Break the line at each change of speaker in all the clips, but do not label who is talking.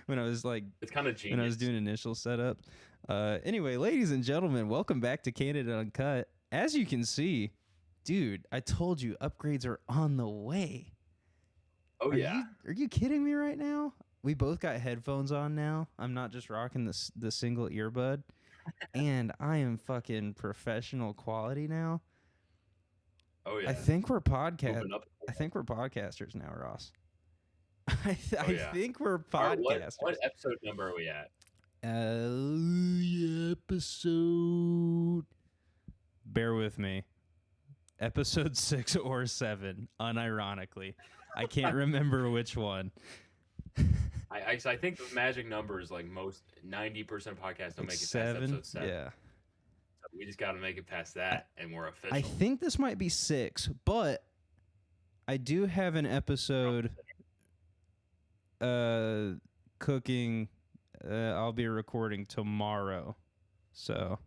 when I was like
It's kind of
when I was
genius.
doing initial setup. Anyway, ladies and gentlemen, welcome back to Canada Uncut. As you can see, dude, I told you upgrades are on the way.
Oh yeah.
Are you kidding me right now? We both got headphones on now. I'm not just rocking the single earbud, and I am fucking professional quality now.
Oh yeah.
I think we're
Moving up.
I think we're podcasters now, Ross.
Oh
I
yeah.
think we're
All right, what
podcasters.
episode number are we at?
Episode. Bear with me. Episode 6 or 7, unironically. I can't remember which one.
I think the magic number is like most 90% of podcasts don't make it past
7?
episode 7.
Yeah.
So we just got to make it past that, and we're official.
I think this might be 6, but I do have an episode cooking. I'll be recording tomorrow. So,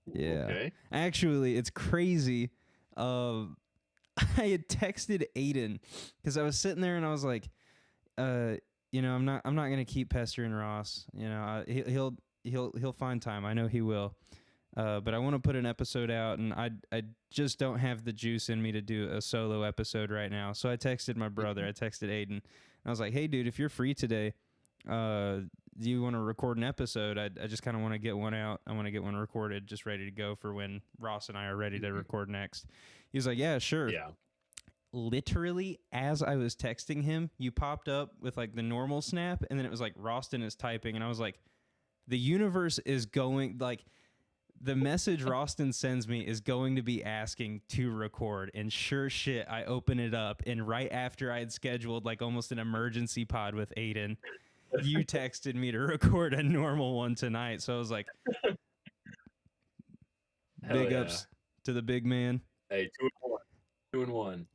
yeah.
Okay.
Actually, it's crazy. I had texted Aiden because I was sitting there and I was like, I'm not gonna keep pestering Ross. He'll find time. I know he will. But I want to put an episode out, and I just don't have the juice in me to do a solo episode right now. So I texted my brother. I texted Aiden, and I was like, "Hey, dude, if you're free today, do you want to record an episode? I just kind of want to get one out. I want to get one recorded, just ready to go for when Ross and I are ready to record next." He was like, "Yeah, sure."
Yeah.
Literally, as I was texting him, you popped up with like the normal snap, and then it was like Roston is typing, and I was like, the universe is going, like, the message Roston sends me is going to be asking to record, and sure shit, I open it up, and right after I had scheduled like almost an emergency pod with Aiden, you texted me to record a normal one tonight. So I was like, big ups to the big man.
Hey, 2-1.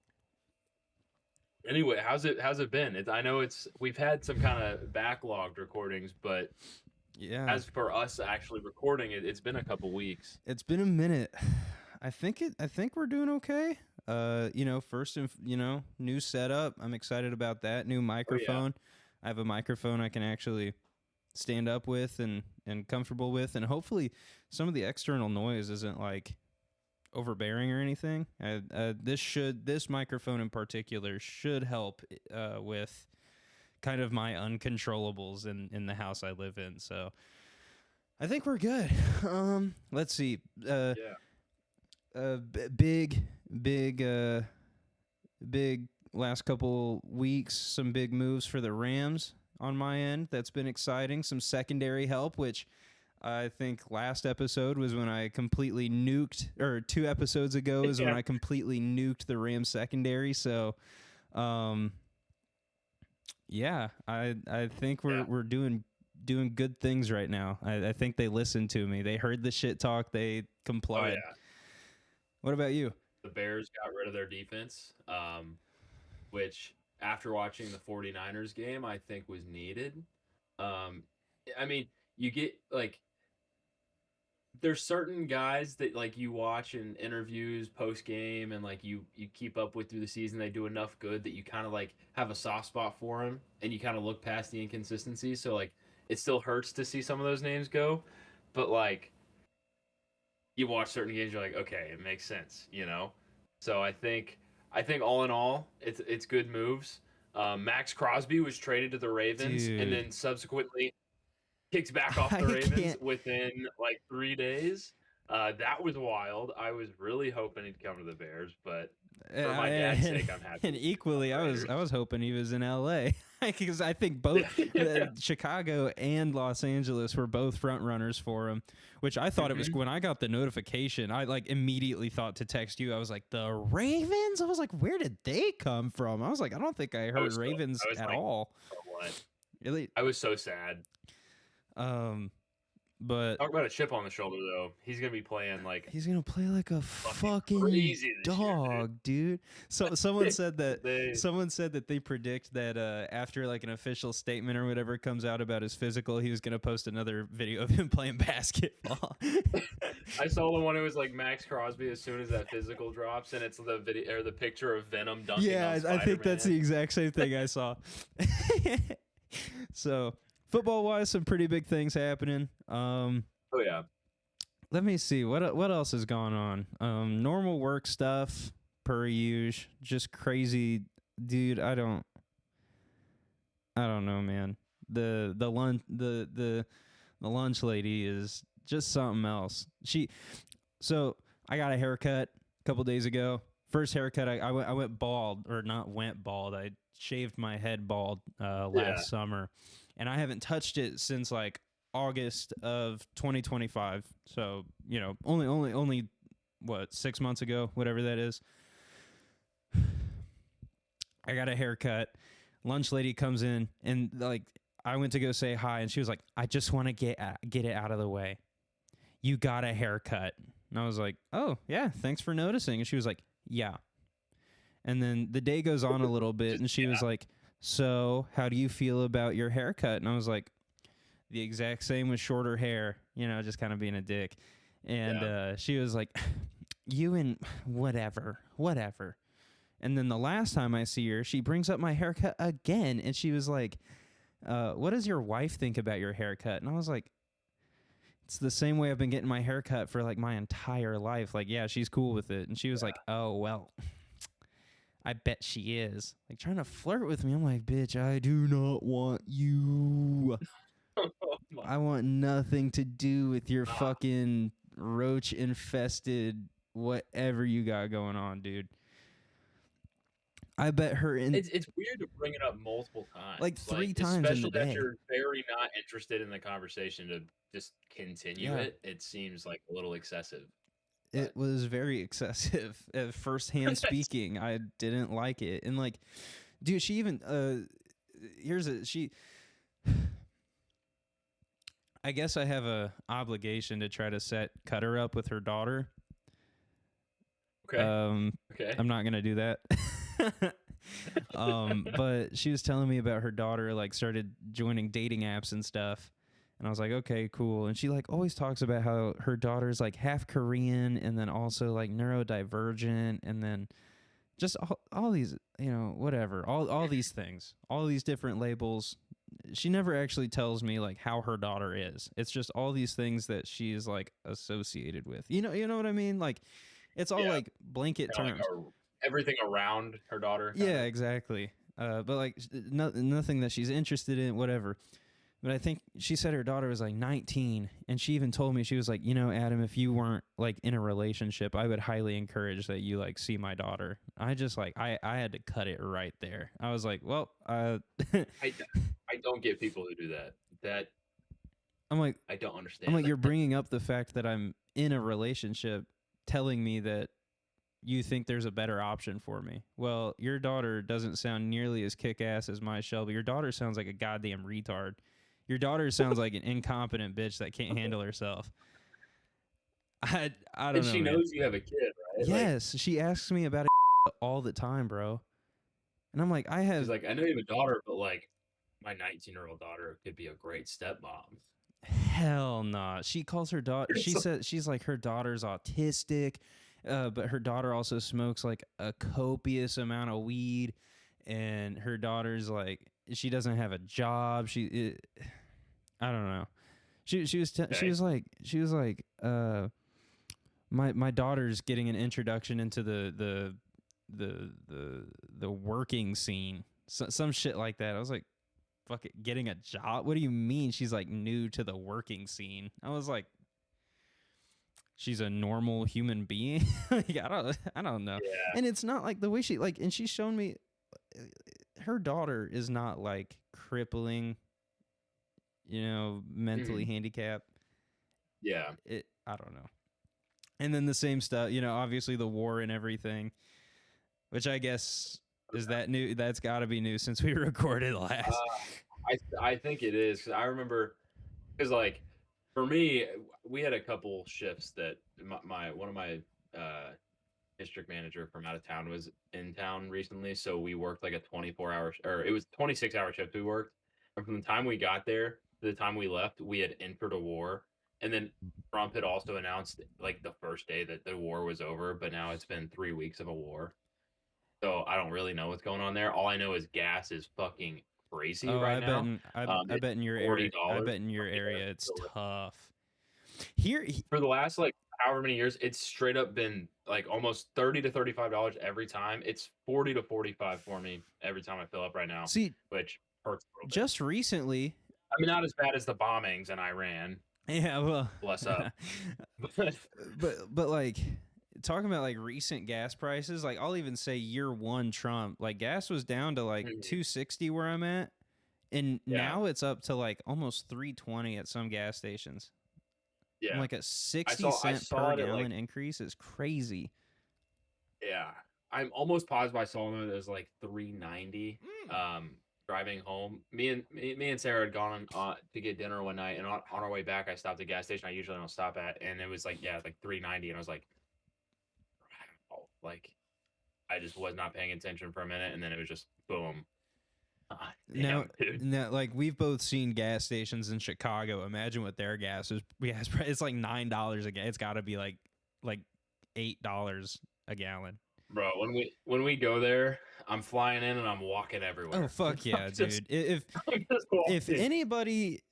Anyway, how's it been? I know we've had some kind of backlogged recordings, but
yeah,
as for us actually recording it, it's been a couple weeks.
It's been a minute. I think we're doing okay. First and new setup. I'm excited about that. New microphone. I have a microphone I can actually stand up with and comfortable with, and hopefully some of the external noise isn't like overbearing or anything. This microphone in particular should help with kind of my uncontrollables in the house I live in. So I think we're good. Let's see. Big last couple weeks, some big moves for the Rams on my end. That's been exciting. Some secondary help, which I think last episode was when I completely nuked, or 2 episodes ago is when I completely nuked the Rams secondary. So, I think we're doing good things right now. I think they listened to me. They heard the shit talk. They complied.
Oh, yeah.
What about you?
The Bears got rid of their defense, which after watching the 49ers game, I think was needed. I mean, you get like, there's certain guys that like you watch in interviews post game and like you keep up with through the season. They do enough good that you kind of like have a soft spot for them, and you kind of look past the inconsistencies. So like it still hurts to see some of those names go, but like you watch certain games, you're like, okay, it makes sense, So I think all in all, it's good moves. Max Crosby was traded to the Ravens, and then subsequently kicks back off the Ravens within like 3 days. That was wild. I was really hoping he'd come to the Bears, but for my dad's sake, I'm happy.
And equally, I was hoping he was in LA because I think both Chicago and Los Angeles were both front runners for him. Which I thought it was when I got the notification. I like immediately thought to text you. I was like, the Ravens. I was like, where did they come from? I was like, I don't think I heard Ravens at all.
What?
Really?
I was so sad.
But
talk about a chip on the shoulder, though. He's gonna be playing like
a fucking dog, dude. So someone said that they predict that after like an official statement or whatever comes out about his physical, he was gonna post another video of him playing basketball.
I saw the one. It was like Max Crosby as soon as that physical drops, and it's the video or the picture of Venom dunking.
Yeah,
on
I think that's the exact same thing I saw. So football wise, some pretty big things happening.
Oh yeah.
Let me see what else is going on. Normal work stuff per usual. Just crazy, dude. I don't know, man. The lunch lady is just something else. So I got a haircut a couple days ago. First haircut, I went bald, or not went bald. I shaved my head bald
Yeah.
last summer, and I haven't touched it since like August of 2025. So only what 6 months ago, whatever that is. I got a haircut. Lunch lady comes in, and like I went to go say hi, and she was like, "I just want to get it out of the way. You got a haircut." And I was like, "Oh yeah, thanks for noticing." And she was like, "Yeah." And then the day goes on a little bit, and she was like, "So how do you feel about your haircut?" And I was like, "The exact same with shorter hair," just kind of being a dick. And she was like, "You and whatever." And then the last time I see her, she brings up my haircut again, and she was like, "What does your wife think about your haircut?" And I was like, "It's the same way I've been getting my haircut for like my entire life. Like, yeah, she's cool with it." And she was like, "Oh, well, I bet she is." Like trying to flirt with me. I'm like, "Bitch, I do not want you. I want nothing to do with your fucking roach infested whatever you got going on, dude." I bet her in
It's weird to bring it up multiple times,
like 3 times in the
especially that
day.
you're very not interested in the conversation to just continue it. It seems like a little excessive.
It was very excessive. At firsthand speaking, I didn't like it. And like, dude, she even I guess I have a obligation to try to cut her up with her daughter.
Okay.
Okay. I'm not gonna do that. But she was telling me about her daughter, like started joining dating apps and stuff. And I was like, okay, cool. And she like always talks about how her daughter's like half Korean and then also like neurodivergent and then just all these, whatever, all these things, all these different labels. She never actually tells me like how her daughter is. It's just all these things that she is like associated with. You know what I mean? Like it's all like blanket terms.
Like everything around her daughter.
Yeah, exactly. But like nothing that she's interested in, whatever. But I think she said her daughter was like 19, and she even told me, she was like, Adam, if you weren't like in a relationship, I would highly encourage that you like see my daughter. I just like I had to cut it right there. I was like, well,
I don't get people who do that.
I'm like,
I don't understand.
I'm like, you're bringing up the fact that I'm in a relationship, telling me that you think there's a better option for me. Well, your daughter doesn't sound nearly as kick-ass as my Shelby. Your daughter sounds like a goddamn retard. Your daughter sounds like an incompetent bitch that can't handle herself. I don't know.
And she knows you have a kid, right?
Yes, she asks me about it all the time, bro. And I'm like,
She's like, I know you have a daughter, but like, my 19-year-old daughter could be a great stepmom.
Hell nah. She calls her daughter. She said she's like her daughter's autistic, but her daughter also smokes like a copious amount of weed, and her daughter's like she doesn't have a job. I don't know. She was like my daughter's getting an introduction into the working scene, some shit like that. I was like, fuck it, getting a job? What do you mean she's like new to the working scene? I was like, she's a normal human being. Like, I don't know.
Yeah.
And it's not like the way she like, and she's shown me her daughter is not like crippling, mentally handicapped.
Yeah.
I don't know. And then the same stuff, obviously the war and everything, which I guess is that new. That's got to be new since we recorded last.
I think it is. 'Cause I remember, because like for me, we had a couple shifts that one of my district manager from out of town was in town recently, so we worked like a 24-hour or it was 26-hour shift we worked, and from the time we got there to the time we left, we had entered a war. And then Trump had also announced like the first day that the war was over, but now it's been 3 weeks of a war. So I don't really know what's going on there. All I know is gas is fucking crazy
Oh,
right now.
I
It's
bet in your area,
$40
it's tough. Here,
for the last like however many years. It's straight up been like almost $30 to $35 every time. It's 40 to 45 for me every time I fill up right now,
see,
which hurts a little bit.
just recently,
I mean, not as bad as the bombings in Iran.
yeah, well,
Bless up.
but like talking about like recent gas prices, like I'll even say year one Trump, like gas was down to like 260 where I'm at, and now it's up to like almost 320 at some gas stations.
Yeah,
Like a 60 cent per gallon
like,
increase is crazy.
yeah, I'm almost positive I saw it as like 390. Driving home, me and Sarah had gone to get dinner one night, and on our way back, I stopped at a gas station I usually don't stop at, and it was like like 390, and I was like, wow, like I just was not paying attention for a minute, and then it was just boom.
Now,
dude.
like we've both seen gas stations in Chicago. Imagine what their gas is. It's like $9 a gallon. It's got to be like $8 a gallon.
Bro, when we go there, I'm flying in and I'm walking everywhere.
Oh fuck yeah, dude! If anybody,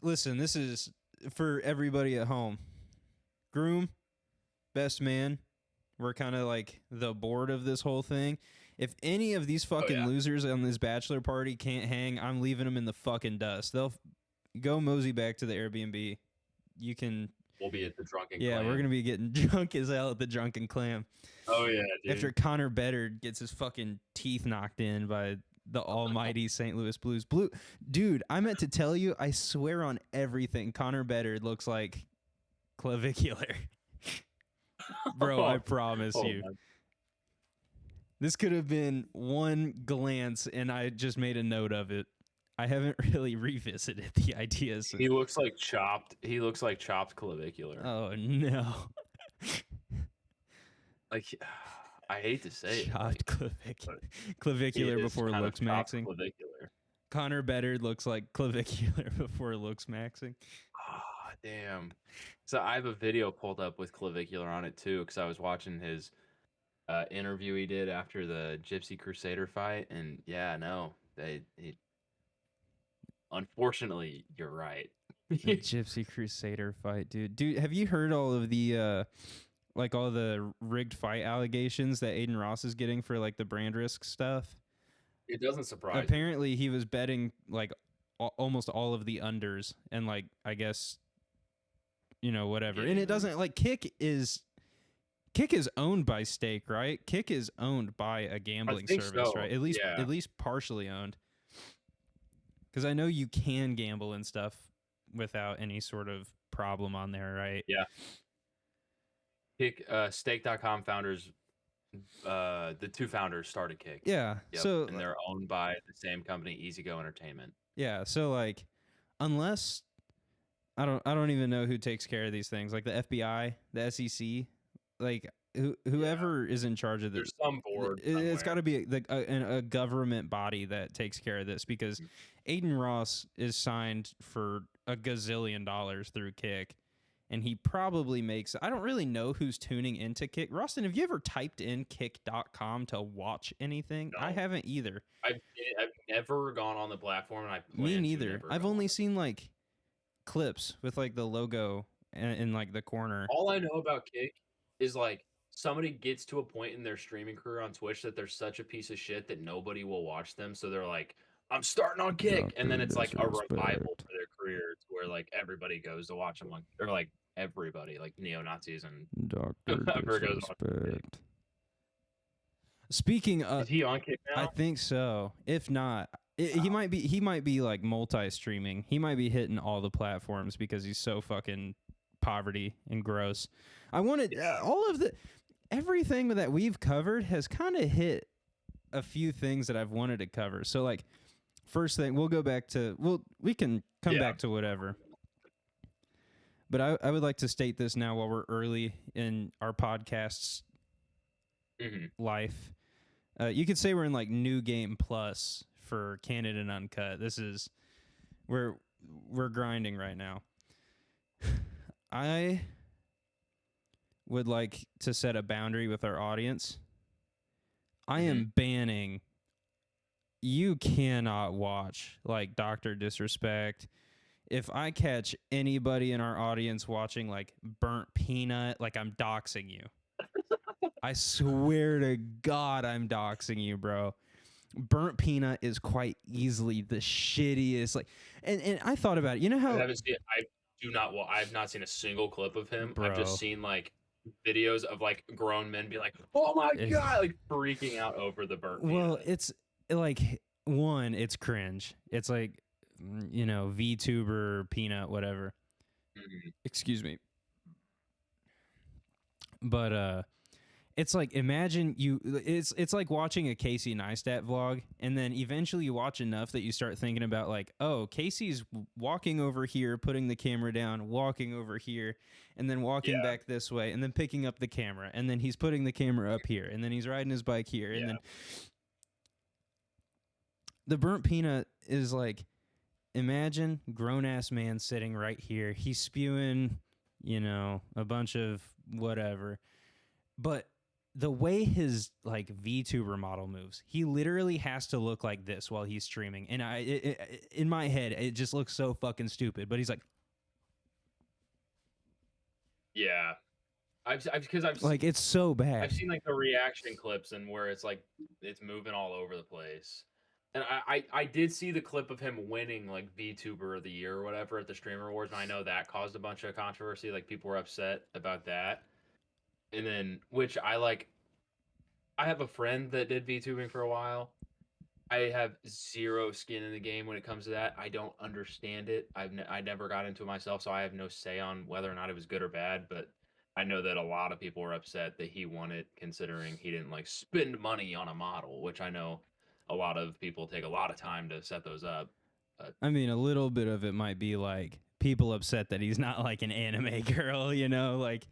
listen, this is for everybody at home. Groom, best man, we're kind of like the board of this whole thing. If any of these fucking losers on this bachelor party can't hang, I'm leaving them in the fucking dust. They'll go mosey back to the Airbnb. You can.
We'll be at the Drunken
Clam. Yeah, we're gonna be getting drunk as hell at the Drunken Clam.
Oh yeah, dude.
After Connor Bedard gets his fucking teeth knocked in by the almighty St. Louis Blues. Dude, I meant to tell you, I swear on everything, Connor Bedard looks like clavicular. Bro, I promise you. Man. This could have been one glance, and I just made a note of it. I haven't really revisited the ideas.
He looks like chopped. He looks like chopped clavicular.
Oh no!
Like, I hate to say
chopped clavicular before looks maxing.
Clavicular.
Connor Bedard looks like clavicular before looks maxing.
Oh damn! So I have a video pulled up with clavicular on it too, because I was watching his interview he did after the Gypsy Crusader fight, and yeah, no, unfortunately, you're right.
The Gypsy Crusader fight, dude. Have you heard all of the like all the rigged fight allegations that Aiden Ross is getting for like the brand risk stuff?
It doesn't surprise.
Apparently, he was betting like almost all of the unders, and like I guess whatever. And it doesn't like Kick is owned by Stake, right? Kick is owned by a gambling service, right? At least partially owned. Because I know you can gamble and stuff without any sort of problem on there, right?
Yeah. Kick, Stake.com founders, the two founders started Kick.
Yeah.
Yep.
So
and they're owned by the same company, EasyGo Entertainment.
Yeah. So like, unless I don't even know who takes care of these things, like the FBI, the SEC, like whoever is in charge of this.
There's some board.
It's got to be a government body that takes care of this, because Aiden Ross is signed for a gazillion dollars through Kick, and he probably makes. I don't really know who's tuning into Kick. Rustin, have you ever typed in kick.com to watch anything?
No.
I haven't either.
I've never gone on the platform, and
Me neither. I've only seen like clips with like the logo in like the corner.
All I know about Kick is like somebody gets to a point in their streaming career on Twitch that they're such a piece of shit that nobody will watch them, so they're like, I'm starting on Kick, and then it's like a revival for their career to where like everybody goes to watch them, like or like everybody, like neo-Nazis and whoever goes on Kick.
Speaking of,
is he on Kick now?
I think so. If not, he might be like multi-streaming. He might be hitting all the platforms because he's so fucking poverty and gross. I wanted all of everything that we've covered has kind of hit a few things that I've wanted to cover. So like, first thing, we'll go back to we can come back to whatever. But I would like to state this now while we're early in our podcast's life. You could say we're in like New Game Plus for Candid and Uncut. This is we're grinding right now. I would like to set a boundary with our audience. I am banning you cannot watch like Dr. Disrespect. If I catch anybody in our audience watching like Burnt Peanut, like I'm doxing you. I swear to God, I'm doxing you, bro. Burnt Peanut is quite easily the shittiest. Like, and I thought about it. You know
I
how,
haven't seen. I do not. Well, I've not seen a single clip of him. I've just
bro?
seen like videos of like grown men be like, "Oh my god!" like freaking out over the burnt
Well,
peanut.
it's like one, it's cringe. It's like, you know, VTuber peanut, whatever.
Mhm.
Excuse me. But it's like imagine you it's like watching a Casey Neistat vlog, and then eventually you watch enough that you start thinking about like, oh, Casey's walking over here, putting the camera down, walking over here, and then walking
Yeah,
back this way, and then picking up the camera, and then he's putting the camera up here, and then he's riding his bike here, and
yeah,
then the Burnt Peanut is like, imagine grown ass man sitting right here. He's spewing, you know, a bunch of whatever. But the way his like VTuber model moves, he literally has to look like this while he's streaming. And in my head, it just looks so fucking stupid. But he's like,
yeah. Because
like it's so bad.
I've seen like the reaction clips and where it's like it's moving all over the place. And I did see the clip of him winning like VTuber of the year or whatever at the Streamer Awards, and I know that caused a bunch of controversy. Like people were upset about that. And then which I like I have a friend that did VTubing for a while. I have zero skin in the game when it comes to that. I don't understand it. I never got into it myself, so I have no say on whether or not it was good or bad. But I know that a lot of people were upset that he won it, considering he didn't like spend money on a model, which I know a lot of people take a lot of time to set those up. But
I mean, a little bit of it might be like people upset that he's not like an anime girl, you know, like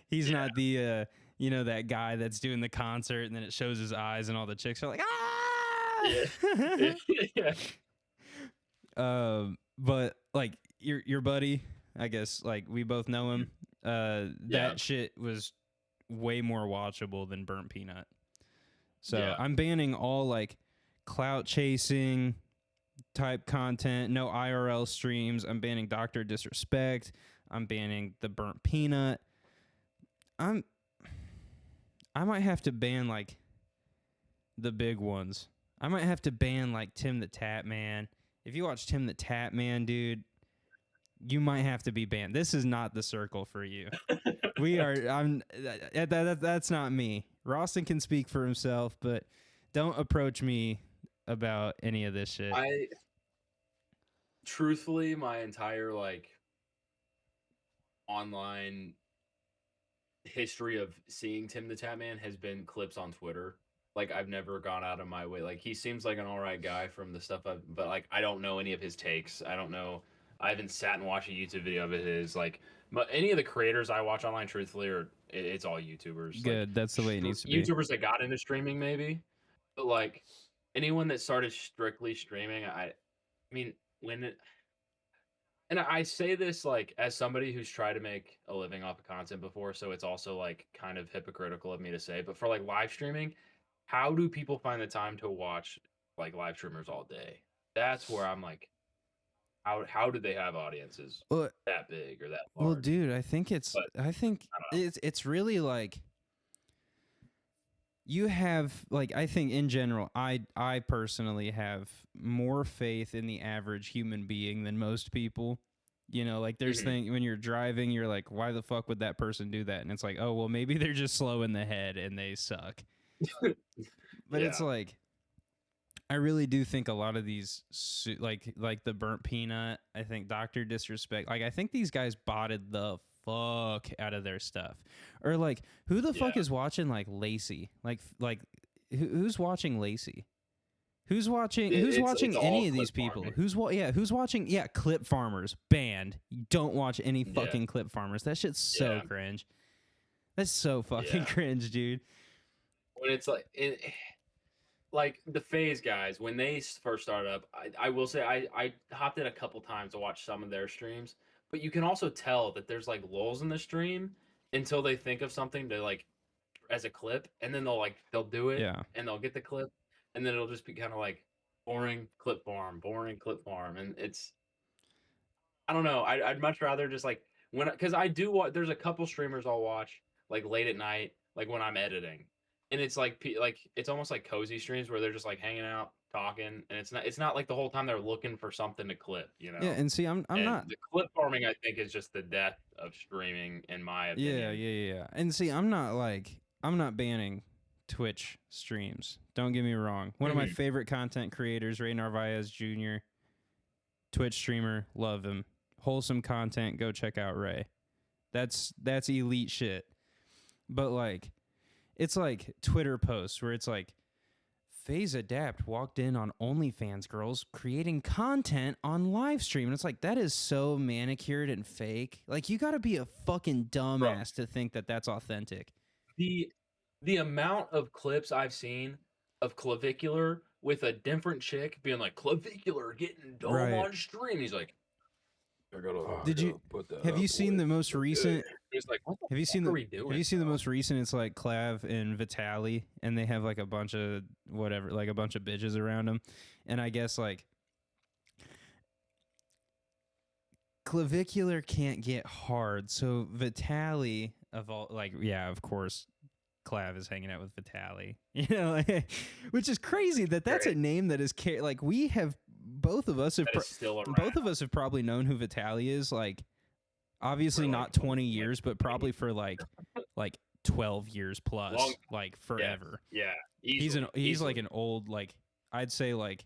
he's
yeah,
not the you know, that guy that's doing the concert and then it shows his eyes and all the chicks are like,
yeah,
ah.
yeah,
But like your buddy, I guess like we both know him.
yeah,
That shit was way more watchable than Burnt Peanut. So
yeah,
I'm banning all like clout chasing type content, no IRL streams. I'm banning Dr. Disrespect. I'm banning the Burnt Peanut. I might have to ban like the big ones. I might have to ban like Tim the Tap Man. If you watch Tim the Tap Man, dude, you might have to be banned. This is not the circle for you. We are. That's not me. Roston can speak for himself, but don't approach me about any of this shit.
I truthfully, my entire like online history of seeing Tim the Tatman has been clips on Twitter. Like I've never gone out of my way. Like he seems like an all right guy from the stuff I've, but like I don't know any of his takes. I don't know. I haven't sat and watched a YouTube video of his. Like any of the creators I watch online, truthfully, are it's all YouTubers. Like
Good. That's the way it needs to be.
YouTubers that got into streaming, maybe, but like anyone that started strictly streaming, I mean, when it, and I say this like as somebody who's tried to make a living off of content before, so it's also like kind of hypocritical of me to say, but for like live streaming, how do people find the time to watch like live streamers all day? That's where I'm like, how do they have audiences
Well,
that big or that large?
well, dude, I think
But I don't know.
it's really like you have like I think in general I personally have more faith in the average human being than most people. You know, like there's
Mhm.
thing when you're driving, you're like, why the fuck would that person do that? And it's like, oh well, maybe they're just slow in the head and they suck. But it's
Yeah,
like I really do think a lot of these like the Burnt Peanut, I think Dr. Disrespect, like I think these guys botted the fuck out of their stuff. Or like who the fuck
yeah.
is watching like Lacey? Like who's watching Lacey? Who's watching who's watching
It's all
any of these
clip
people?
farming.
Who's watching Clip Farmers banned. You don't watch any
Yeah,
fucking Clip Farmers. That shit's so
yeah,
cringe. That's so fucking
yeah.
cringe, dude.
When it's like like the Phase guys when they first started up, I will say I hopped in a couple times to watch some of their streams, but you can also tell that there's like lulls in the stream until they think of something to like as a clip, and then they'll do it
Yeah.
and they'll get the clip, and then it'll just be kind of like boring clip farm, and it's I don't know. I'd much rather just like when because I do what there's a couple streamers I'll watch like late at night, like when I'm editing, and it's like like it's almost like cozy streams where they're just like hanging out, talking, and it's not like the whole time they're looking for something to clip, you
Yeah,
know.
and see, I'm
And
not.
the clip farming, I think, is just the death of streaming, in my
Yeah,
opinion.
yeah. And see, I'm not banning Twitch streams. Don't get me wrong. One of my
Mhm.
favorite content creators, Ray Narvaez Jr., Twitch streamer, love him. Wholesome content, go check out Ray. That's elite shit. But like it's like Twitter posts where it's like FaZe Adapt walked in on OnlyFans girls creating content on live stream. And it's like, that is so manicured and fake. Like, you got to be a fucking
Bro,
dumbass to think that that's authentic.
the the amount of clips I've seen of Clavicular with a different chick being like Clavicular getting dome
Right.
on stream. He's like, I gotta,
Did you-
put that
Have you
up,
seen
boy.
the most recent?
It's like, what the
Have you
fuck
seen
are
the?
we doing?
Have you seen the
bro?
most recent? It's like Clav and Vitaly, and they have like a bunch of whatever, like a bunch of bitches around them, and I guess like Clavicular can't get hard, so Vitaly of all, like, yeah, of course, Clav is hanging out with Vitaly, you know, like, which is crazy that that's a
Great.
name that is like we have both of us have
That is still around.
both of us have probably known who Vitaly is, like obviously
For, like,
not 20
like,
years, but probably for like 12 years plus,
Long-
like forever.
Yeah,
He's
easily.
like an old, like I'd say like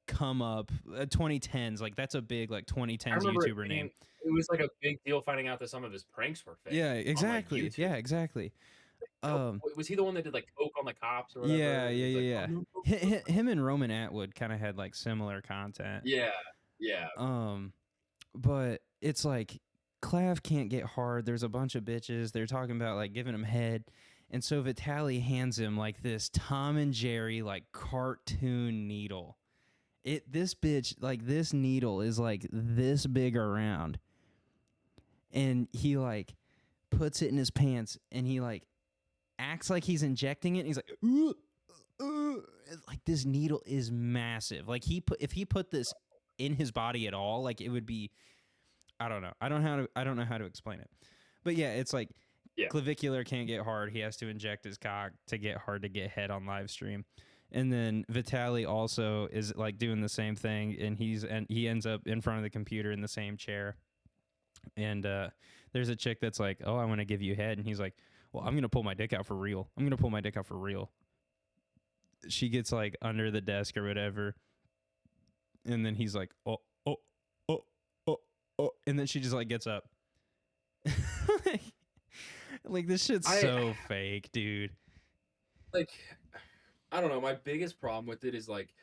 come up 2010s, like that's a big like 2010s
I remember
YouTuber name.
It was like a big deal finding out that some of his pranks were fake.
Yeah,
on, like,
exactly.
YouTube.
Yeah, exactly.
Was he the one that did like coke on the cops or whatever?
Yeah,
He was
yeah.
like, "Oh, no,
Him and Roman Atwood kind of had like similar content.
yeah, yeah.
But it's like Clav can't get hard. There's a bunch of bitches. They're talking about like giving him head. And so Vitaly hands him like this Tom and Jerry like cartoon needle. This bitch, like this needle is like this big around. And he like puts it in his pants and he like acts like he's injecting it. And he's like, like this needle is massive. Like if he put this in his body at all, like it would be, I don't know. I don't know how to explain it. But yeah, it's like Clavicular can't get hard. He has to inject his cock to get hard to get head on live stream. And then Vitaly also is like doing the same thing, and he ends up in front of the computer in the same chair. And there's a chick that's like, "Oh, I want to give you head," and he's like, "Well, I'm gonna pull my dick out for real. I'm gonna pull my dick out for real." She gets like under the desk or whatever, and then he's like, "Oh, and then she just like gets up. Like this shit's so fake, dude.
Like, I don't know. My biggest problem with it is like,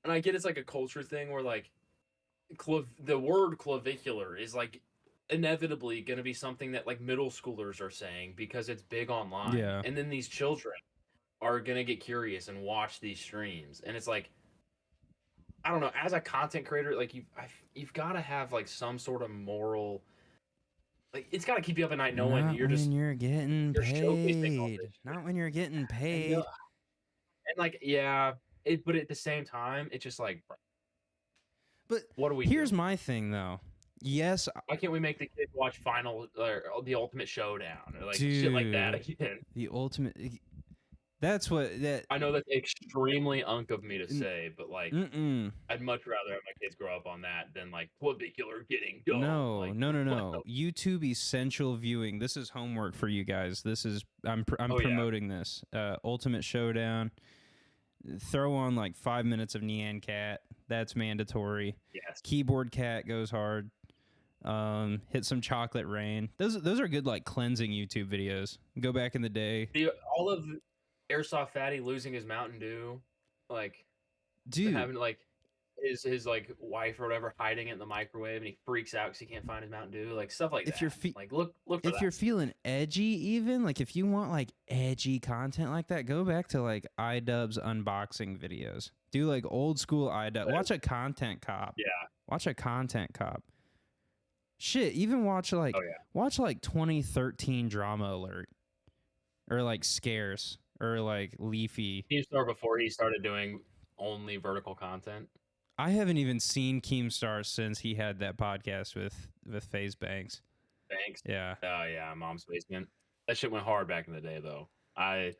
and I get it's like a culture thing where like, the word clavicular is like inevitably going to be something that like middle schoolers are saying because it's big online.
Yeah.
And then these children are going to get curious and watch these streams. And it's like, I don't know, as a content creator, like you've got to have like some sort of moral, like it's got to keep you up at night knowing
Not
you're
when
just
you're getting
showcasing all
paid.
this shit.
Not when you're getting paid.
And like, yeah, but at the same time, it's just like,
but
what do we
here's
do?
my thing though. Yes,
why can't we make the kids watch Final or the Ultimate Showdown or like shit like that again?
The ultimate. That's what that.
I know that's extremely unk of me to say, but like, I'd much rather have my kids grow up on that than like clavicular getting done.
No,
like,
no. YouTube essential viewing. This is homework for you guys. This is I'm promoting this. Ultimate Showdown. Throw on like 5 minutes of Nyan Cat. That's mandatory.
Yes.
Keyboard Cat goes hard. Hit some Chocolate Rain. Those are good like cleansing YouTube videos. Go back in the day.
All of Airsoft Fatty losing his Mountain Dew, like,
dude,
having like his like wife or whatever hiding it in the microwave, and he freaks out because he can't find his Mountain Dew, like stuff like that.
If you're
like look for
if
that.
you're feeling edgy, even like if you want like edgy content like that, go back to like iDubbbz unboxing videos. Do like old school iDubbbz. Watch a Content Cop.
Yeah.
Watch a Content Cop. Shit, even watch like 2013 Drama Alert, or like Scarce, or like Leafy.
Keemstar before he started doing only vertical content.
I haven't even seen Keemstar since he had that podcast with FaZe Banks.
Banks.
Yeah.
Oh yeah, Mom's Basement. That shit went hard back in the day though. I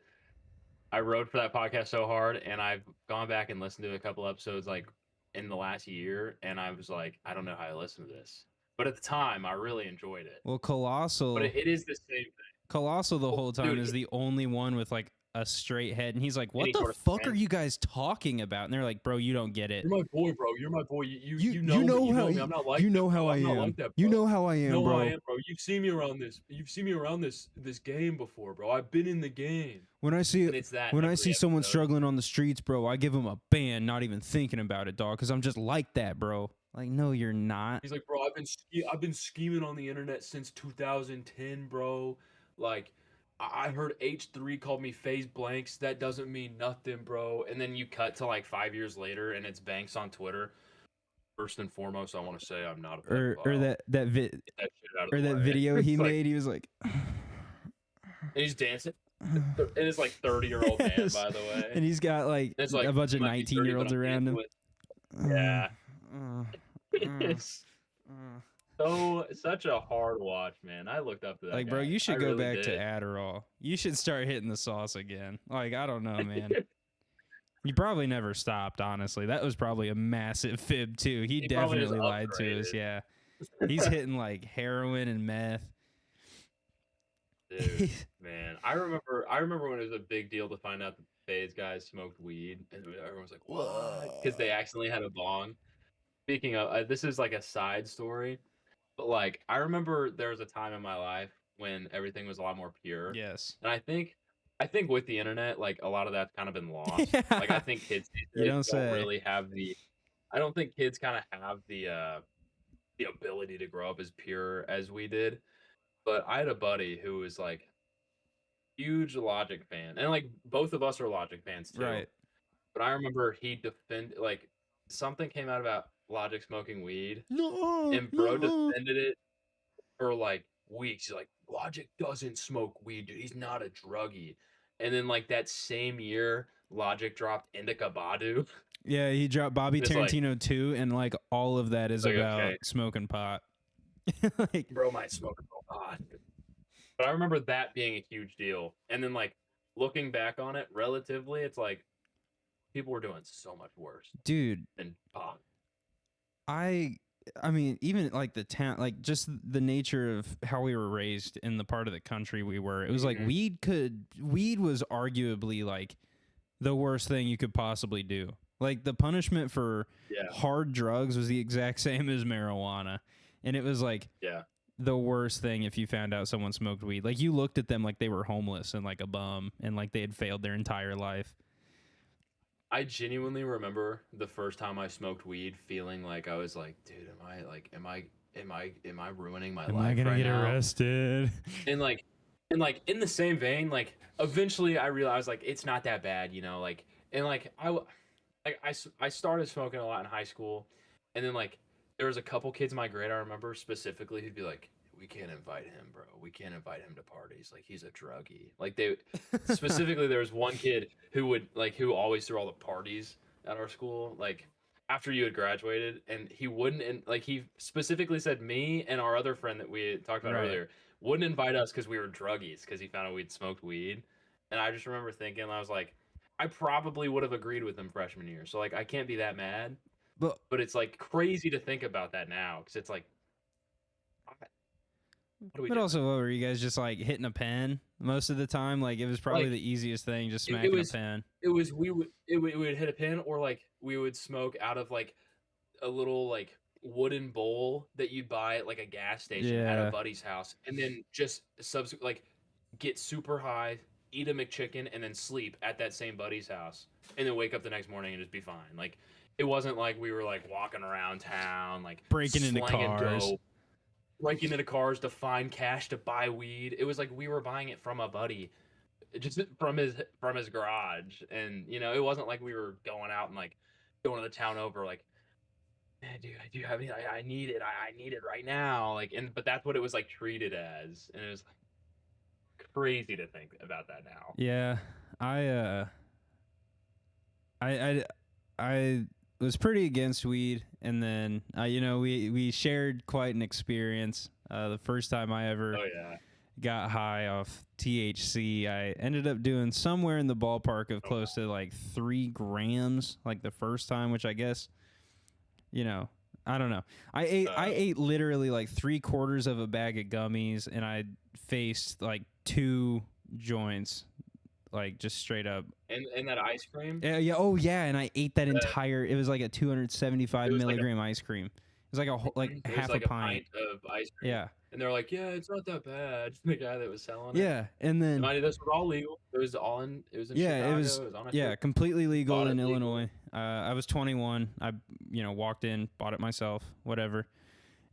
wrote for that podcast so hard, and I've gone back and listened to a couple episodes like in the last year, and I was like, I don't know how I listen to this. But at the time, I really enjoyed it.
Well, Colossal.
But it is the same thing.
Colossal the whole time
Dude,
is the only one with like a straight head, and he's like, "What
Any
the
sort of
fuck are
fan.
you guys talking about?" And they're like, "Bro, you don't get it.
You're my boy, bro. You're my boy. You
know
me. I'm not like
you know
that,
how
bro.
I
I'm not
am.
like that, bro.
You know how I am,
No,
bro.
I am, bro. You've seen me around this. You've seen me around this game before, bro. I've been in the game.
When I see
And it's that
when I
every
see someone
episode.
struggling on the streets, bro, I give them a ban, not even thinking about it, dog, because I'm just like that, bro. Like, no, you're not.
He's like, bro, I've been scheming on the internet since 2010, bro. Like, I heard H3 called me FaZe Blanks. That doesn't mean nothing, bro. And then you cut to like 5 years later, and it's Banks on Twitter. First and foremost, I want to say I'm not a
Or
pedophile.
that
Get that shit out of
or
the
that
way.
video he
It's like-
made. He was like,
and he's dancing. And it's like 30-year-old man,
Yes.
by the way.
and he's got like
It's like
a bunch of
might be 30,
19-year-olds
but I'm
around him.
dancing with- Yeah.
Uh,
It's such a hard watch, man. I looked up to that.
like, bro,
guy.
you should
I
go
really
back to
did.
Adderall. You should start hitting the sauce again. Like, I don't know, man. You probably never stopped, honestly. That was probably a massive fib too. He
probably just
definitely lied to us.
upgraded.
Yeah, he's hitting like heroin and meth.
Dude, man, I remember when it was a big deal to find out that FaZe guys smoked weed, and everyone was like, "What?" Because they accidentally had a bong. Speaking of, this is like a side story, but like I remember there was a time in my life when everything was a lot more pure,
Yes.
and I think with the internet, like a lot of that's kind of been lost. Like I think kids these
You
days
don't say.
really have the. I don't think kids kind of have the ability to grow up as pure as we did. But I had a buddy who was like huge Logic fan, and like both of us are Logic fans too.
Right.
But I remember he like something came out about Logic smoking weed,
No.
and bro defended it for like weeks. He's like, Logic doesn't smoke weed, dude. He's not a druggie. And then like that same year, Logic dropped Indica Badu.
Yeah, he dropped Bobby
It's like-
Tarantino 2, and like all of that is
Like,
about
okay.
smoking pot. Like,
Bro might smoke a lot. But I remember that being a huge deal. And then like looking back on it relatively, it's like people were doing so much worse
dude,
than pot.
I mean, even like the town, like just the nature of how we were raised in the part of the country we were. It was like
Mhm.
weed was arguably like the worst thing you could possibly do. Like the punishment for
Yeah.
hard drugs was the exact same as marijuana, and it was like
Yeah.
the worst thing if you found out someone smoked weed. Like you looked at them like they were homeless and like a bum, and like they had failed their entire life.
I genuinely remember the first time I smoked weed feeling like I was like, dude, am I ruining my life right now?
arrested?
And like in the same vein, like eventually I realized like it's not that bad, you know, like and like I started smoking a lot in high school, and then like there was a couple kids in my grade I remember specifically who'd be like, we can't invite him, bro. We can't invite him to parties. Like he's a druggie. Like they specifically there was one kid who always threw all the parties at our school, like after you had graduated, and he wouldn't, and like he specifically said me and our other friend that we had talked about
Right.
earlier wouldn't invite us because we were druggies because he found out we'd smoked weed. And I just remember thinking, I was like, I probably would have agreed with him freshman year. So like I can't be that mad.
But
But it's like crazy to think about that now because it's like, what do we
But
do?
also, what were you guys just like hitting a pen most of the time? Like it was probably
Like,
the easiest thing, just
it
smacking
was-
a pen.
It was we would hit a pin, or like we would smoke out of like a little like wooden bowl that you'd buy at like a gas station at
Yeah.
a buddy's house, and then just like get super high, eat a McChicken, and then sleep at that same buddy's house, and then wake up the next morning and just be fine. Like it wasn't like we were like walking around town like
Breaking into
slanging
cars.
dope, breaking into cars to find cash to buy weed. It was like we were buying it from a buddy, just from his garage, and you know it wasn't like we were going out and like going to the town over like, man, dude, I do have it. I need it. I need it right now. Like, but that's what it was like treated as, and it was like crazy to think about that now.
Yeah, I I was pretty against weed, and then we shared quite an experience. The first time I ever
Oh yeah.
got high off THC, I ended up doing somewhere in the ballpark of close to like 3 grams, like the first time, which I guess, I don't know. I ate literally like 3/4 of a bag of gummies, and I faced like 2 joints, like just straight up.
And that ice cream.
Yeah. Oh yeah, and I ate that entire. It was like a 275
It was like
milligram ice cream. It was like
it was
half
like
a pint.
of ice cream.
Yeah.
And they're like, yeah, it's not that bad. The guy that was selling it.
Yeah, and then
Mind you, this was all legal. It was in
yeah,
Chicago.
it was
on a
yeah,
trip.
completely legal
Bought
in
it legal.
Illinois. I was 21. I walked in, bought it myself, whatever.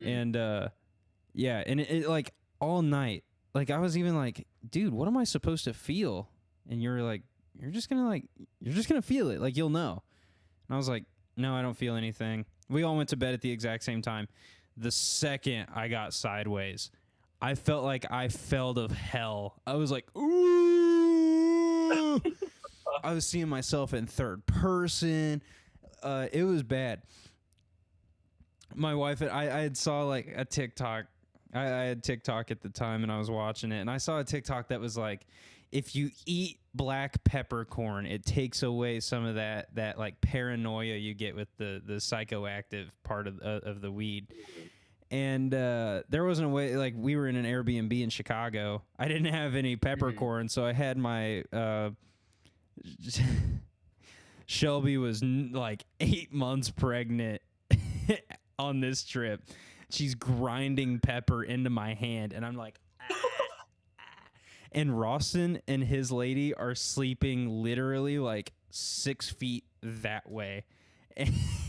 And yeah, and it like all night. Like I was even like, dude, what am I supposed to feel? And you were like, you're just gonna feel it. Like you'll know. And I was like, no, I don't feel anything. We all went to bed at the exact same time. The second I got sideways, I felt like I fell to hell. I was like, ooh. I was seeing myself in third person. It was bad. My wife, I had saw like a TikTok. I had TikTok at the time, and I was watching it, and I saw a TikTok that was like, if you eat black peppercorn, it takes away some of that like paranoia you get with the psychoactive part of the weed. And there wasn't a way, like we were in an Airbnb in Chicago. I didn't have any peppercorn, so I had my Shelby was like 8 months pregnant on this trip. She's grinding pepper into my hand, and I'm like, and Rawson and his lady are sleeping literally like 6 feet that way.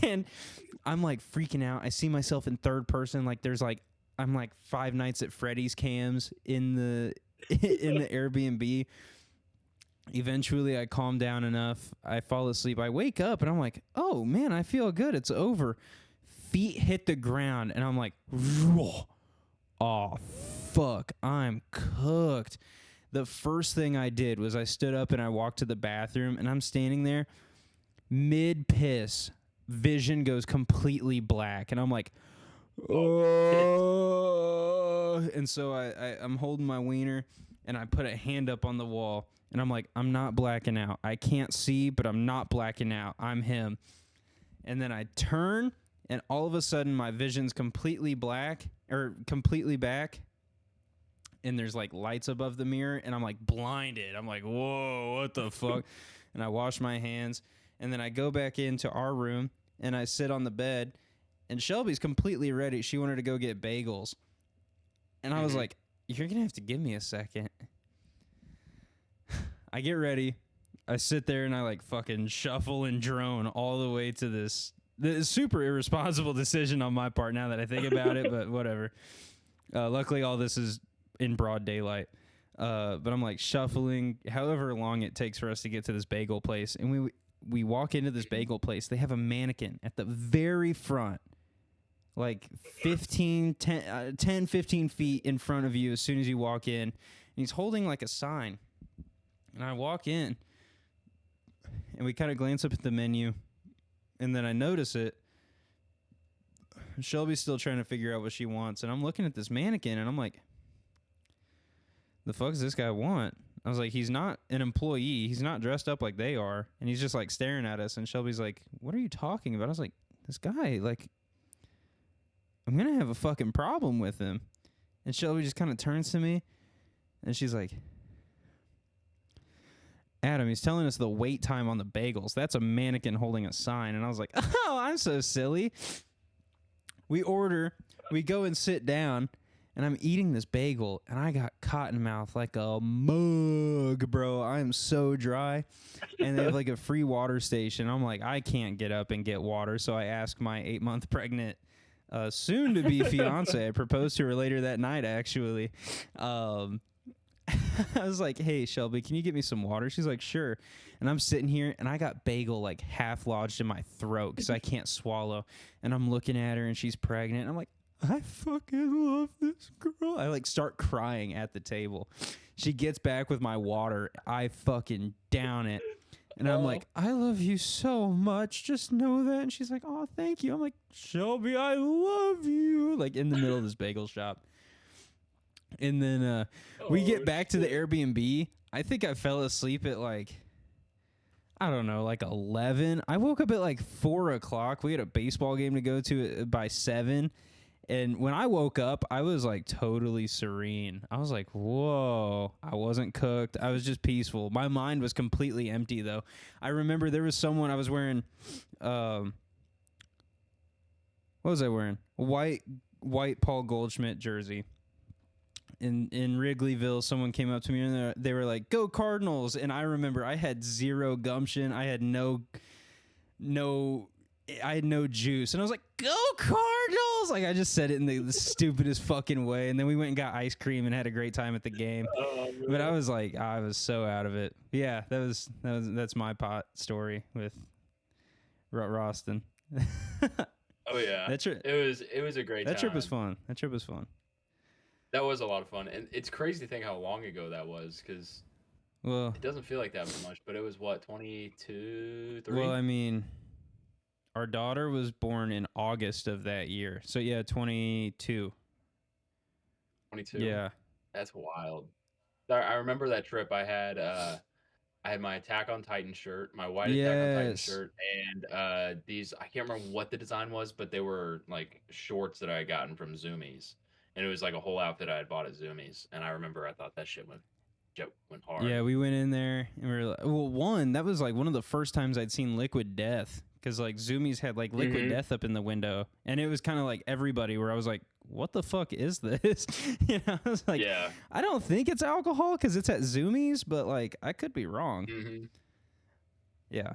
And I'm like freaking out. I see myself in third person. Like there's like, I'm like Five Nights at Freddy's cams in the Airbnb. Eventually I calm down enough. I fall asleep. I wake up and I'm like, oh man, I feel good. It's over. Feet hit the ground and I'm like, oh fuck, I'm cooked. The first thing I did was I stood up and I walked to the bathroom, and I'm standing there mid piss. Vision goes completely black, and I'm like, oh. And so I'm holding my wiener, and I put a hand up on the wall, and I'm like, I'm not blacking out. I can't see, but I'm not blacking out. I'm him. And then I turn, and all of a sudden my vision's completely black, or completely back. And there's like lights above the mirror, and I'm like blinded. I'm like, whoa, what the fuck? And I wash my hands, and then I go back into our room, and I sit on the bed, and Shelby's completely ready. She wanted to go get bagels. And I was like, you're going to have to give me a second. I get ready. I sit there, and I like fucking shuffle and drone all the way to this super irresponsible decision on my part now that I think about it, but whatever. Luckily, all this is in broad daylight, but I'm like shuffling however long it takes for us to get to this bagel place, and we walk into this bagel place. They have a mannequin at the very front, like 10 15 feet in front of you as soon as you walk in, and he's holding like a sign. And I walk in, and we kind of glance up at the menu, and then I notice it. Shelby's still trying to figure out what she wants, and I'm looking at this mannequin, and I'm like, the fuck does this guy want? I was like, he's not an employee. He's not dressed up like they are. And he's just like staring at us. And Shelby's like, what are you talking about? I was like, this guy, like, I'm going to have a fucking problem with him. And Shelby just kind of turns to me, and she's like, Adam, he's telling us the wait time on the bagels. That's a mannequin holding a sign. And I was like, oh, I'm so silly. We order, we go and sit down, and I'm eating this bagel, and I got cotton mouth like a mug, bro. I am so dry. And they have like a free water station. I'm like, I can't get up and get water. So I asked my 8-month pregnant, soon-to-be fiance. I proposed to her later that night, actually. I was like, hey, Shelby, can you get me some water? She's like, sure. And I'm sitting here, and I got bagel like half lodged in my throat because I can't swallow. And I'm looking at her, and she's pregnant. And I'm like, I fucking love this girl. I like start crying at the table. She gets back with my water. I fucking down it. And I'm like, I love you so much. Just know that. And she's like, oh, thank you. I'm like, Shelby, I love you. Like in the middle of this bagel shop. And then we get back to the Airbnb. I think I fell asleep at like, I don't know, like 11. I woke up at like 4 o'clock. We had a baseball game to go to by 7. And when I woke up, I was like totally serene. I was like, whoa, I wasn't cooked. I was just peaceful. My mind was completely empty, though. I remember there was someone I was wearing, what was I wearing? White Paul Goldschmidt jersey. In Wrigleyville, someone came up to me and they were like, go Cardinals. And I remember I had zero gumption. I had no juice. And I was like, go Cardinals. Like I just said it in the stupidest fucking way. And then we went and got ice cream and had a great time at the game. But I was like, I was so out of it. Yeah, that's my pot story with Roston.
Oh yeah. It was a great time.
That trip was fun.
That was a lot of fun. And it's crazy to think how long ago that was, because it doesn't feel like that much, but it was what, 22, 3?
Well, I mean, our daughter was born in August of that year. So yeah, 22.
22.
Yeah.
That's wild. I remember that trip. I had my Attack on Titan shirt, my white Attack on Titan shirt, and these, I can't remember what the design was, but they were like shorts that I had gotten from Zoomies. And it was like a whole outfit I had bought at Zoomies. And I remember I thought that shit went hard.
Yeah, we went in there and we were like, well, that was like one of the first times I'd seen Liquid Death, because like Zoomies had like Liquid Death up in the window, and it was kind of like everybody, where I was like, what the fuck is this? You know, I was like, yeah, I don't think it's alcohol because it's at Zoomies, but like I could be wrong. Yeah,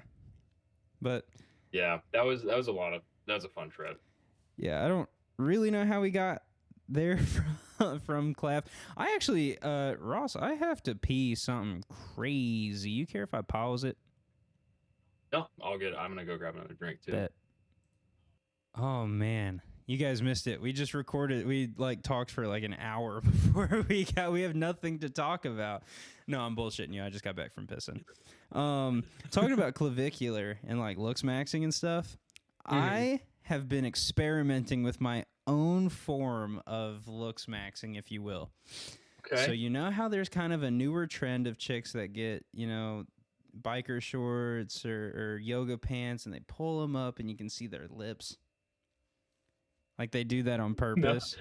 but
yeah, that was a fun trip.
Yeah, I don't really know how we got there from Clap. I actually, Ross, I have to pee something crazy. You care if I pause it?
No, all good. I'm gonna go grab another drink too.
Bet. Oh man, you guys missed it. We just recorded. We like talked for like an hour before we have nothing to talk about. No, I'm bullshitting you. I just got back from pissing. Talking about clavicular and like looks maxing and stuff. I have been experimenting with my own form of looks maxing, if you will. Okay. So you know how there's kind of a newer trend of chicks that get, you know, biker shorts or yoga pants, and they pull them up and you can see their lips. Like they do that on purpose.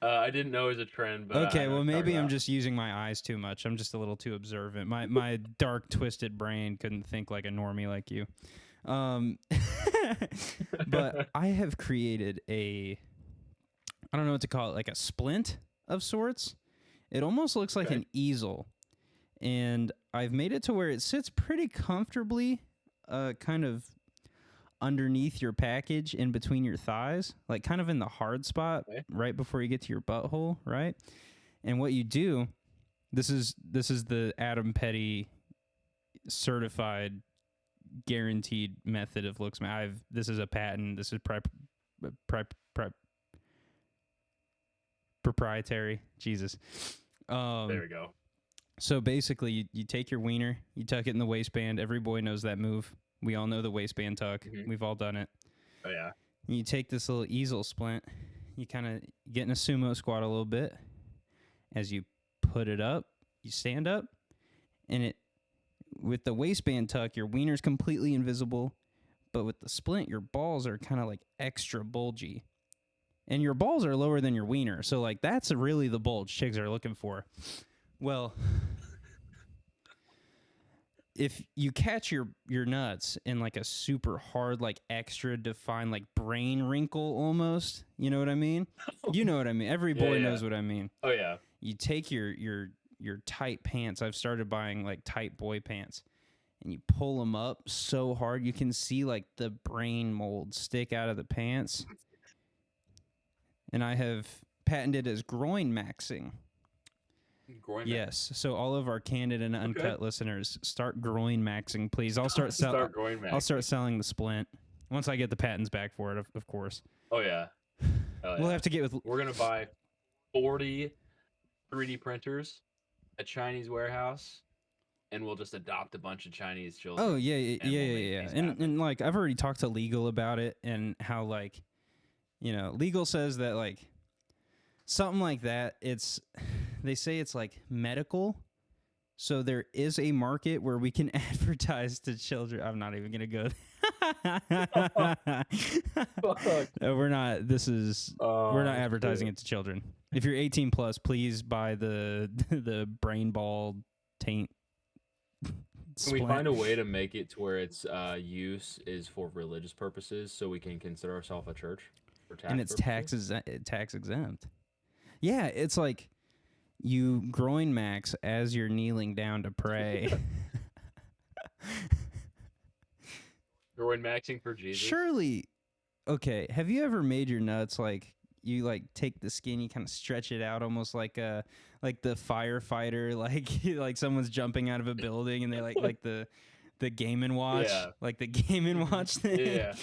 No. I didn't know it was a trend, but
okay, well maybe I'm just using my eyes too much. I'm just a little too observant. My dark, twisted brain couldn't think like a normie like you. But I have created I don't know what to call it, like a splint of sorts. It almost looks like an easel, and I've made it to where it sits pretty comfortably, kind of underneath your package, in between your thighs, like kind of in the hard spot, right before you get to your butthole, right? And what you do, this is the Adam Petty certified guaranteed method of looks. This is a patent. This is proprietary. Jesus.
There we go.
So basically, you take your wiener, you tuck it in the waistband. Every boy knows that move. We all know the waistband tuck. We've all done it.
Oh yeah.
And you take this little easel splint. You kind of get in a sumo squat a little bit. As you put it up, you stand up, and with the waistband tuck, your wiener's completely invisible, but with the splint, your balls are kind of like extra bulgy. And your balls are lower than your wiener, so like that's really the bulge chicks are looking for. Well, if you catch your nuts in like a super hard, like extra defined, like brain wrinkle almost, you know what I mean? You know what I mean. Every boy knows what I mean.
Oh yeah.
You take your tight pants. I've started buying like tight boy pants, and you pull them up so hard you can see like the brain mold stick out of the pants. And I have patented as groin maxing. Yes. So all of our candid and uncut listeners, start groin maxing, please. I'll start selling. I'll start selling the splint once I get the patents back for it, of course.
Oh yeah.
We'll have to get with.
We're gonna buy 40 3D printers, a Chinese warehouse, and we'll just adopt a bunch of Chinese
Oh
children.
yeah, yeah,
And
yeah,
we'll
yeah,
make
yeah.
these
And
happen.
like I've already talked to legal about it and how like, you know, legal says that like something like that. It's they say it's like medical. So there is a market where we can advertise to children. I'm not even gonna go.
Fuck.
No, we're not. We're not advertising it to children. If you're 18 plus, please buy the the brain ball taint.
Can we find a way to make it to where its use is for religious purposes, so we can consider ourselves a church for tax
And it's
purposes?
tax exempt. Yeah, it's like you groin max as you're kneeling down to pray.
Groin maxing for Jesus.
Surely, okay. Have you ever made your nuts like you like take the skin, you kind of stretch it out, almost like the firefighter, like someone's jumping out of a building, and they like the Game and Watch,
Yeah.
like the Game and
Mhm.
Watch thing.
Yeah.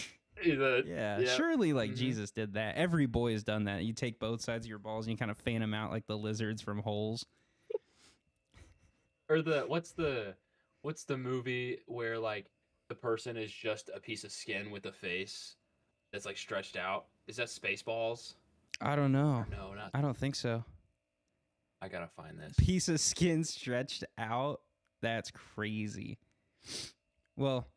Yeah, surely like
Mhm.
Jesus did that. Every boy has done that. You take both sides of your balls and you kind of fan them out like the lizards from Holes.
Or what's the movie where like the person is just a piece of skin with a face that's like stretched out? Is that Spaceballs?
I don't know.
Or no, not.
I don't think so.
I gotta find this.
Piece of skin stretched out. That's crazy. Well,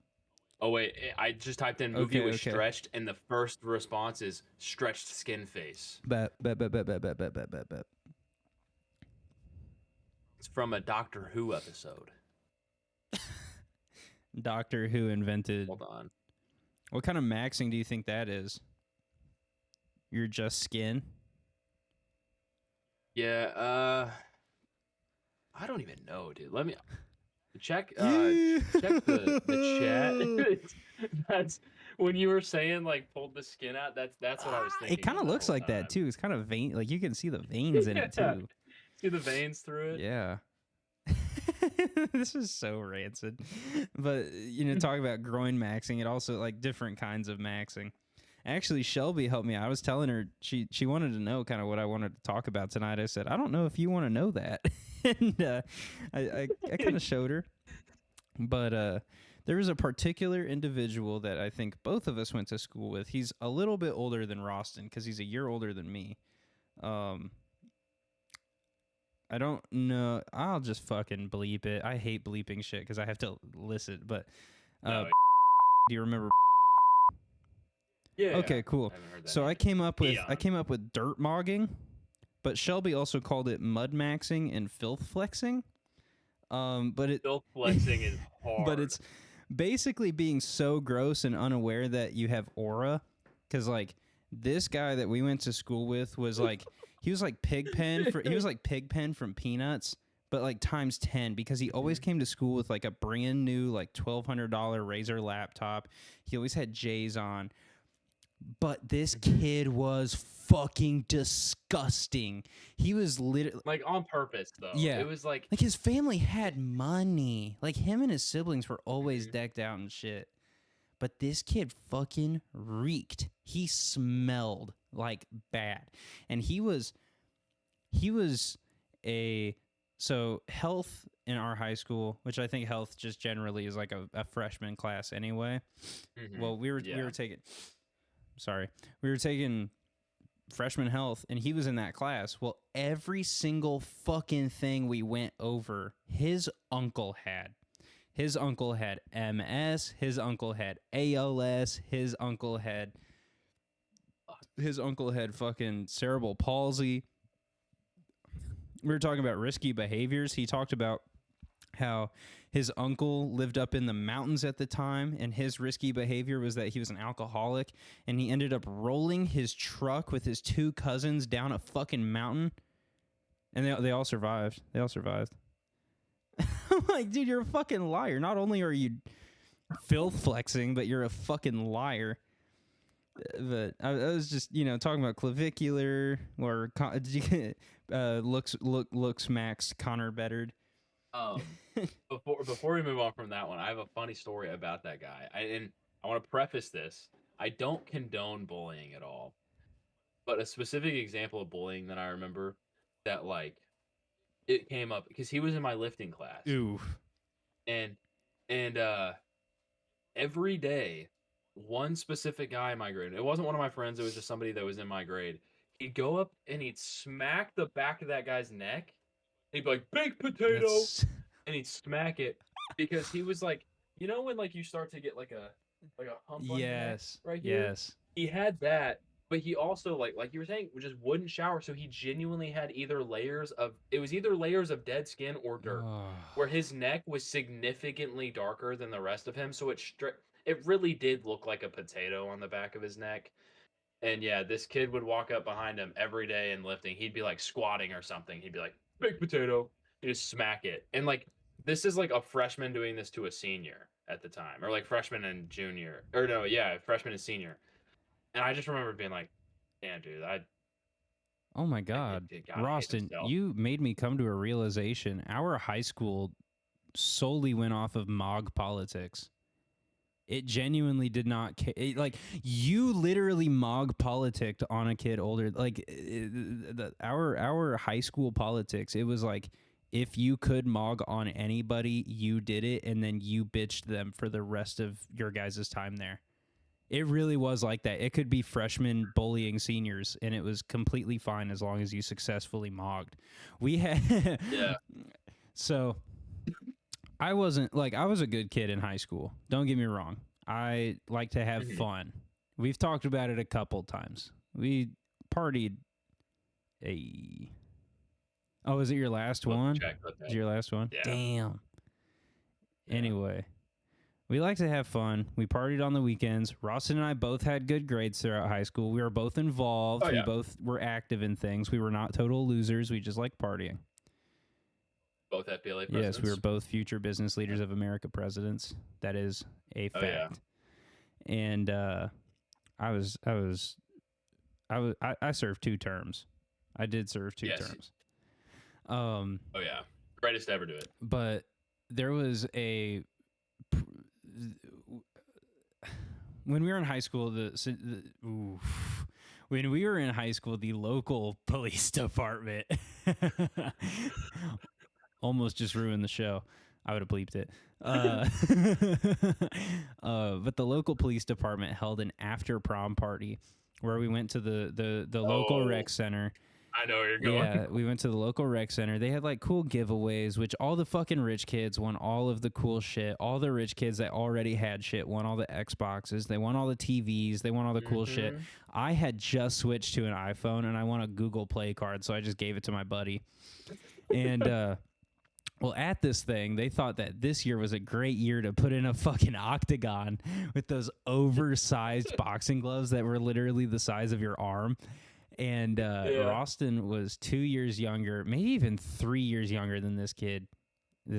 Oh wait, I just typed in movie
Okay,
with
okay.
stretched, and the first response is stretched skin face.
bet.
It's from a Doctor Who episode.
Doctor Who invented.
Hold on.
What kind of maxing do you think that is? You're just skin?
Yeah, I don't even know, dude. Let me check the chat. That's when you were saying like pulled the skin out, that's what I was thinking.
It kind of looks like that too. It's kind of vein, like you can see the veins in it
Yeah.
too.
See the veins through it?
Yeah. This is so rancid. But you know, talk about groin maxing, it also like different kinds of maxing. Actually, Shelby helped me out. I was telling her she wanted to know kind of what I wanted to talk about tonight. I said, I don't know if you want to know that. And I kind of showed her. But there was a particular individual that I think both of us went to school with. He's a little bit older than Roston because he's a year older than me. I don't know. I'll just fucking bleep it. I hate bleeping shit because I have to listen. But
No,
do you remember?
yeah.
Okay, cool.
I haven't heard that
So
name.
I came up with
Eon.
dirt mogging, but Shelby also called it mud maxing and filth flexing. But it
Filth flexing is hard.
but it's basically being so gross and unaware that you have aura. Because like this guy that we went to school with was like he was like Pigpen from Peanuts, but like times 10 because he always came to school with like a brand new like $1,200 Razer laptop. He always had J's on. But this kid was fucking disgusting. He was literally
like on purpose though.
Yeah.
It was like
his family had money. Like him and his siblings were always
Mhm.
decked out and shit. But this kid fucking reeked. He smelled like bad. And he was so health in our high school, which I think health just generally is like a freshman class anyway.
mhm.
Well, we were taking freshman health, and he was in that class. Well, every single fucking thing we went over, his uncle had. His uncle had MS. His uncle had ALS. His uncle had fucking cerebral palsy. We were talking about risky behaviors. He talked about how his uncle lived up in the mountains at the time, and his risky behavior was that he was an alcoholic, and he ended up rolling his truck with his two cousins down a fucking mountain, and they all survived. They all survived. I'm like, dude, you're a fucking liar. Not only are you filth flexing, but you're a fucking liar. But I was just, you know, talking about clavicular or looks Max Connor bettered.
Before we move on from that one, I have a funny story about that guy. I want to preface this. I don't condone bullying at all. But a specific example of bullying that I remember that like it came up because he was in my lifting class.
Ooh.
and and every day, one specific guy in my grade. It wasn't one of my friends. It was just somebody that was in my grade. He'd go up and he'd smack the back of that guy's neck. He'd be like, "Baked potato,"
That's
and he'd smack it because he was like, when like you start to get like a hump on your neck
yes,
right here.
yes.
He had that, but he also like you were saying, just wouldn't shower. So he genuinely had either layers of dead skin or dirt,
Oh.
where his neck was significantly darker than the rest of him. So it really did look like a potato on the back of his neck. And yeah, this kid would walk up behind him every day and lifting. He'd be like squatting or something. He'd be like, "Big potato." He'd just smack it. And like, this is like a freshman doing this to a senior at the time, or like freshman and junior, or no, yeah, freshman and senior. And I just remember being like, "Damn, dude,
Oh my God,
it gotta hate
Rostin,
himself."
you made me come to a realization. Our high school solely went off of MOG politics. It genuinely did not like you literally MOG politicked on a kid older. Like our high school politics, it was like if you could MOG on anybody, you did it, and then you bitched them for the rest of your guys' time there. It really was like that. It could be freshmen bullying seniors, and it was completely fine as long as you successfully MOG'd. We had
Yeah.
So I wasn't like I was a good kid in high school. Don't get me wrong. I like to have fun. We've talked about it a couple times. We partied Oh, is it your last one? Is your last one?
Yeah.
Damn.
Yeah.
Anyway, we like to have fun. We partied on the weekends. Rostin and I both had good grades throughout high school. We were both involved.
Oh, yeah.
We both were active in things. We were not total losers. We just liked partying.
Both FBLA presidents.
Yes, we were both future business leaders of America presidents. That is a fact.
Yeah.
And I served 2 terms. I did serve 2 terms.
Oh yeah, greatest to ever do it.
But there was when we were in high school, when we were in high school, the local police department almost just ruined the show. I would have bleeped it. But the local police department held an after prom party where we went to the local rec center.
I know where you're going.
Yeah, we went to the local rec center. They had like cool giveaways, which all the fucking rich kids won all of the cool shit. All the rich kids that already had shit won all the Xboxes. They won all the TVs. They won all the cool shit. I had just switched to an iPhone and I won a Google Play card, so I just gave it to my buddy. And well, at this thing, they thought that this year was a great year to put in a fucking octagon with those oversized boxing gloves that were literally the size of your arm. And Rostin was 2 years younger, maybe even 3 years younger than this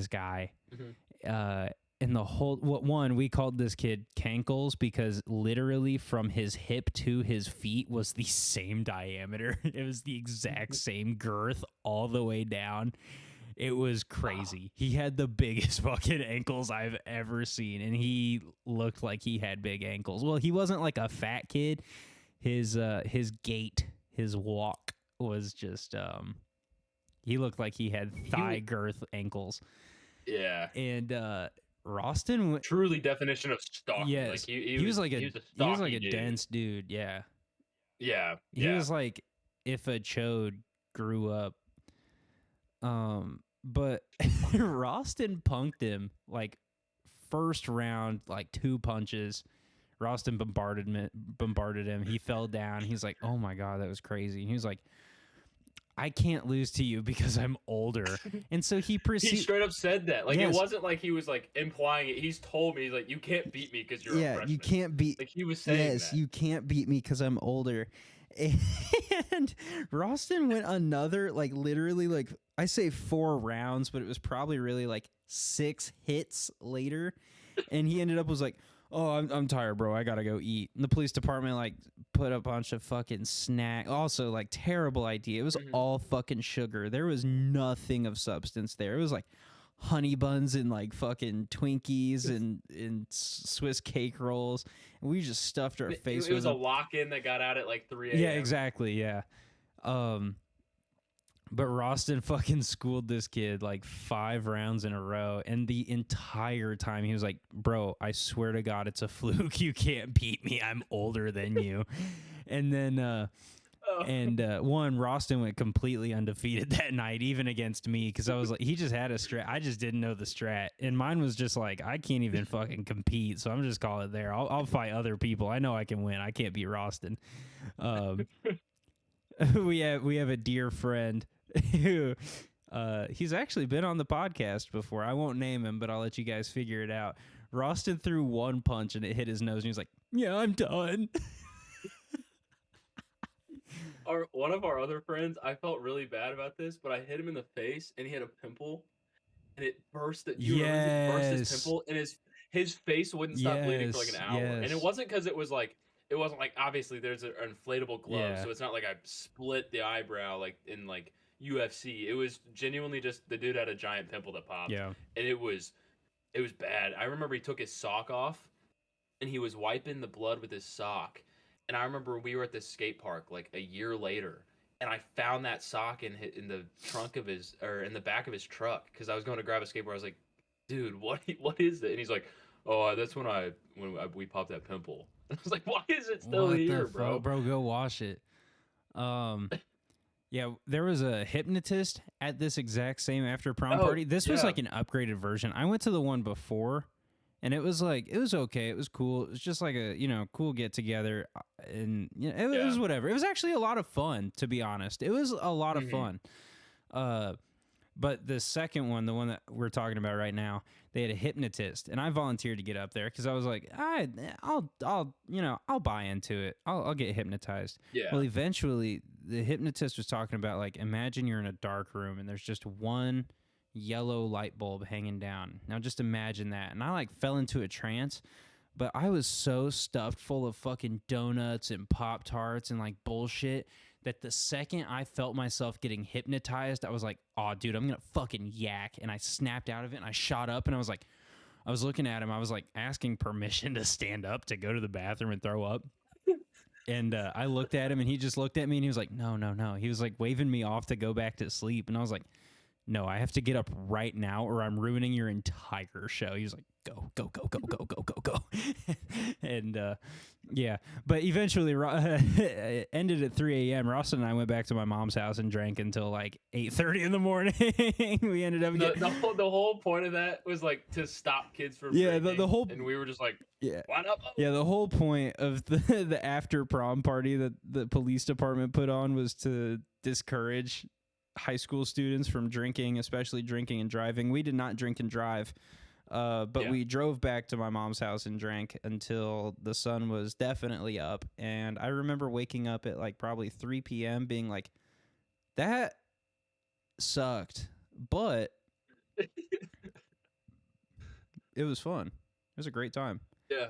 guy. And the whole, we called this kid Cankles because literally from his hip to his feet was the same diameter. It was the exact same girth all the way down. It was crazy. He had the biggest fucking ankles I've ever seen, and he looked like he had big ankles. Well, he wasn't like a fat kid. His gait, his walk was just he looked like he had thigh girth ankles.
Yeah.
And Rostin
truly definition of stocky.
Yes.
Like
he was like a dense dude. Yeah.
Yeah.
He was like if a chode grew up. But Rostin punked him like first round, like 2 punches. Rostin bombarded him. He fell down. He's like, "Oh my God, that was crazy." And he was like, "I can't lose to you because I'm older." And so he proceeded.
He straight up said that. Like, it wasn't like he was like implying it. He's told me, he's like, "You can't beat me because you're a freshman."
You can't beat.
Like, he was saying that.
You can't beat me because I'm older. And Rostin went another, like, literally, like, I say 4 rounds, but it was probably really like 6 hits later. And he ended up was like, "Oh, I'm tired, bro. I gotta go eat." And the police department like put a bunch of fucking snack. Also, like, terrible idea. It was all fucking sugar. There was nothing of substance there. It was like honey buns and like fucking Twinkies and Swiss cake rolls. And we just stuffed our face with
it was a lock-in that got out at like 3 a.m.
Yeah, exactly. Yeah. But Roston fucking schooled this kid like 5 rounds in a row. And the entire time he was like, bro, I swear to God, it's a fluke. You can't beat me. I'm older than you. And then, Roston went completely undefeated that night, even against me, because I was like, he just had a strat. I just didn't know the strat. And mine was just like, I can't even fucking compete. So I'm just calling it there. I'll fight other people. I know I can win. I can't beat Roston. We have a dear friend who he's actually been on the podcast before. I won't name him, but I'll let you guys figure it out. Roston threw one punch and it hit his nose, and he was like, "Yeah, I'm done."
One of our other friends, I felt really bad about this, but I hit him in the face, and he had a pimple, and it burst. It burst his pimple, and his face wouldn't stop bleeding for like an hour. And it wasn't because it wasn't like obviously there's an inflatable glove, so it's not like I split the eyebrow like in like UFC. It was genuinely just the dude had a giant pimple that popped.
Yeah.
And it was bad. I remember he took his sock off and he was wiping the blood with his sock. And I remember we were at this skate park like a year later, and I found that sock in the trunk of in the back of his truck because I was going to grab a skateboard. I was like, dude, what is it? And he's like, oh, that's when we popped that pimple. And I was like, why is it still here, bro?
Bro, go wash it. Yeah, there was a hypnotist at this exact same after prom party. This was like an upgraded version. I went to the one before, and it was like, it was okay. It was cool. It was just like a, cool get together, and it was whatever. It was actually a lot of fun, to be honest. It was a lot of fun. But the second one, the one that we're talking about right now, they had a hypnotist, and I volunteered to get up there because I was like, I'll buy into it. I'll get hypnotized.
Yeah.
Well, eventually, the hypnotist was talking about, like, imagine you're in a dark room and there's just one yellow light bulb hanging down. Now, just imagine that. And I like fell into a trance, but I was so stuffed full of fucking donuts and Pop-Tarts and like bullshit that the second I felt myself getting hypnotized, I was like, oh, dude, I'm going to fucking yak. And I snapped out of it and I shot up and I was like, I was looking at him. I was like asking permission to stand up to go to the bathroom and throw up. And I looked at him and he just looked at me and he was like, no. He was like waving me off to go back to sleep. And I was like, no, I have to get up right now or I'm ruining your entire show. He was like, go. And yeah, but eventually it ended at 3 a.m. Ross and I went back to my mom's house and drank until like 8:30 in the morning. We ended up
the whole point of that was like to stop kids from drinking,
the whole,
and we were just like,
why not? Yeah, the whole point of the after prom party that the police department put on was to discourage high school students from drinking, especially drinking and driving. We did not drink and drive. But we drove back to my mom's house and drank until the sun was definitely up. And I remember waking up at like probably 3 p.m. being like, that sucked, but it was fun. It was a great time.
Yeah.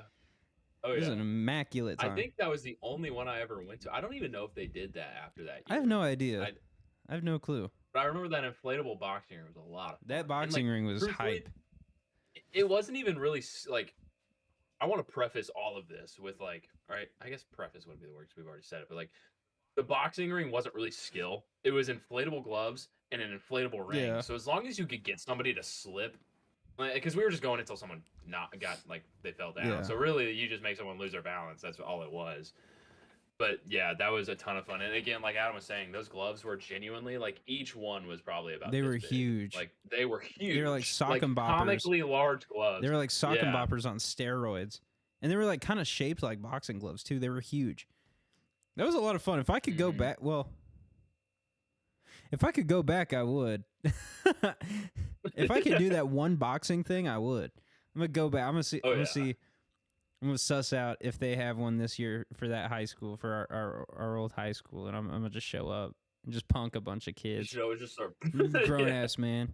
Oh,
it was an immaculate time.
I think that was the only one I ever went to. I don't even know if they did that after that year.
I have no idea. I have no clue.
But I remember that inflatable boxing ring was a lot of fun.
That boxing ring was hype.
It wasn't even really like, I want to preface all of this with like, all right, I guess preface wouldn't be the word because we've already said it, but like the boxing ring wasn't really skill. It was inflatable gloves and an inflatable ring. Yeah. So as long as you could get somebody to slip, because we were just going until someone got like they fell down. Yeah. So really you just make someone lose their balance. That's all it was. But yeah, that was a ton of fun. And again, like Adam was saying, those gloves were genuinely like each one was probably about.
They were huge.
Like they were huge.
They were like sock and boppers.
Comically large gloves.
They were like sock and boppers on steroids, and they were like kind of shaped like boxing gloves too. They were huge. That was a lot of fun. If I could go back, if I could go back, I would. If I could do that one boxing thing, I would. I'm gonna go back. I'm gonna see. I'm gonna see. I'm going to suss out if they have one this year for that high school, for our old high school, and I'm going to just show up and just punk a bunch of kids.
Just start
grown-ass man.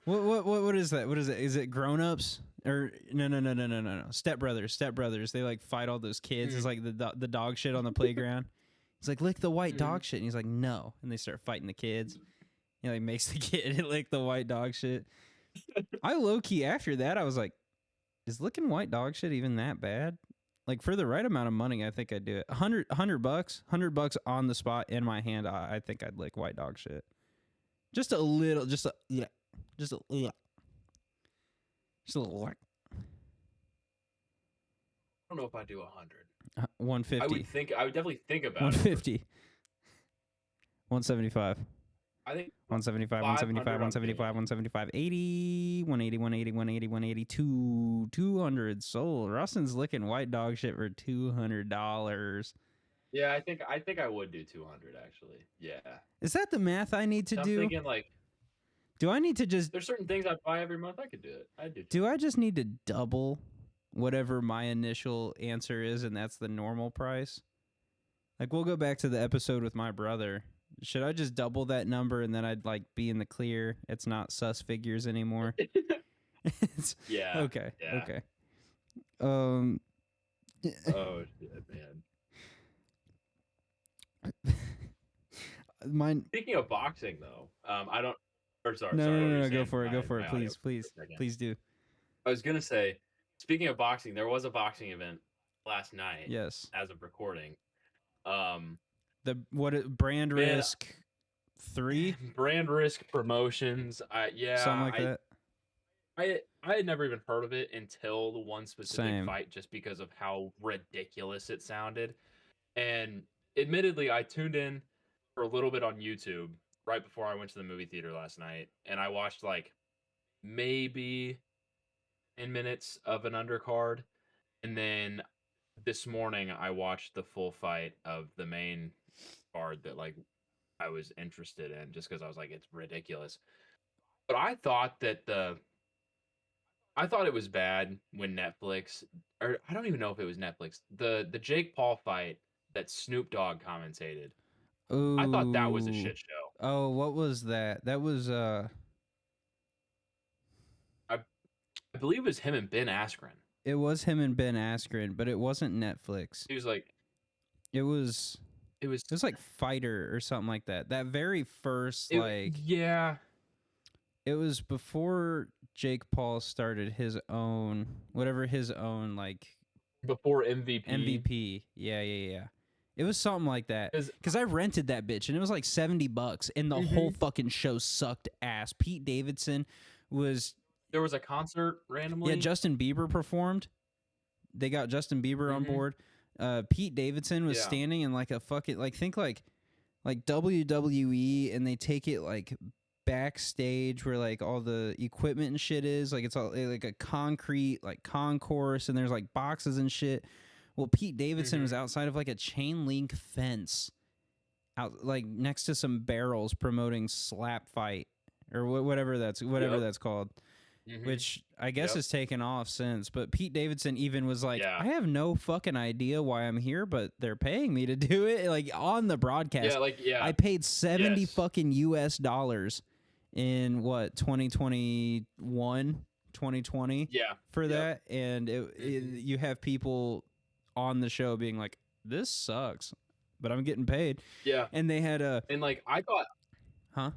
What is that? What is it? Is it grown-ups? Or no. Step Brothers. They like fight all those kids. It's like the dog shit on the playground. He's like, lick the white dog shit. And he's like, no. And they start fighting the kids. He like makes the kid lick the white dog shit. I low-key, after that, I was like, is licking white dog shit even that bad? Like for the right amount of money, I think I'd do it. $100 $100 on the spot in my hand. I think I'd lick white dog shit. Just a little, just a yeah, just a yeah, just a little.
I don't know if I'd do 100.
150.
I would definitely think about
150. 175.
I think
175, 175, 175, 175, 80, 180, 180, 180, 180, 200 sold. Rustin's licking white dog shit for $200.
yeah, I think I would do 200 actually. Yeah.
Is that the math I need to
I'm
do?
thinking like
Do I need to just
there's certain things I'd buy every month. I could do it. I'd do.
do I just need to double whatever my initial answer is, and that's the normal price? Like we'll go back to the episode with my brother. Should I just double that number and then I'd like be in the clear? It's not sus figures anymore.
Yeah.
Okay.
Yeah.
Okay.
Oh shit, man.
Mine.
Speaking of boxing, though, I don't. Or sorry,
No,
sorry,
no,
what
no,
were
no.
you
Go
saying?
for it. Go
My-
for
my
it.
audio
Please,
for a
please,
second.
please do.
I was gonna say, speaking of boxing, there was a boxing event last night.
Yes.
As of recording,
The brand
Man,
risk 3,
Brand Risk Promotions.
something like that.
I had never even heard of it until the one specific
Same.
fight, just because of how ridiculous it sounded. And admittedly, I tuned in for a little bit on YouTube right before I went to the movie theater last night, and I watched like maybe 10 minutes of an undercard, and then this morning I watched the full fight of the main card that like I was interested in, just because I was like, it's ridiculous. But I thought it was bad when Netflix, or I don't even know if it was Netflix, the Jake Paul fight that Snoop Dogg commentated.
Ooh.
I thought that was a shit show.
Oh, what was that? That was
I believe it was him and Ben Askren.
it was him and Ben Askren, but it wasn't Netflix.
He was like,
It was
it was
like Fighter or something like that. That very first
yeah.
it was before Jake Paul started his own like
Before MVP.
MVP. Yeah. It was something like that. Because I rented that bitch and it was like $70 and the whole fucking show sucked ass. Pete Davidson was
There was a concert randomly.
Yeah, Justin Bieber performed. They got Justin Bieber on board. Pete Davidson was standing in like a fucking think like WWE, and they take it like backstage where like all the equipment and shit is. Like it's all like a concrete like concourse, and there's like boxes and shit. Well, Pete Davidson was outside of like a chain link fence, out like next to some barrels, promoting Slap Fight or whatever that's called. Which I guess has taken off since. But Pete Davidson even was like, I have no fucking idea why I'm here, but they're paying me to do it. Like on the broadcast. I paid $70 fucking US dollars in what, 2021, 2020 for that. And you have people on the show being like, this sucks, but I'm getting paid. Yeah. And they had a
And like I thought
Huh?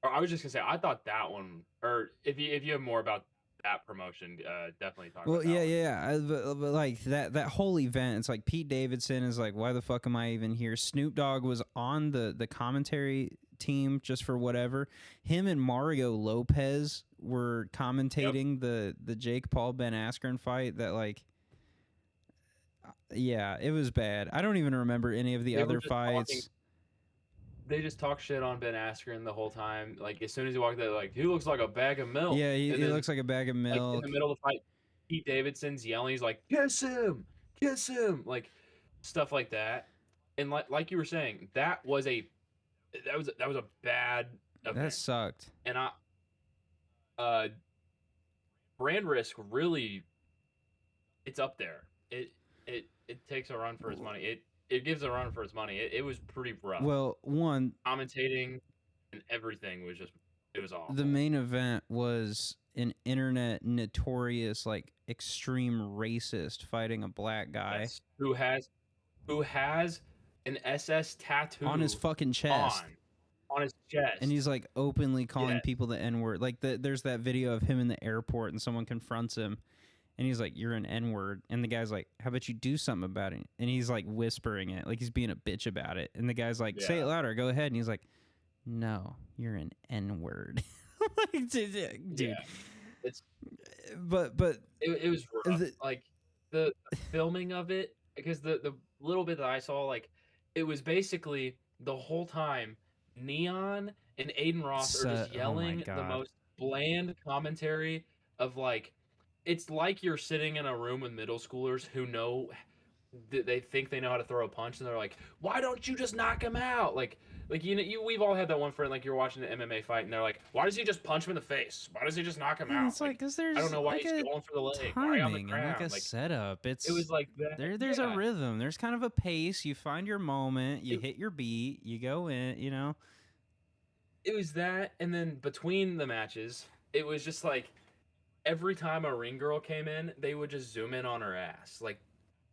Or I was just gonna say, I thought that one, or if you have more about that promotion, definitely talk about that one.
Yeah. But like that whole event, it's like Pete Davidson is like, why the fuck am I even here? Snoop Dogg was on the commentary team just for whatever. Him and Mario Lopez were commentating the Jake Paul Ben Askren fight. That like, yeah, it was bad. I don't even remember any of the other fights.
They just talk shit on Ben Askren the whole time. Like as soon as he walked out, like he looks like a bag of milk.
Yeah, he looks like a bag of milk.
Like, in the middle of the fight, Pete Davidson's yelling. He's like, kiss him, like stuff like that. And like you were saying, that was a bad event.
That sucked.
And Brand Risk really, it's up there. It takes a run for its money. It gives a run for its money. It was pretty rough.
Well, one
commentating and everything was just, it was awful.
The main event was an internet notorious like extreme racist fighting a black guy.
Yes. Who has an SS tattoo
on his fucking chest.
On his chest.
And he's like openly calling people the N-word. Like there's that video of him in the airport and someone confronts him And he's like, "You're an N-word." And the guy's like, "How about you do something about it?" And he's like whispering it, like he's being a bitch about it. And the guy's like, "Say it louder, go ahead." And he's like, "No, you're an N-word." Like, dude.
Yeah. It's
But
it was rough. Like the filming of it, because the little bit that I saw, like it was basically the whole time Neon and Aiden Ross are just
oh my
yelling the
God.
most bland commentary of like, it's like you're sitting in a room with middle schoolers who know they think they know how to throw a punch, and they're like, "Why don't you just knock him out?" Like we've all had that one friend, like you're watching an MMA fight, and they're like, "Why does he just punch him in the face? Why does he just knock him
And
out?"
it's like, because there's
I don't know why
like
he's
a
going for the leg. Why on the
timing and like
ground?
a setup.
It was like that.
There's a rhythm. There's kind of a pace. You find your moment. You hit your beat. You go in. You know.
It was that, and then between the matches, it was just like every time a ring girl came in, they would just zoom in on her ass. Like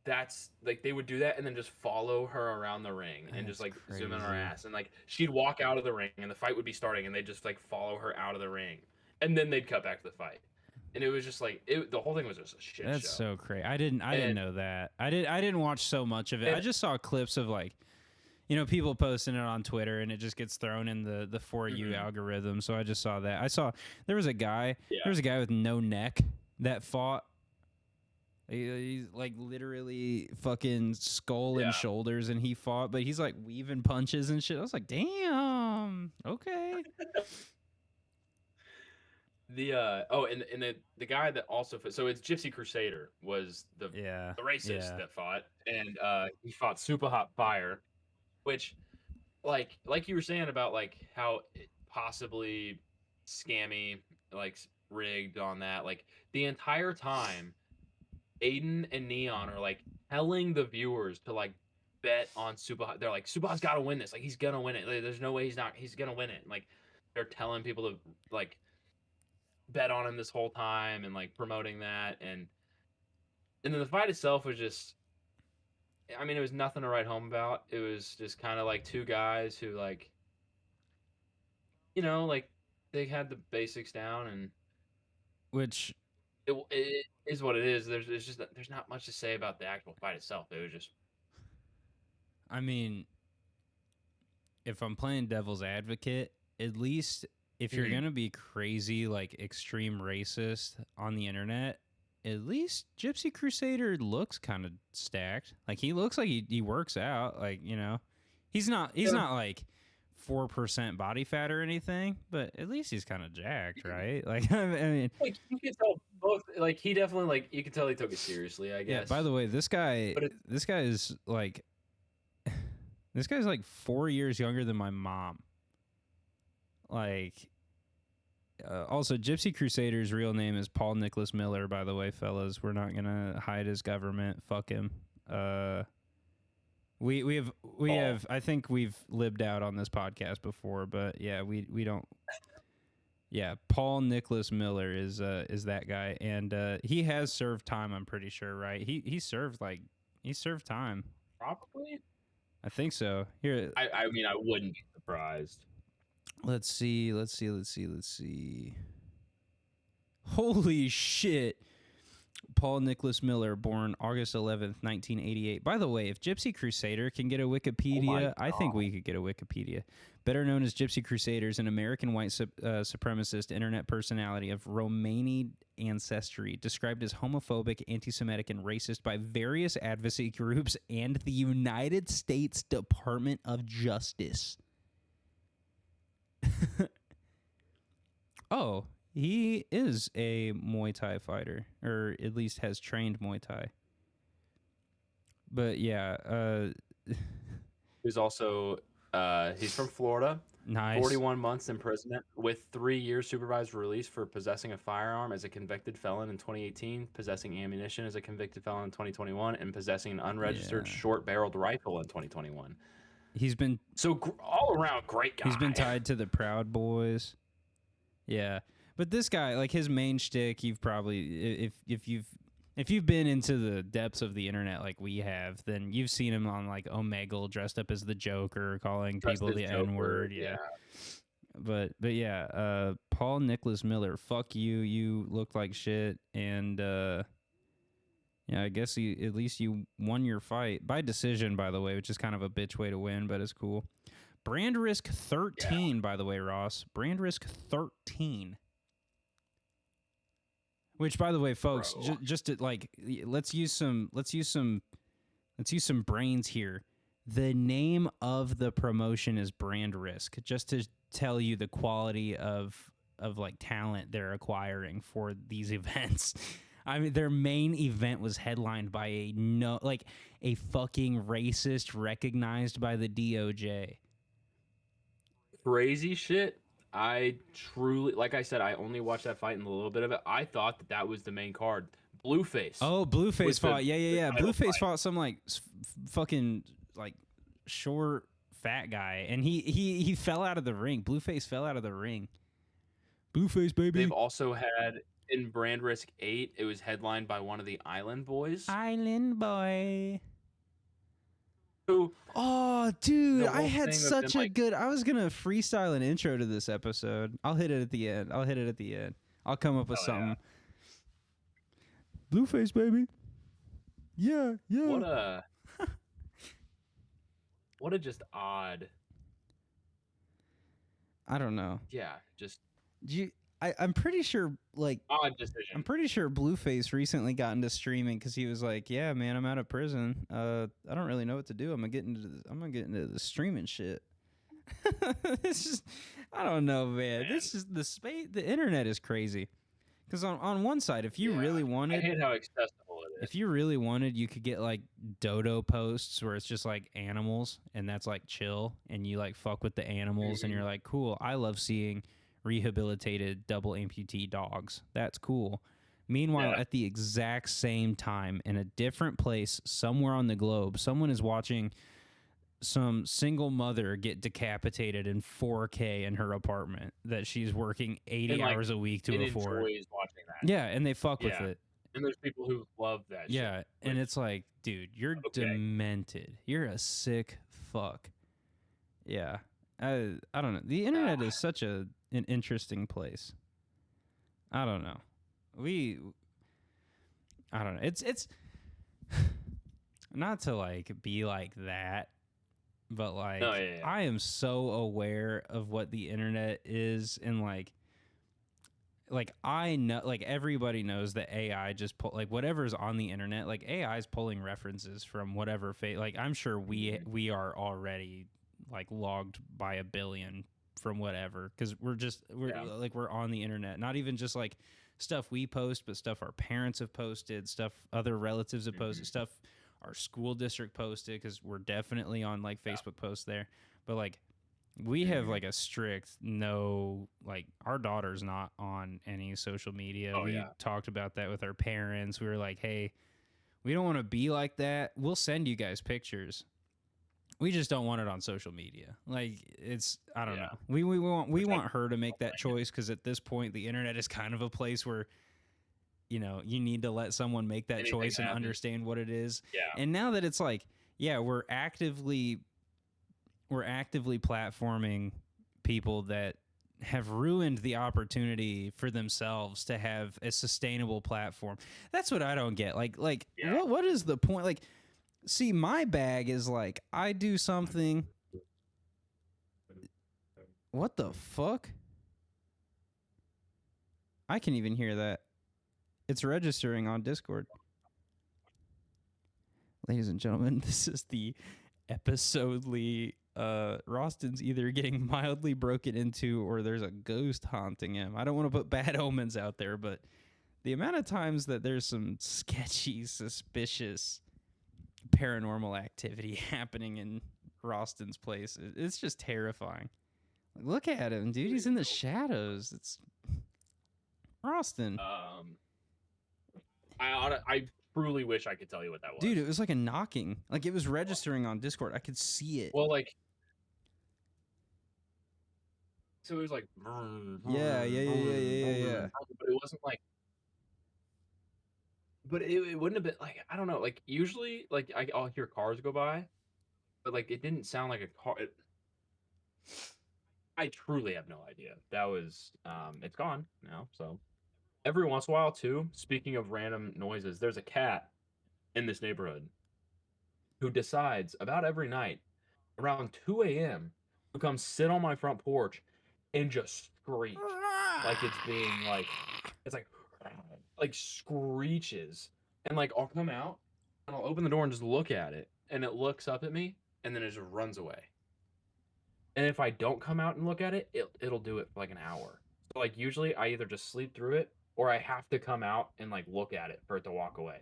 that's like they would do that and then just follow her around the ring and just like zoom in on her ass, and like she'd walk out of the ring and the fight would be starting and they'd just like follow her out of the ring and then they'd cut back to the fight, and it was just like the whole thing was just a shit
That's
show.
so crazy. I didn't know that. I didn't watch so much of it. I just saw clips of like, you know, people posting it on Twitter, and it just gets thrown in the For You algorithm. So I just saw that. I saw there was a guy with no neck that fought. He's like literally fucking skull and shoulders, and he fought, but he's like weaving punches and shit. I was like, damn, okay.
The guy that also so it's Gypsy Crusader was the racist that fought, and he fought Super Hot Fire, which like you were saying about like how it possibly scammy, like rigged on that, like the entire time Aiden and Neon are like telling the viewers to like bet on Super Hot. They're like, Super Hot's got to win this. Like he's gonna win it. Like, there's no way he's gonna win it. And, like they're telling people to like bet on him this whole time and like promoting that, and then the fight itself was just, I mean, it was nothing to write home about. It was just kind of like two guys who like, you know, like they had the basics down, and
which
it is what it is. There's not much to say about the actual fight itself. It was just,
I mean, if I'm playing devil's advocate, at least if you're gonna be crazy, like extreme racist on the internet, at least Gypsy Crusader looks kind of stacked. Like he looks like he works out. Like, you know, he's not like 4% body fat or anything, but at least he's kind of jacked, right? Like, I mean,
like you can tell both. Like he definitely, like you can tell he took it seriously, I guess.
Yeah. By the way, this guy is like, this guy's like 4 years younger than my mom. Like, also, Gypsy Crusader's real name is Paul Nicholas Miller, by the way, fellas. We're not going to hide his government. Fuck him. We have, I think we've lived out on this podcast before, but yeah, we don't. Yeah, Paul Nicholas Miller is that guy, and he has served time, I'm pretty sure, right? He served time.
Probably.
I think so. Here,
I mean, I wouldn't be surprised.
Let's see. Holy shit. Paul Nicholas Miller, born August 11th, 1988. By the way, if Gypsy Crusader can get a Wikipedia, I think we could get a Wikipedia. Better known as Gypsy Crusader, is an American white supremacist internet personality of Romani ancestry, described as homophobic, anti-Semitic, and racist by various advocacy groups and the United States Department of Justice. Oh, he is a Muay Thai fighter, or at least has trained Muay Thai. But yeah,
he's also he's from Florida.
Nice.
41 months imprisonment with 3 years supervised release for possessing a firearm as a convicted felon in 2018, possessing ammunition as a convicted felon in 2021, and possessing an unregistered short-barreled rifle in 2021.
He's been
all around great guy.
He's been tied to the Proud Boys. Yeah, but this guy, like his main shtick, you've probably if you've been into the depths of the internet like we have, then you've seen him on like Omegle dressed up as the Joker, calling people the N-word. Yeah. But yeah, Paul Nicholas Miller, fuck you. You look like shit, and Yeah, I guess at least you won your fight by decision, by the way, which is kind of a bitch way to win, but it's cool. Brand Risk
Yeah,
13, by the way, Ross. Brand Risk 13. Which, by the way, folks,
bro.
just to, like, let's use some brains here. The name of the promotion is Brand Risk, just to tell you the quality of like talent they're acquiring for these events. I mean, their main event was headlined by a fucking racist recognized by the DOJ.
Crazy shit. I truly, like I said, I only watched that fight and a little bit of it. I thought that was the main card. Blueface.
Oh, Blueface fought. Yeah.
title
Blueface
fight.
fought some like fucking like short fat guy, and he fell out of the ring. Blueface fell out of the ring. Blueface, baby.
They've also had in Brand Risk 8, it was headlined by one of the Island Boys.
Island Boy.
Who,
Oh, dude,
the
I
whole
had
thing of
such
them,
a
like,
good. I was gonna freestyle an intro to this episode. I'll hit it at the end. I'll come up with
Oh, yeah.
something. Blueface, baby. Yeah.
what a just odd,
I don't know.
yeah, just
I'm pretty sure, like,
odd decision.
I'm pretty sure Blueface recently got into streaming because he was like, "Yeah, man, I'm out of prison. I don't really know what to do. I'm gonna get into the streaming shit." It's just, I don't know, man. This is the internet is crazy. Because on one side, if you
Yeah,
really
I
wanted,
hate how accessible it is.
if you really wanted, you could get like dodo posts where it's just like animals and that's like chill and you like fuck with the animals and
Mhm.
you're like, cool, I love seeing rehabilitated double amputee dogs. That's cool. Meanwhile,
Yeah.
at the exact same time, in a different place somewhere on the globe, someone is watching some single mother get decapitated in 4K in her apartment that she's working 80
And, like,
hours a week to
It
afford.
enjoys watching that.
Yeah, and they fuck with
Yeah.
it.
And there's people who love that
Yeah,
shit.
and
which-
it's like, dude, you're
Okay.
demented. You're a sick fuck. Yeah. I don't know. The internet is such an interesting place. I don't know. I don't know. It's not to like be like that, but like
No, yeah.
I am so aware of what the internet is, and like I know, like everybody knows that AI just pull like whatever's on the internet, like AI is pulling references from whatever like I'm sure we are already like logged by 1 billion from whatever, because we're on the internet, not even just like stuff we post, but stuff our parents have posted, stuff other relatives have posted, stuff our school district posted, because we're definitely on like Facebook posts there. But like we have like a strict no, like our daughter's not on any social media. We talked about that with our parents. We were like, hey, we don't want to be like that. We'll send you guys pictures. We just don't want it on social media. Like it's, I don't know. We want her to make that choice, because at this point the internet is kind of a place where, you know, you need to let someone make that
Anything
choice and
happens.
understand what it is.
Yeah.
And now that it's like, yeah, we're actively platforming people that have ruined the opportunity for themselves to have a sustainable platform. That's what I don't get. Like what is the point? Like, see, my bag is like, I do something. What the fuck? I can even hear that. It's registering on Discord. Ladies and gentlemen, this is the episodely Roston's either getting mildly broken into or there's a ghost haunting him. I don't want to put bad omens out there, but the amount of times that there's some sketchy, suspicious paranormal activity happening in Roston's place, it's just terrifying. Look at him, dude. He's in the shadows. It's Roston.
I truly wish I could tell you what that was.
Dude, it was like a knocking. Like it was registering on Discord. I could see it.
Well, like, so it was like,
Yeah.
but it wasn't like, but it wouldn't have been like, I don't know, like usually like I'll hear cars go by, but like it didn't sound like a car. I truly have no idea. That was it's gone now. So every once in a while too, speaking of random noises, there's a cat in this neighborhood who decides about every night around 2 a.m. to come sit on my front porch and just screech like it's being it's like screeches, and like I'll come out and I'll open the door and just look at it, and it looks up at me and then it just runs away. And if I don't come out and look at it, it'll do it for like an hour. So like usually I either just sleep through it or I have to come out and like look at it for it to walk away.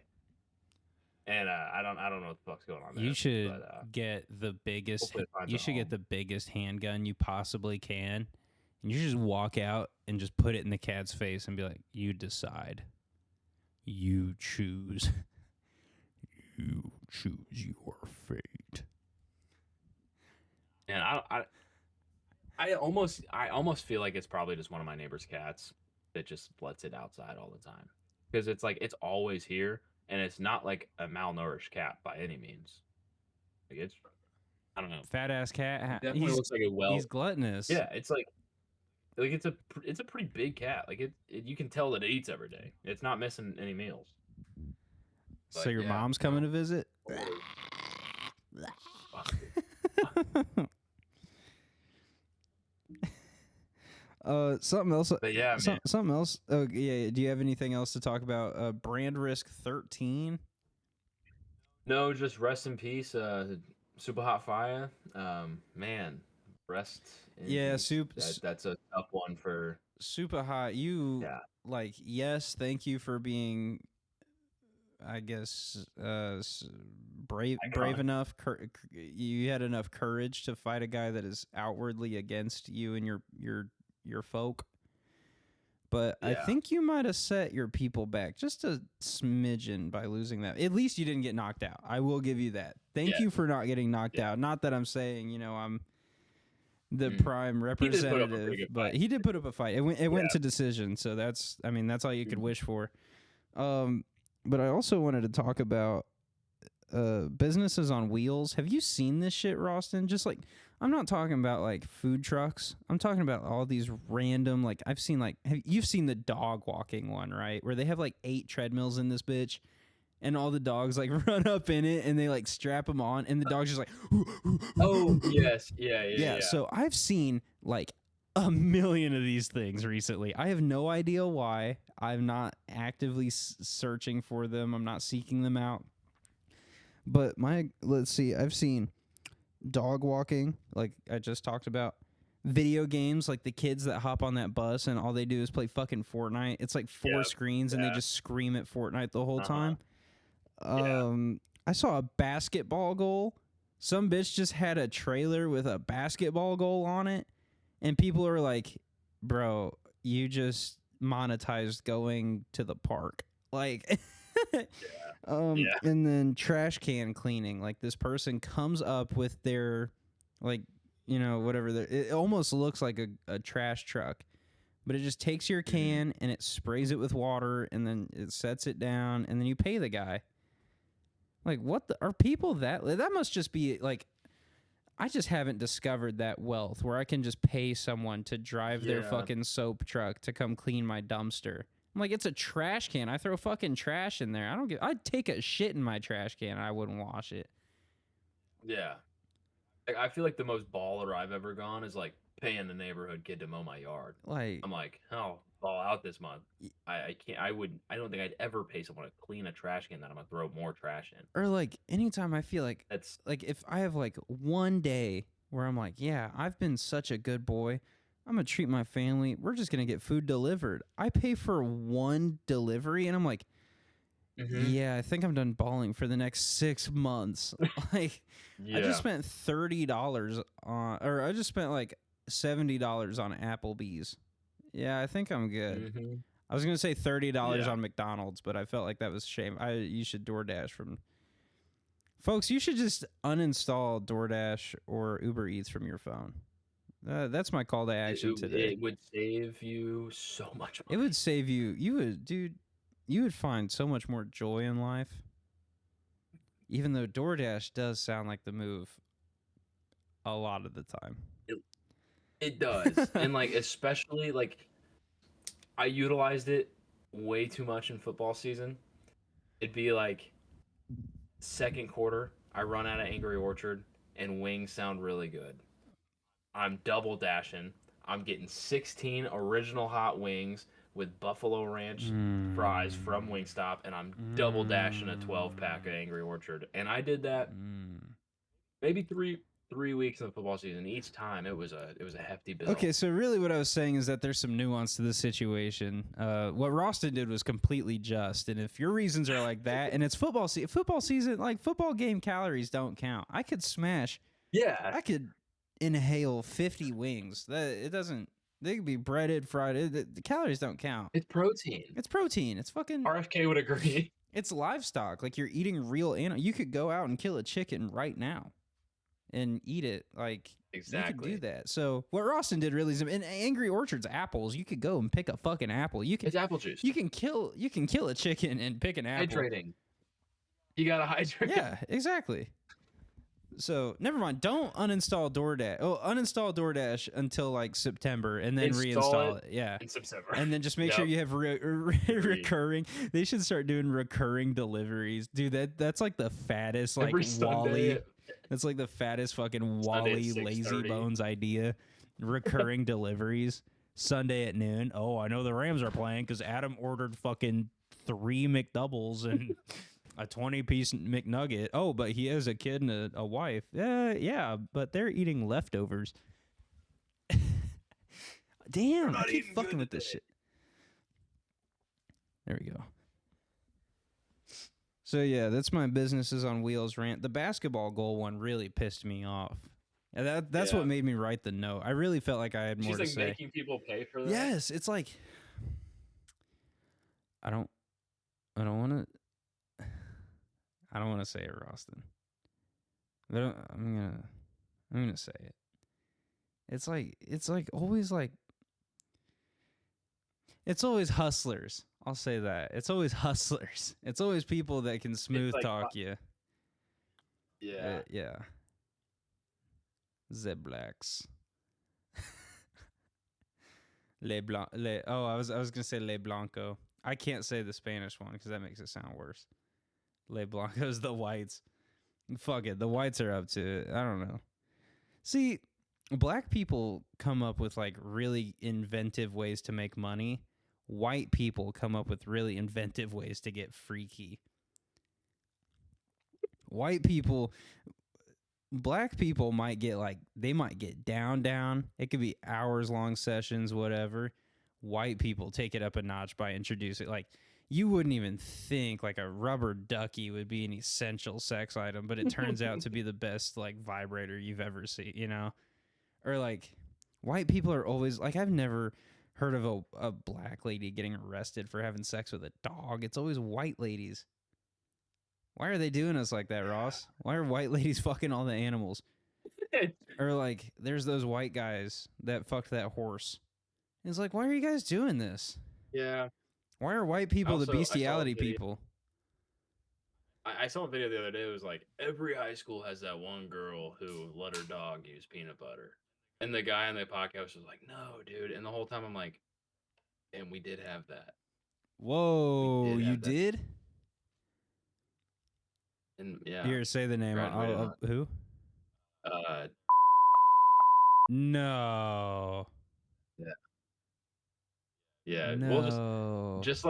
And I don't know what the fuck's going on there.
You should get the biggest. You should get the biggest handgun you possibly can, and you just walk out and just put it in the cat's face and be like, "You decide. You choose. You choose your fate."
And I almost feel like it's probably just one of my neighbor's cats that just lets it outside all the time, because it's like it's always here. And it's not like a malnourished cat by any means. Like it's, I don't know.
Fat ass cat.
Definitely looks like
he's gluttonous.
Yeah, it's like it's a pretty big cat. Like you can tell that it eats every day. It's not missing any meals.
So your mom's coming to visit? Something else.
But yeah, man.
Something else. Oh yeah. Do you have anything else to talk about? Brand Risk 13.
No, just rest in peace. Super Hot Fire. Man, rest.
Yeah,
That's a tough one for
Super Hot. Like, yes, thank you for being, I guess, brave enough. You had enough courage to fight a guy that is outwardly against you and your folk. But yeah. I think you might have set your people back just a smidgen by losing that. At least you didn't get knocked out. I will give you that. Thank you for not getting knocked out. Not that I'm saying, I'm the prime representative, but he did put up a fight. It went to decision, so that's all you could wish for. But I also wanted to talk about businesses on wheels. Have you seen this shit, Ralston? Just like, I'm not talking about like food trucks. I'm talking about all these random, like, I've seen like, you've seen the dog walking one, right? Where they have like 8 treadmills in this bitch, and all the dogs like run up in it and they like strap them on, and the dog's just like,
oh yes, yeah.
So I've seen like a million of these things recently. I have no idea why. I'm not actively searching for them. I'm not seeking them out. But let's see, I've seen dog walking, like I just talked about. Video games, like the kids that hop on that bus and all they do is play fucking Fortnite. It's like 4 screens and they just scream at Fortnite the whole time. I saw a basketball goal. Some bitch just had a trailer with a basketball goal on it. And people are like, bro, you just monetized going to the park. Like, and then trash can cleaning. Like, this person comes up with their, like, whatever. It almost looks like a trash truck. But it just takes your can and it sprays it with water and then it sets it down and then you pay the guy. Like, what are people that must just be, like, I just haven't discovered that wealth where I can just pay someone to drive their fucking soap truck to come clean my dumpster. I'm like, it's a trash can. I throw fucking trash in there. I'd take a shit in my trash can and I wouldn't wash it.
Yeah. I feel like the most baller I've ever gone is like paying the neighborhood kid to mow my yard.
Like,
I'm like, oh, ball out this month. I can't. I don't think I'd ever pay someone to clean a trash can that I'm gonna throw more trash in.
Or like anytime I feel like that's like, if I have like one day where I'm like, yeah, I've been such a good boy, I'm gonna treat my family. We're just gonna get food delivered. I pay for one delivery and I'm like, yeah, I think I'm done balling for the next 6 months. Like, I just spent $30 on, or I just spent like $70 on Applebee's. Yeah, I think I'm good. I was gonna say $30 on McDonald's, but I felt like that was shame. You should DoorDash from. Folks, you should just uninstall DoorDash or Uber Eats from your phone. That's my call to action today.
It would save you so much money.
It would save you. You would find so much more joy in life. Even though DoorDash does sound like the move a lot of the time.
It does. And like, especially like, I utilized it way too much in football season. It'd be like, Second quarter, I run out of Angry Orchard, and wings sound really good. I'm double dashing. I'm getting 16 original hot wings with buffalo ranch fries from
Mm.
Wingstop, and I'm double dashing a 12 pack of
Mm.
Angry Orchard. And I did that
Mm.
maybe three weeks in the football season. Each time it was a hefty bill.
Okay, so really what I was saying is that there's some nuance to the situation. What Roston did was completely just, and if your reasons are like that, and it's football season, like football game calories don't count.
Yeah,
I could inhale 50 wings. That it doesn't. They could be breaded, fried. The calories don't count.
it's protein.
It's protein. It's fucking.
RFK would agree.
It's livestock. Like you're eating real animal. You could go out and kill a chicken right now and eat it. Like
Exactly.
you could do that. So what Roston did really is in Angry Orchard's apples, you could go and pick a fucking apple.
It's apple juice.
You can kill a chicken and pick an apple.
Hydrating. You gotta hydrate.
Yeah, exactly. So never mind. Don't uninstall DoorDash. Oh, uninstall DoorDash until like September, and then reinstall it. Yeah,
in September.
and then just make sure you have recurring. They should start doing recurring deliveries, dude. That's like the fattest like
Every
Wally.
Sunday.
That's like the fattest fucking
Sunday at
Wally Lazy
6:30.
Bones idea. Recurring deliveries Sunday at noon. Oh, I know the Rams are playing because Adam ordered fucking 3 McDoubles and a 20-piece McNugget. Oh, but he has a kid and a wife. Yeah, but they're eating leftovers. Damn, I keep fucking with this shit. There we go. So yeah, that's my businesses on wheels rant. The basketball goal one really pissed me off. And that's what made me write the note. I really felt like I had more to
She's
say.
like making people pay for that.
Yes, it's like I don't want to say it, Roston. But I'm gonna say it. It's like always like it's always hustlers. I'll say that. It's always hustlers. It's always people that can smooth
like,
talk you.
Yeah.
Yeah. The blacks. I was gonna say Le Blanco. I can't say the Spanish one because that makes it sound worse. Le Blancos, the whites. Fuck it, the whites are up to it. I don't know. See, black people come up with like really inventive ways to make money. White people come up with really inventive ways to get freaky. Black people might get down. It could be hours long sessions, whatever. White people take it up a notch by introducing like you wouldn't even think like a rubber ducky would be an essential sex item, but it turns out to be the best like vibrator you've ever seen, you know? Or like white people are always like I've never heard of a black lady getting arrested for having sex with a dog. It's always white ladies. Why are they doing us like that, Ross? Why are white ladies fucking all the animals? Or like, there's those white guys that fucked that horse. It's like, why are you guys doing this?
Yeah.
Why are white people the bestiality people?
I saw a video the other day. It was like, every high school has that one girl who let her dog use peanut butter. And the guy on the podcast was like, no, dude. And the whole time I'm like, and we did have that.
Whoa, you did?
And yeah.
Here, say the name. Who? No.
Yeah.
No.
We'll just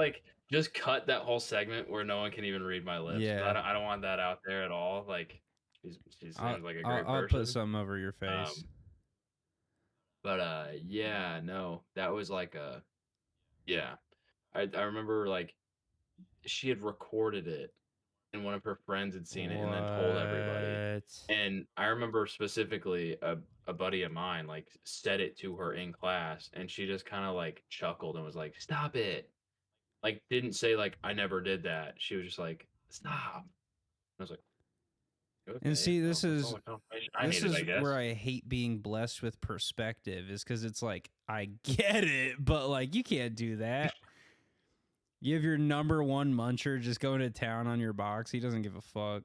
cut that whole segment where no one can even read my lips.
Yeah.
I don't want that out there at all. Like she seems like a great person.
I'll put something over your face.
But yeah, no, that was like I remember like she had recorded it and one of her friends had seen it and then told everybody. And I remember specifically a buddy of mine like said it to her in class and she just kind of like chuckled and was like, "Stop it." Like didn't say like I never did that. She was just like, "Stop." I was like, okay,
and see, this is
I
where I hate being blessed with perspective is because it's like, I get it, but like, you can't do that. You have your number one muncher just going to town on your box. He doesn't give a fuck.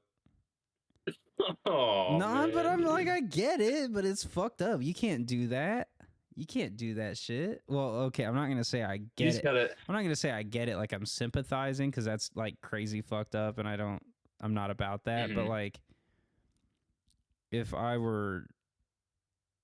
Oh,
no, but I'm like, I get it, but it's fucked up. You can't do that. You can't do that shit. Well, okay, I'm not going to say I get it. I'm not going to say I get it like I'm sympathizing because that's like crazy fucked up and I don't not about that. But
Mhm.
like, if I were,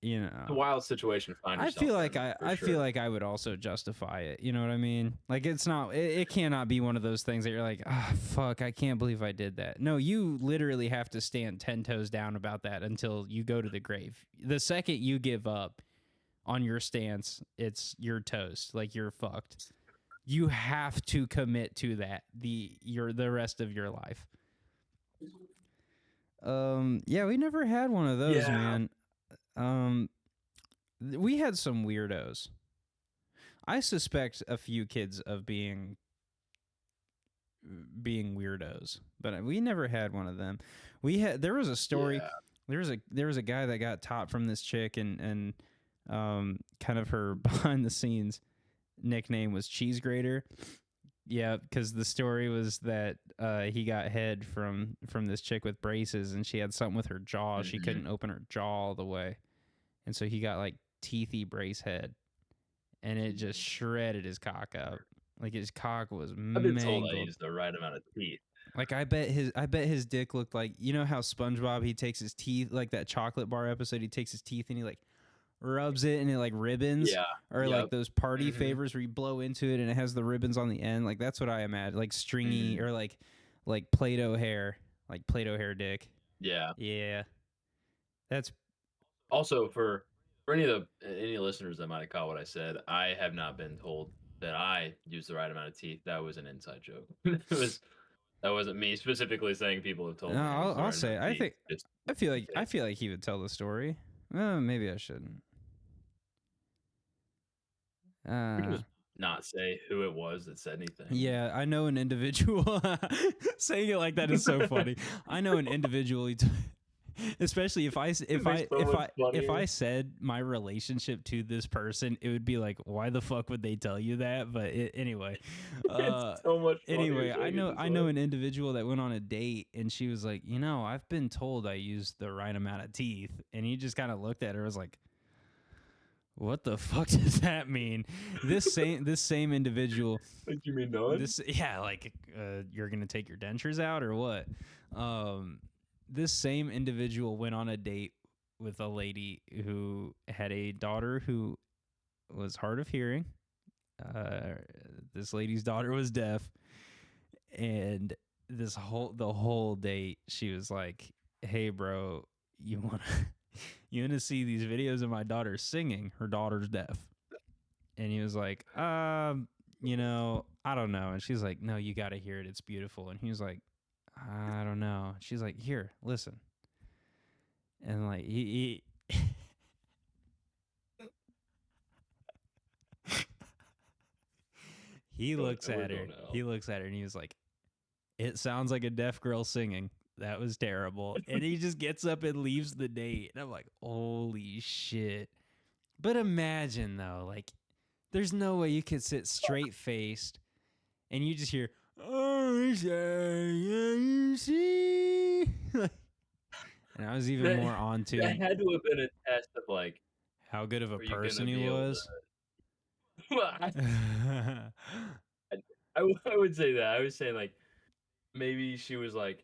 you
It's a
know,
wild situation to find
I
yourself
feel like
in, for
I feel
sure.
like I would also justify it. You know what I mean? Like it's not it cannot be one of those things that you're like, ah, fuck, I can't believe I did that. No, you literally have to stand 10 toes down about that until you go to the grave. The second you give up on your stance, you're toast. Like you're fucked. You have to commit to that the rest of your life. Yeah, we never had one of those,
Yeah.
man. We had some weirdos. I suspect a few kids of being weirdos, but we never had one of them. There was a story.
Yeah.
There was a guy that got top from this chick, and kind of her behind the scenes nickname was Cheese Grater. Yeah, because the story was that he got head from this chick with braces, and she had something with her jaw. She
Mhm.
couldn't open her jaw all the way, and so he got like teethy brace head, and it just shredded his cock up. Like his cock was
I've been told I
mangled.
use the right amount of teeth.
Like I bet his dick looked like, you know how SpongeBob, he takes his teeth, like that chocolate bar episode, he takes his teeth and he like rubs it and it like ribbons,
Yeah.
or like
Yep.
those party
Mhm.
favors where you blow into it and it has the ribbons on the end. Like that's what I imagine, like stringy,
Mhm.
or like Play-Doh hair, like Play-Doh hair dick.
Yeah.
Yeah, that's
Also, for any listeners that might have caught what I said, I have not been told that I use the right amount of teeth. That was an inside joke. That wasn't me specifically saying people have told
no.
me I use the
I'll
right amount
say
of teeth. Just
I feel like he would tell the story. Maybe I shouldn't.
we can just not say who it was that said anything.
Yeah, I know an individual. Saying it like that is so funny. I know an individual. Especially if I said my relationship to this person, it would be like, why the fuck would they tell you that? But anyway,
It's so much funnier
anyway, I
saying it
know
this
I know
way.
an individual that went on a date, and she was like, you know, I've been told I use the right amount of teeth, and he just kind of looked at her, and was like, what the fuck does that mean? This same individual,
Like, you mean none?
like you're gonna take your dentures out or what? This same individual went on a date with a lady who had a daughter who was hard of hearing. This lady's daughter was deaf, and the whole date she was like, "Hey, bro, you want you want to see these videos of my daughter singing? Her daughter's deaf." And he was like, you know, I don't know. And she's like, no, you got to hear it. It's beautiful. And he was like, I don't know. She's like, here, listen. And like he looks
We're
at her.
going to hell.
He looks at her and he was like, it sounds like a deaf girl singing. That was terrible. And he just gets up and leaves the date. And I'm like, holy shit. But imagine though, like, there's no way you could sit straight faced and you just hear, oh, you see. And I was even more onto
That had to have been a test of like,
how good of a
are you gonna
person he
be able
was.
I would say that. I was saying like, maybe she was like,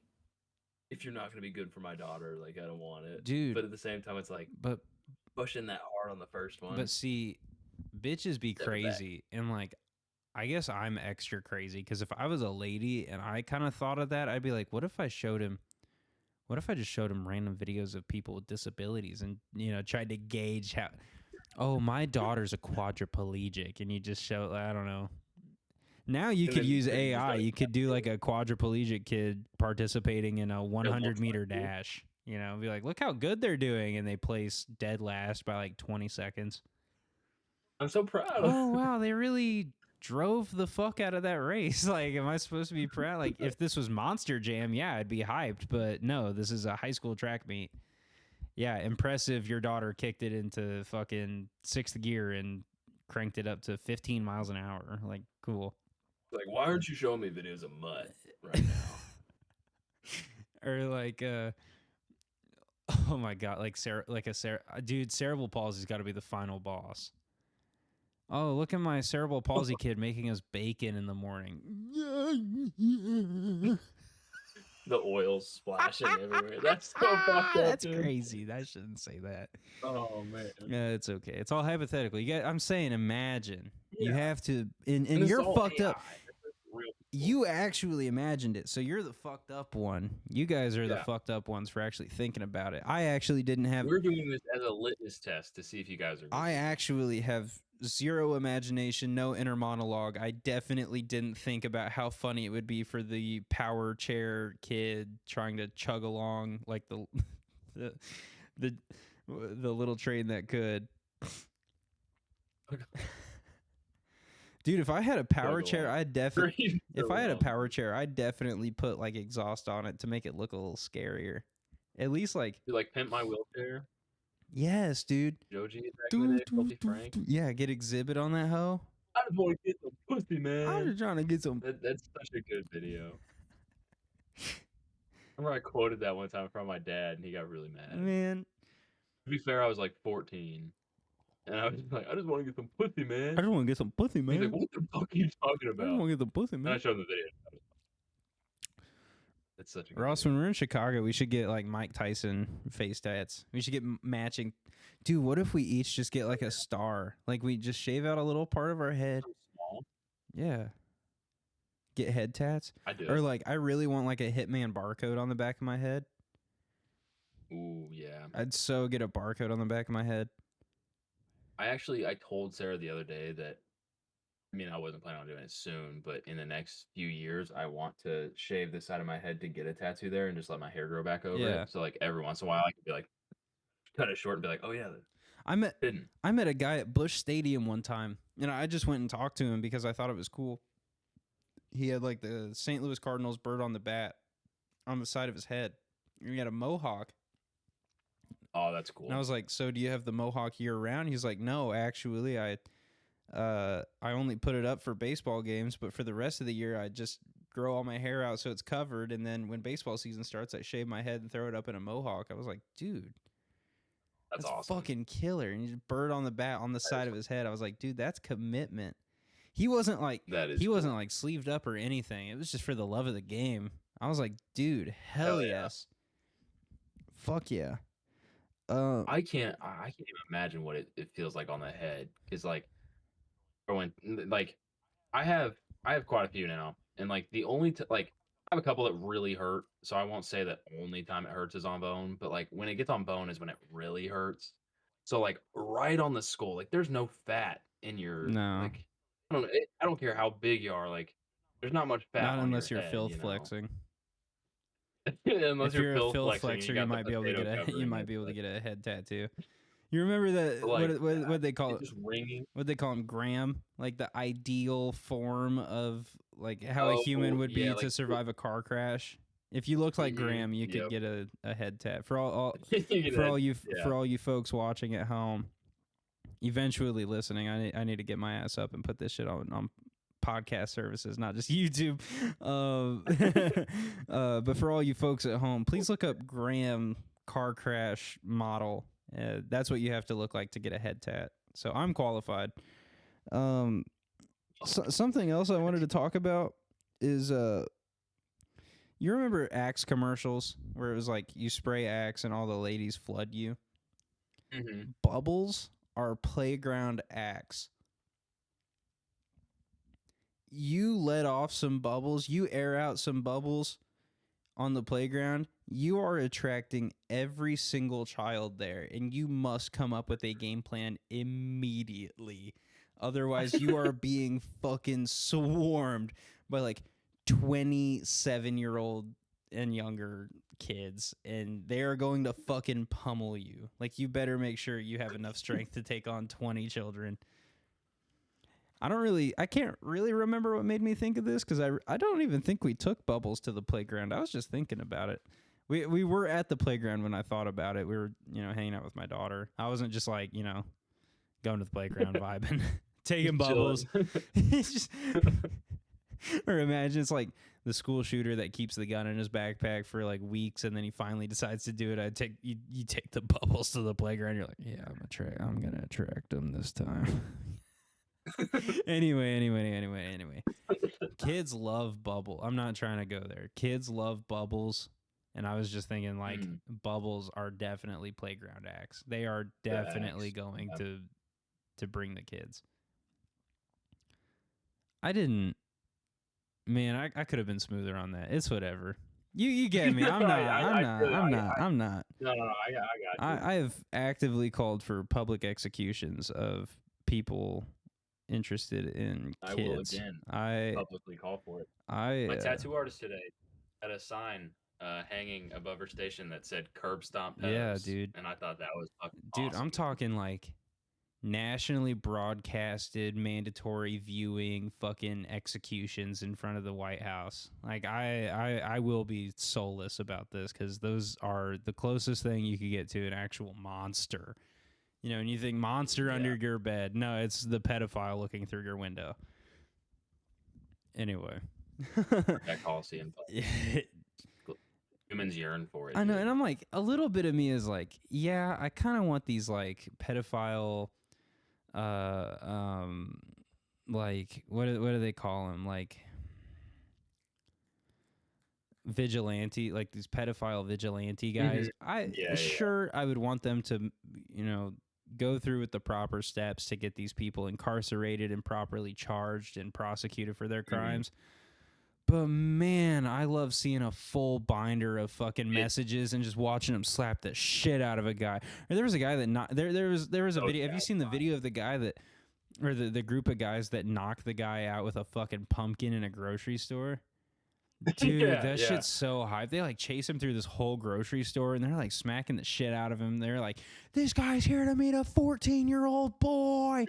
if you're not gonna be good for my daughter, like I don't want it,
Dude.
But at the same time, it's like,
But
pushing that hard on the first one.
But see, bitches be
Step it back.
crazy, and like, I guess I'm extra crazy because if I was a lady and I kind of thought of that, I'd be like, what if I showed him? What if I just showed him random videos of people with disabilities and, you know, tried to gauge how? Oh, my daughter's a quadriplegic, and you just show, I don't know. Now you
And
could
then
use
you just
AI.
like-
You could do like a quadriplegic kid participating in a 100-meter dash. You know, be like, look how good they're doing, and they place dead last by like 20 seconds.
I'm so proud.
Oh wow, they really drove the fuck out of that race. Like, am I supposed to be proud? Like, if this was Monster Jam, yeah, I'd be hyped. But no, this is a high school track meet. Yeah, impressive. Your daughter kicked it into fucking 6th gear and cranked it up to 15 miles an hour. Like, cool.
Like, why aren't you showing me videos of mud right now?
Or like, oh my god, like dude, cerebral palsy's got to be the final boss. Oh, look at my cerebral palsy kid making us bacon in the morning.
the oil splashing everywhere. That's so fucked up.
That's
dude.
crazy. I shouldn't say that.
Oh man.
Yeah, it's okay. It's all hypothetical. I'm saying imagine. You
Yeah.
have to, and
And it's
you're
all
fucked
AI.
up.
It's real people.
You actually imagined it, so you're the fucked up one. You guys are the
Yeah.
fucked up ones for actually thinking about it. I actually didn't have.
We're doing this as a litmus test to see if you guys are. good
I
people.
actually have zero imagination, no inner monologue. I definitely didn't think about how funny it would be for the power chair kid trying to chug along like the the little train that could. Dude, if I had a power
Chug
chair,
along.
I'd definitely.
Train
If I had a
along.
power chair, I'd definitely put like exhaust on it to make it look a little scarier. At least like,
You like Pimp My Wheelchair,
yes, dude.
Joji back in the day, Filthy Frank.
Yeah, get exhibit on that hoe.
I just want to get some pussy,
I'm
man.
just trying to get some.
That's such a good video. I remember I quoted that one time in front of my dad, and he got really mad.
Man,
To be fair, I was like 14, and I was just like, I just want to get some pussy, man.
I just want to get some pussy,
He's
man.
like, what the fuck are you talking
I just
about?
want to get the pussy,
And I
man.
showed him the video. It's such a good
Ross,
video.
when we're in Chicago, we should get like Mike Tyson face tats. We should get matching. Dude, what if we each just get like a star? Like we just shave out a little part of our head.
Small.
Yeah. Get head tats.
I do.
Or like I really want like a Hitman barcode on the back of my head.
Ooh, yeah.
I'd so get a barcode on the back of my head.
I told Sarah the other day that, I mean, I wasn't planning on doing it soon, but in the next few years, I want to shave the side of my head to get a tattoo there and just let my hair grow back over
Yeah.
it. So like every once in a while, I could be like, cut it short and be like, oh yeah,
I met
hidden.
a guy at Busch Stadium one time, and I just went and talked to him because I thought it was cool. He had like the St. Louis Cardinals bird on the bat on the side of his head. He had a mohawk.
Oh, that's cool.
And I was like, so do you have the mohawk year round? He's like, no, actually, I only put it up for baseball games, but for the rest of the year, I just grow all my hair out so it's covered. And then when baseball season starts, I shave my head and throw it up in a mohawk. I was like, dude,
that's awesome.
fucking killer. And he's bird on the bat on the side of his head. I was like, dude, that's commitment. He wasn't like, wasn't like sleeved up or anything. It was just for the love of the game. I was like, dude, hell
yeah.
yes. Fuck yeah.
I can't even imagine what it feels like on the head. Cause like, when like, I have quite a few now, and like the only like I have a couple that really hurt. So I won't say that only time it hurts is on bone, but like when it gets on bone is when it really hurts. So like right on the skull, like there's no fat in your like. I don't care how big you are. Like there's not much fat.
Not
on
unless
your
you're
head,
filth flexing.
Unless
if you're a filth
flexing,
flexer, you might be able to get a head tattoo. You remember that
like,
what they call it?
Just ringing.
What they call him, Graham? Like the ideal form of like how a human would be to survive a car crash. If you looked like Graham, you could get a head tat. For all you folks watching at home, eventually listening, I need to get my ass up and put this shit on podcast services, not just YouTube. But for all you folks at home, please look up Graham car crash model. That's what you have to look like to get a head tat. So I'm qualified. Something else I wanted to talk about is you remember Axe commercials where it was like you spray Axe and all the ladies flood you?
Mm-hmm.
Bubbles are playground Axe. You let off some bubbles, you air out some bubbles on the playground, you are attracting every single child there, and you must come up with a game plan immediately. Otherwise, you are being fucking swarmed by like 27-year-old and younger kids, and they are going to fucking pummel you. Like, you better make sure you have enough strength to take on 20 children. I can't really remember what made me think of this, because I don't even think we took Bubbles to the playground. I was just thinking about it. We were at the playground when I thought about it. We were, hanging out with my daughter. I wasn't just like, going to the playground vibing, taking Bubbles. Or imagine it's like the school shooter that keeps the gun in his backpack for like weeks, and then he finally decides to do it. You take the Bubbles to the playground. You're like, yeah, I'm gonna attract them this time. Anyway. Kids love bubble. I'm not trying to go there. Kids love bubbles. And I was just thinking, like, bubbles are definitely playground acts. They are definitely going to bring the kids. I didn't. Man, I could have been smoother on that. It's whatever. You get me. I'm not. I'm not.
No, I got you.
I have actively called for public executions of people interested in kids.
I will again publicly call for it. My tattoo artist today had a sign hanging above her station that said "Curb Stomp Pedos."
Yeah, dude.
And I thought that was
dude.
awesome.
I'm talking like nationally broadcasted, mandatory viewing, fucking executions in front of the White House. Like I will be soulless about this because those are the closest thing you could get to an actual monster. You know, and you think monster under your bed. No, it's the pedophile looking through your window. Anyway.
That Coliseum. Humans yearn for it.
I know, and I'm like, a little bit of me is like, yeah, I kind of want these like pedophile, like what do they call them? Like vigilante, like these pedophile vigilante guys.
Mm-hmm.
I would want them to, you know, go through with the proper steps to get these people incarcerated and properly charged and prosecuted for their crimes. But man, I love seeing a full binder of fucking messages and just watching them slap the shit out of a guy. Or there was a guy that there was a video. Have you seen the video of the guy that, or the group of guys that knocked the guy out with a fucking pumpkin in a grocery store? Dude, that shit's so hype. They like chase him through this whole grocery store and they're like smacking the shit out of him. They're like, this guy's here to meet a 14-year-old boy.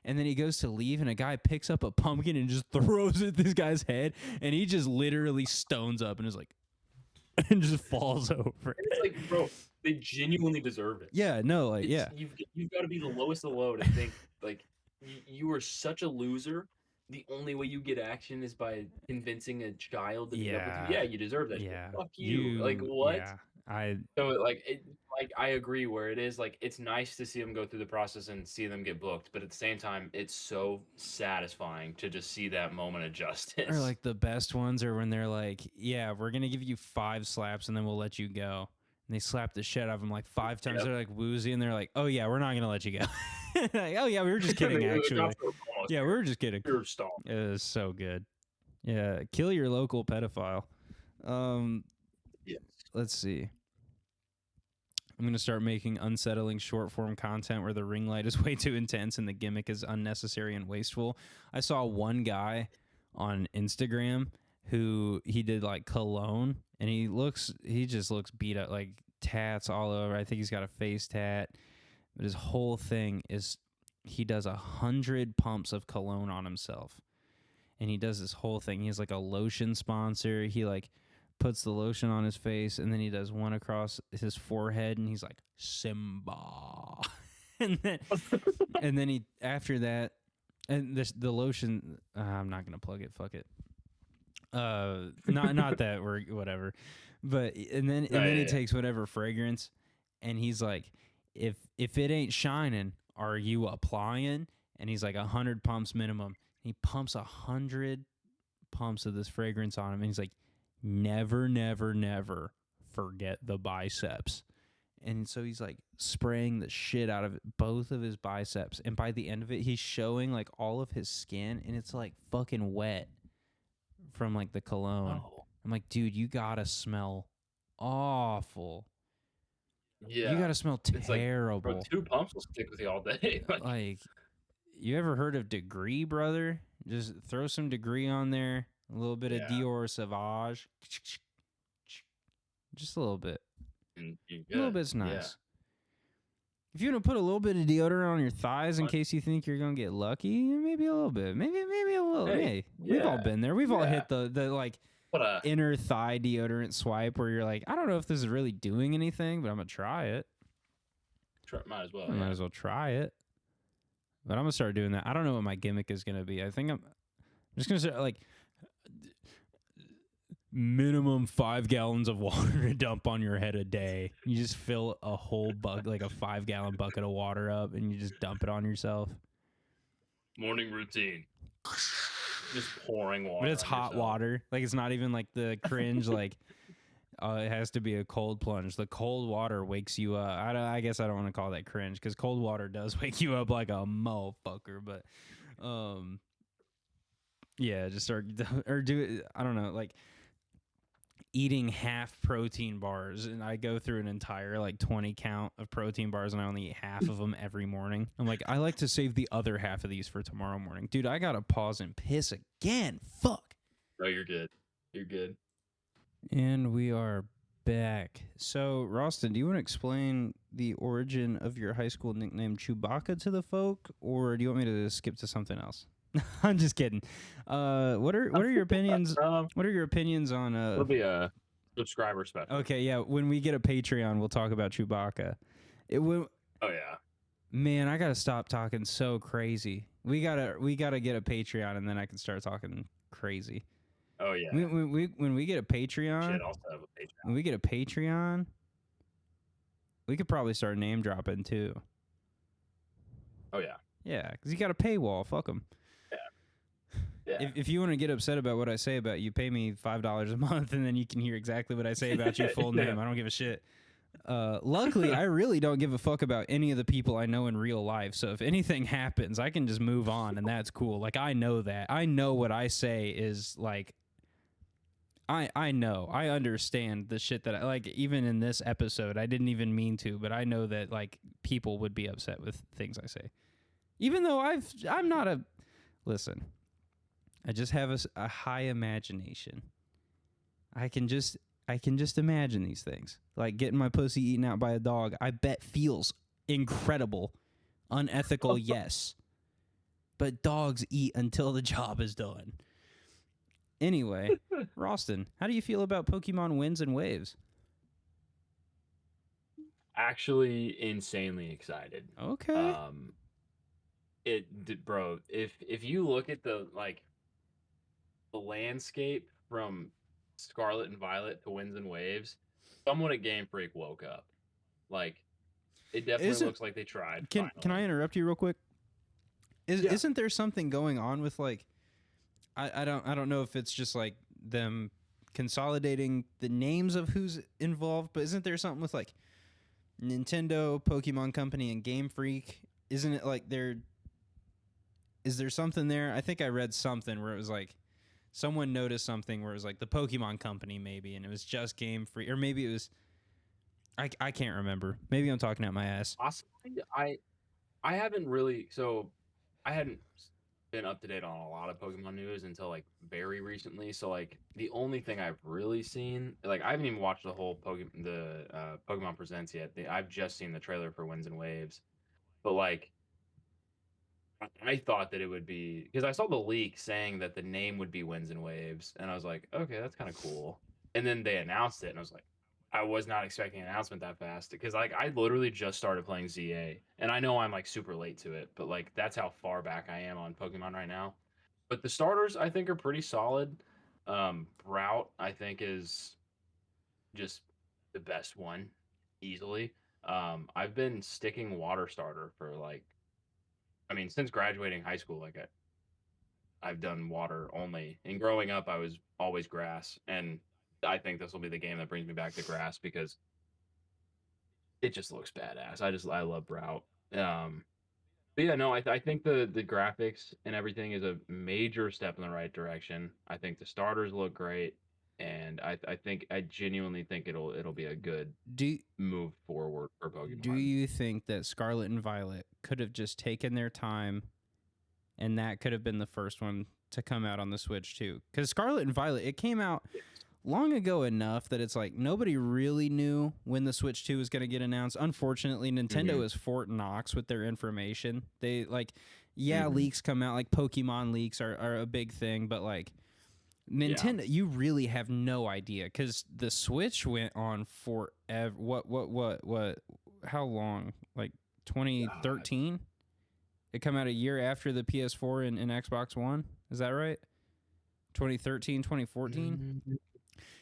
And then he goes to leave and a guy picks up a pumpkin and just throws it at this guy's head. And he just literally stones up and is like, and just falls over.
It's like, bro, they genuinely deserve it.
Yeah, no, like,
You've got to be the lowest of the low to think, like, you are such a loser. The only way you get action is by convincing a child to meet up with you. Yeah, you deserve that.
Yeah.
Fuck you. Like, what?
Yeah,
So, like, I agree where it is, like, it's nice to see them go through the process and see them get booked. But at the same time, it's so satisfying to just see that moment of justice.
Or, like, the best ones are when they're like, yeah, we're going to give you 5 slaps and then we'll let you go. And they slap the shit out of them like 5 times. They're like woozy and they're like, oh, yeah, we're not going to let you go. Like, oh, yeah, we were just kidding, actually. Yeah, we were just kidding. It was so good. Yeah, kill your local pedophile.
Yes.
Let's see. I'm going to start making unsettling short-form content where the ring light is way too intense and the gimmick is unnecessary and wasteful. I saw one guy on Instagram who he did like cologne, and he just looks beat up, like tats all over. I think he's got a face tat. But his whole thing is he does 100 pumps of cologne on himself. And he does this whole thing. He's like a lotion sponsor. He like puts the lotion on his face and then he does one across his forehead and he's like, Simba. and then he, after that, and the lotion, I'm not going to plug it. Fuck it. Not that we're whatever. But, and then he takes whatever fragrance and he's like, if it ain't shining, are you applying? And he's like 100 pumps minimum. He pumps 100 pumps of this fragrance on him. And he's like, never, never, never forget the biceps. And so he's like spraying the shit out of both of his biceps. And by the end of it, he's showing like all of his skin and it's like fucking wet from like the cologne. Oh. I'm like, dude, you gotta smell awful.
Yeah,
you gotta smell terrible.
Like, bro, 2 pumps will stick with you all day.
Like, you ever heard of Degree, brother? Just throw some Degree on there. A little bit of Dior Sauvage. Just a little bit. A little bit's nice. Yeah. If you want to put a little bit of deodorant on your thighs in case you think you're gonna get lucky, maybe a little bit. Maybe a little. Hey, we've all been there. We've all hit the like inner thigh deodorant swipe where you're like, I don't know if this is really doing anything, but I'm gonna try it.
Might as well.
I might as well try it. But I'm gonna start doing that. I don't know what my gimmick is gonna be. I think I'm just gonna start like minimum 5 gallons of water to dump on your head a day. You just fill a whole like a 5-gallon bucket of water up, and you just dump it on yourself.
Morning routine. Just pouring water.
But it's
on
hot
yourself.
water. Like it's not even like the cringe like it has to be a cold plunge. The cold water wakes you up. I guess I don't want to call that cringe because cold water does wake you up like a motherfucker. But yeah, just start or do it. I don't know, like eating half protein bars, and I go through an entire like 20 count of protein bars, and I only eat half of them every morning. I'm like, I like to save the other half of these for tomorrow morning, dude. I gotta pause and piss again. Fuck.
Oh, you're good. You're good.
And we are back. So, Ralston, do you want to explain the origin of your high school nickname Chewbacca to the folk, or do you want me to skip to something else? I'm just kidding. What are your opinions? What are your opinions on
It'll be a subscriber special.
Okay, yeah. When we get a Patreon, we'll talk about Chewbacca.
Oh yeah.
Man, I gotta stop talking so crazy. We gotta get a Patreon, and then I can start talking crazy.
Oh yeah.
When we get a Patreon,
Should also have a Patreon.
when we get a Patreon, we could probably start name dropping too.
Oh yeah.
Yeah, because you got a paywall. Fuck them.
Yeah.
If you want to get upset about what I say about you, pay me $5 a month, and then you can hear exactly what I say about you full name. I don't give a shit. Luckily, I really don't give a fuck about any of the people I know in real life. So if anything happens, I can just move on, and that's cool. Like, I know that. I know what I say is like. I know. I understand the shit that I like. Even in this episode, I didn't even mean to, but I know that like people would be upset with things I say, even though I'm not a. Listen, I just have a high imagination. I can just imagine these things. Like getting my pussy eaten out by a dog, I bet feels incredible. Unethical, yes. But dogs eat until the job is done. Anyway, Ralston, how do you feel about Pokemon Winds and Waves?
Actually, insanely excited.
Okay.
Bro, if you look at the landscape from Scarlet and Violet to Winds and Waves, someone at Game Freak woke up. Like, it definitely looks like they tried.
Can I interrupt you real quick? Isn't there something going on with like I don't know if it's just like them consolidating the names of who's involved, but isn't there something with like Nintendo, Pokemon Company, and Game Freak? Isn't it like is there something there? I think I read something where it was like someone noticed something where it was like the Pokemon Company maybe, and it was just Game Freak, or maybe it was I can't remember. Maybe I'm talking out my ass.
Possibly, I haven't really I hadn't been up to date on a lot of Pokemon news until like very recently. So like the only thing I've really seen, like I haven't even watched the whole Pokemon Presents yet. I've just seen the trailer for Winds and Waves, but like I thought that it would be because I saw the leak saying that the name would be Winds and Waves, and I was like, okay, that's kind of cool. And then they announced it, and I was like, I was not expecting an announcement that fast because like I literally just started playing ZA, and I know I'm like super late to it, but like that's how far back I am on Pokemon right now. But the starters I think are pretty solid. Route I think is just the best one easily. I've been sticking water starter for like, I mean, since graduating high school, like I've done water only. And growing up, I was always grass, and I think this will be the game that brings me back to grass because it just looks badass. I love Route. But yeah, no, I think the graphics and everything is a major step in the right direction. I think the starters look great, and I genuinely think it'll be a good move forward for Pokemon.
Do you think that Scarlet and Violet could have just taken their time, and that could have been the first one to come out on the Switch too? Because Scarlet and Violet, it came out long ago enough that it's like nobody really knew when the Switch 2 was going to get announced. Unfortunately, Nintendo is Fort Knox with their information. They like, leaks come out, like Pokemon leaks are a big thing, but like Nintendo, you really have no idea because the Switch went on forever. What? How long? Like 2013? It come out a year after the PS4 and Xbox One. Is that right? 2013, 2014?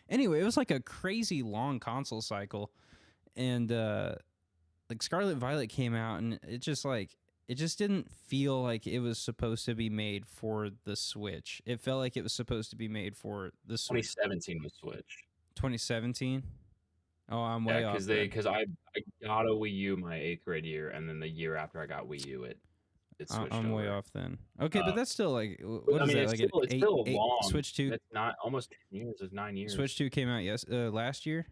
Anyway, it was like a crazy long console cycle, and like Scarlet Violet came out, and it just like it just didn't feel like it was supposed to be made for the Switch. It felt like it was supposed to be made for the Switch.
2017 was Switch.
2017. Oh, I'm way
Yeah,
off.
because I got a Wii U my 8th grade year, and then the year after I got Wii U, it switched
I'm
over.
way off then. Okay, but that's still like
What is that? Like it's still long.
Switch 2.
It's not almost 10 years. It's 9 years.
Switch 2 came out last year.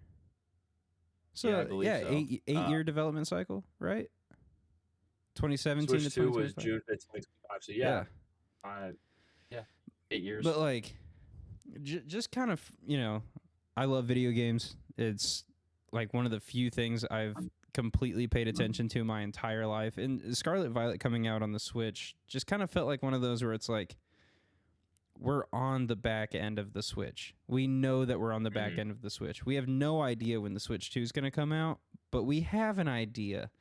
So
yeah, I believe so.
8-year development cycle, right? 2017
Switch
to
2 was
2025.
June 2025. So yeah. 8 years.
But like, just kind of, I love video games. It's like one of the few things I've completely paid attention to my entire life. And Scarlet Violet coming out on the Switch just kind of felt like one of those where it's like, we're on the back end of the Switch. We know that we're on the back end of the Switch. We have no idea when the Switch 2 is going to come out, but we have an idea.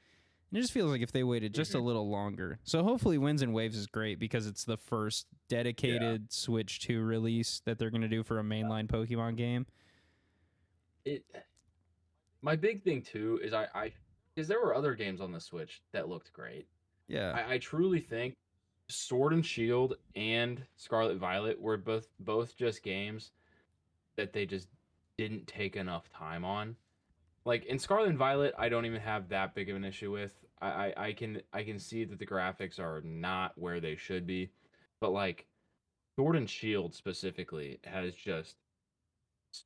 And it just feels like if they waited just a little longer. So hopefully Winds and Waves is great because it's the first dedicated Switch 2 release that they're going to do for a mainline Pokemon game.
My big thing too is because there were other games on the Switch that looked great.
Yeah.
I truly think Sword and Shield and Scarlet Violet were both just games that they just didn't take enough time on. Like in Scarlet and Violet, I don't even have that big of an issue with. I can see that the graphics are not where they should be, but like Sword and Shield specifically has just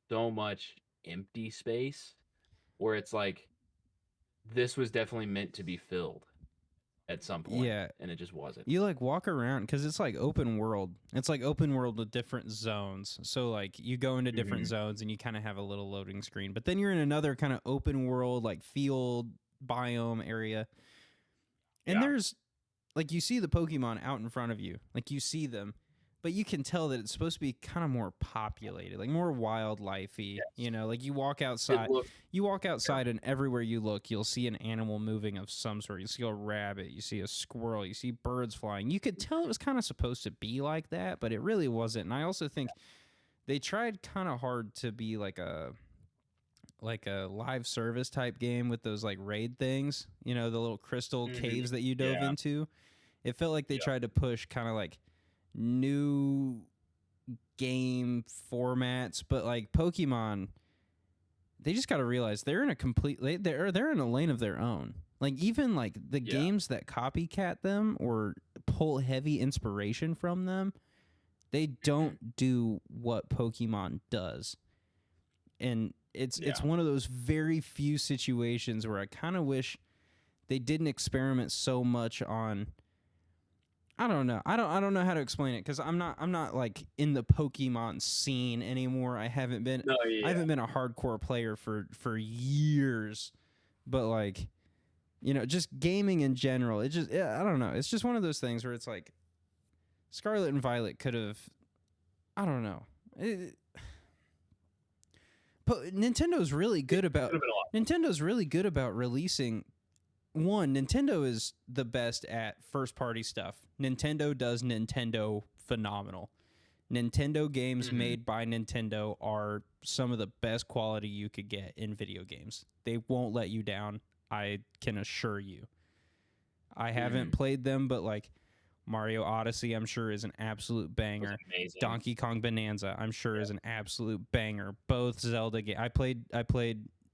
so much empty space where it's like this was definitely meant to be filled at some point.
Yeah.
And it just wasn't.
You like walk around because it's like open world. It's like open world with different zones. So like you go into different zones and you kind of have a little loading screen. But then you're in another kind of open world, like field biome area. And there's like you see the Pokemon out in front of you. Like you see them. But you can tell that it's supposed to be kind of more populated, like more wildlife-y. Like you walk outside and everywhere you look, you'll see an animal moving of some sort. You see a rabbit, you see a squirrel, you see birds flying. You could tell it was kind of supposed to be like that, but it really wasn't. And I also think they tried kind of hard to be like a live service type game with those like raid things, the little crystal caves that you dove into. It felt like they tried to push kind of like new game formats, but like Pokemon, they just got to realize they're in a lane of their own. Like even like the games that copycat them or pull heavy inspiration from them, they don't do what Pokemon does. And it's one of those very few situations where I kind of wish they didn't experiment so much on. I don't know. I don't know how to explain it because I'm not like in the Pokemon scene anymore. I haven't been. I haven't been a hardcore player for years, but like, just gaming in general. I don't know. It's just one of those things where it's like, Scarlet and Violet could have. I don't know. Nintendo's really good about releasing. One, Nintendo is the best at first-party stuff. Nintendo does Nintendo phenomenal. Nintendo games made by Nintendo are some of the best quality you could get in video games. They won't let you down, I can assure you. I haven't played them, but like Mario Odyssey, I'm sure is an absolute banger. Donkey Kong Bonanza, I'm sure is an absolute banger. Both Zelda games. I played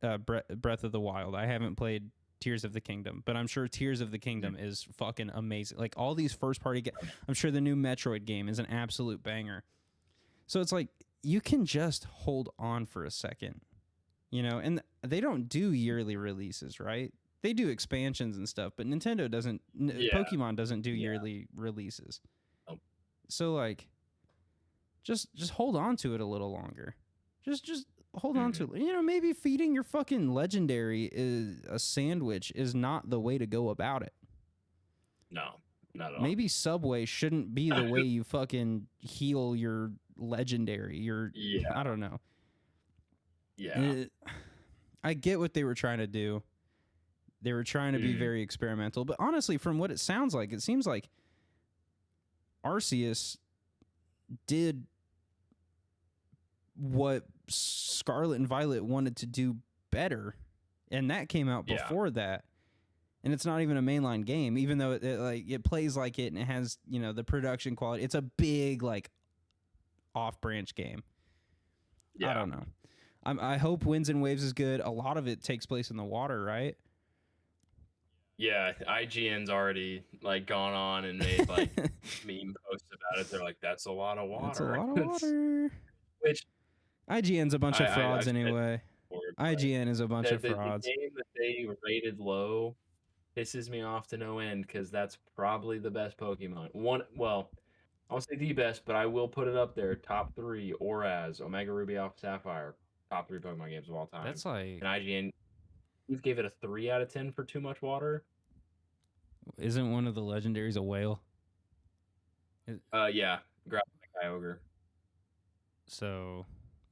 Breath of the Wild. I haven't played Tears of the Kingdom, but I'm sure Tears of the Kingdom is fucking amazing. Like all these first party I'm sure the new Metroid game is an absolute banger. So it's like you can just hold on for a second, and they don't do yearly releases, right? They do expansions and stuff, but Nintendo doesn't. Pokemon doesn't do yearly releases. So like just hold on to it a little longer. Just hold on to it. Maybe feeding your fucking legendary a sandwich is not the way to go about it.
No, not at all.
Maybe Subway shouldn't be the way you fucking heal your legendary. I don't know.
Yeah.
I get what they were trying to do. They were trying to be very experimental, but honestly, from what it sounds like, it seems like Arceus did what Scarlet and Violet wanted to do better, and that came out before that. and it's not even a mainline game, even though it plays like it and it has, you know, the production quality. It's a big like off-branch game.
Yeah.
I don't know. I hope Winds and Waves is good. A lot of it takes place in the water, right?
Yeah, IGN's already like gone on and made like meme posts about it. They're like, "That's a lot of water."
That's a lot of water.
Which
IGN's a bunch of frauds
I've said
anyway.
before, but
IGN is a bunch of
the
frauds.
game that they rated low pisses me off to no end because that's probably the best Pokemon. Well, I'll say the best, but I will put it up there. Top 3: Oraz, Omega Ruby, Alpha Sapphire. Top 3 Pokemon games of all time.
That's like,
and IGN, you gave it a 3 out of 10 for too much water.
isn't one of the legendaries a whale?
Yeah, Grappling Kyogre.
So,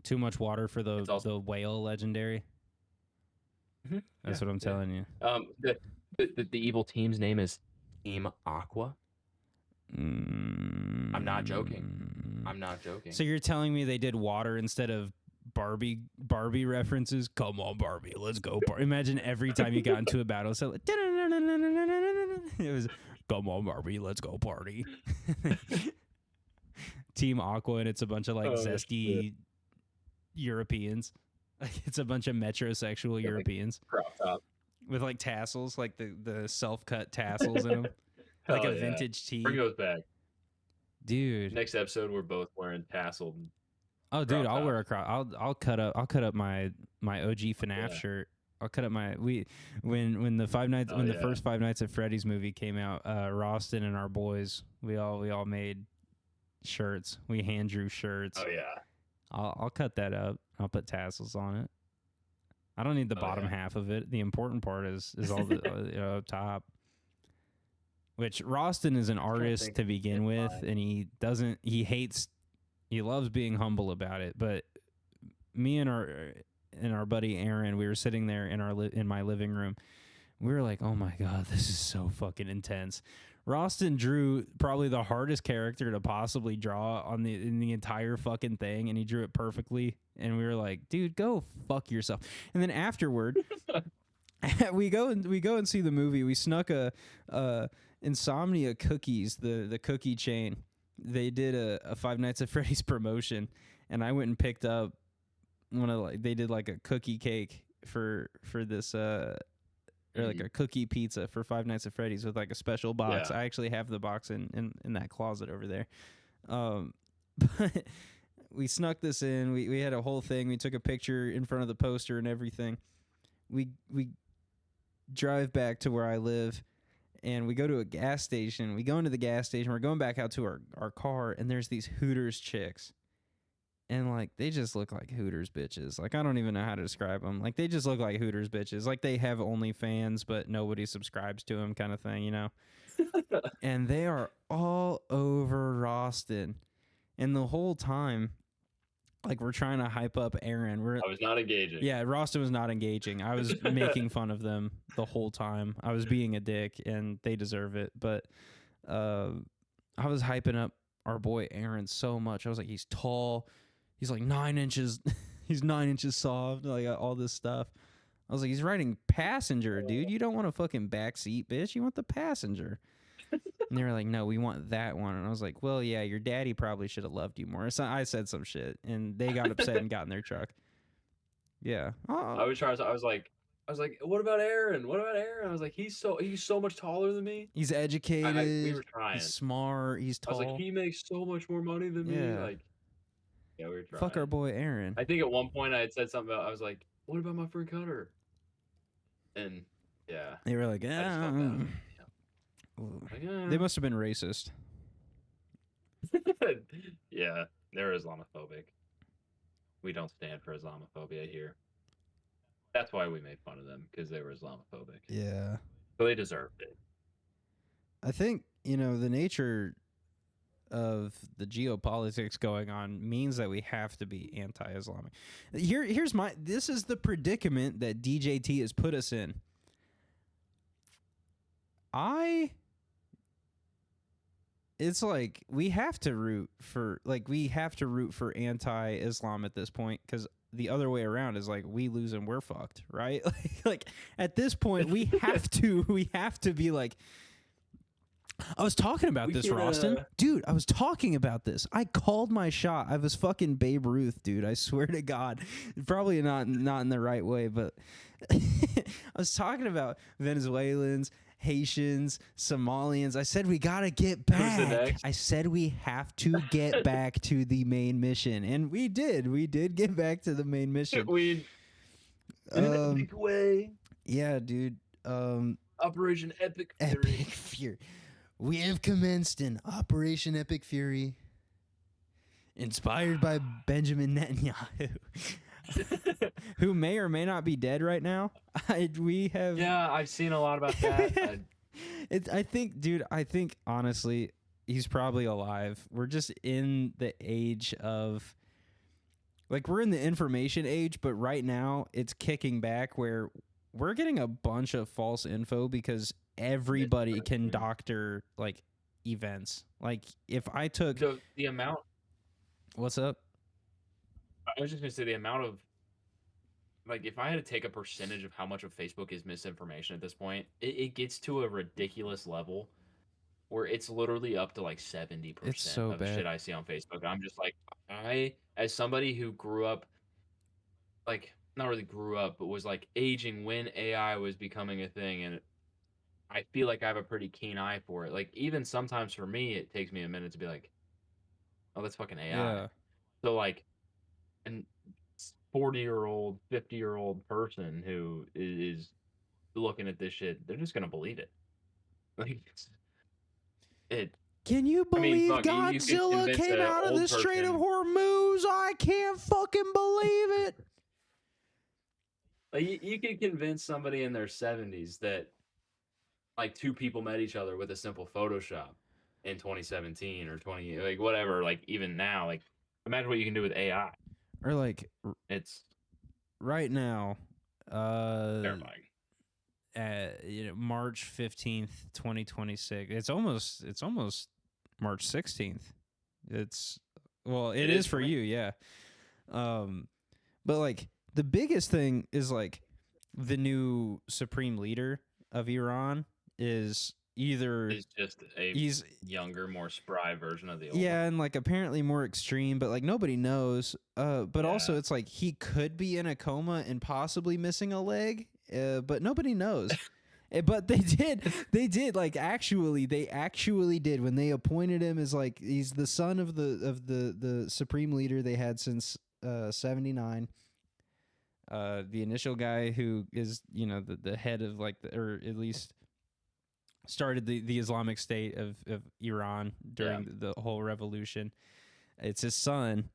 too much water for the whale legendary.
Mm-hmm.
That's what I'm telling you.
The evil team's name is Team Aqua. I'm not joking. I'm not joking.
So you're telling me they did water instead of Barbie references? Come on, Barbie, let's go. Imagine every time you got into a battle, so like, it was, come on, Barbie, let's go party. Team Aqua, and it's a bunch of like zesty Europeans. Like it's a bunch of metrosexual Europeans
crop top
with like tassels, like the self-cut tassels in them, like a vintage tee.
Bring those back,
dude.
Next episode, we're both wearing tasseled.
Oh, dude, I'll wear a crop. I'll cut up my OG FNAF shirt. I'll cut up my when the first Five Nights at Freddy's movie came out. Roston and our boys, we all made shirts. We hand drew shirts.
Oh yeah.
I'll cut that up. I'll put tassels on it. I don't need the bottom half of it. The important part is all the up top. Which Roston is an artist to begin with, and he loves being humble about it. But me and our buddy Aaron, we were sitting there in my living room. We were like, "Oh my god, this is so fucking intense." Roston drew probably the hardest character to possibly draw in the entire fucking thing, and he drew it perfectly. And we were like, "Dude, go fuck yourself." And then afterward, we go and see the movie. We snuck a Insomnia Cookies, the cookie chain. They did a Five Nights at Freddy's promotion, and I went and picked up they did like a cookie cake for this or like a cookie pizza for Five Nights at Freddy's with like a special box. Yeah. I actually have the box in that closet over there. But we snuck this in. We had a whole thing. We took a picture in front of the poster and everything. We drive back to where I live, and we go to a gas station. We go into the gas station. We're going back out to our car, and there's these Hooters chicks. And, like, they just look like Hooters bitches. Like, I don't even know how to describe them. Like, they just look like Hooters bitches. Like, they have OnlyFans, but nobody subscribes to them kind of thing, you know? And they are all over Roston. And the whole time, like, we're trying to hype up Aaron.
I was not engaging.
Yeah, Roston was not engaging. I was making fun of them the whole time. I was being a dick, and they deserve it. But I was hyping up our boy Aaron so much. I was like, he's tall. He's like 9 inches. He's 9 inches soft. Like all this stuff. I was like, he's riding passenger, dude. You don't want a fucking backseat, bitch. You want the passenger. And they were like, no, we want that one. And I was like, well, yeah, your daddy probably should have loved you more. So I said some shit, and they got upset and got in their truck. Yeah.
I was like, what about Aaron? What about Aaron? I was like, he's so much taller than me.
He's educated.
We were trying.
He's smart. He's tall.
I was like, he makes so much more money than me. Like. Yeah, we were trying.
Fuck our boy Aaron.
I think at one point I had said something about, I was like, what about my friend Cutter? And yeah.
They were like, yeah. They must have been racist.
Yeah, they're Islamophobic. We don't stand for Islamophobia here. That's why we made fun of them, because they were Islamophobic.
Yeah.
So they deserved it.
I think, the nature of the geopolitics going on means that we have to be anti-Islamic. This is the predicament that DJT has put us in. It's like we have to root for anti-Islam at this point, because the other way around is like we lose and we're fucked, right? Like at this point we have to be like, I was talking about this, Roston. Dude, I was talking about this. I called my shot. I was fucking Babe Ruth, dude. I swear to God. Probably not in the right way, but I was talking about Venezuelans, Haitians, Somalians. I said we got to get back. I said we have to get back to the main mission. And we did. We did get back to the main mission.
In a big way.
Yeah, dude.
Operation Epic Fury.
Epic Fury. We have commenced an Operation Epic Fury, inspired by Benjamin Netanyahu, who may or may not be dead right now.
Yeah, I've seen a lot about that.
I think honestly, he's probably alive. We're just in the age of, like, we're in the information age, but right now it's kicking back where we're getting a bunch of false info because everybody can doctor like events. Like if I took
the amount.
What's up?
I was just gonna say the amount of, like, if I had to take a percentage of how much of Facebook is misinformation at this point, it gets to a ridiculous level where it's literally up to like 70%
so
of
bad.
shit I see on Facebook. I'm just like, as somebody who grew up, like, not really grew up, but was like aging when AI was becoming a thing, and I feel like I have a pretty keen eye for it. Like, even sometimes for me, it takes me a minute to be like, oh, that's fucking AI.
Yeah.
So, like, an 40-year-old, 50-year-old person who is looking at this shit, they're just going to believe it. Like,
Can you believe Godzilla came out of the Strait of Hormuz? I can't fucking believe it.
Like, you can convince somebody in their 70s that, like, two people met each other with a simple Photoshop in 2017 or 20, like, whatever. Like, even now, like, imagine what you can do with AI.
Or like,
it's
right now,
terrifying.
March 15th, 2026. It's almost March 16th. It is for you, yeah. But like the biggest thing is like the new supreme leader of Iran is either
he's just he's younger, more spry version of the old
one. And like apparently more extreme, but like nobody knows. But also it's like he could be in a coma and possibly missing a leg, but nobody knows. But they did like they actually did when they appointed him as like he's the son of the supreme leader they had since 79. The initial guy who is the head of like or at least started the Islamic State of Iran during the whole revolution. It's his son.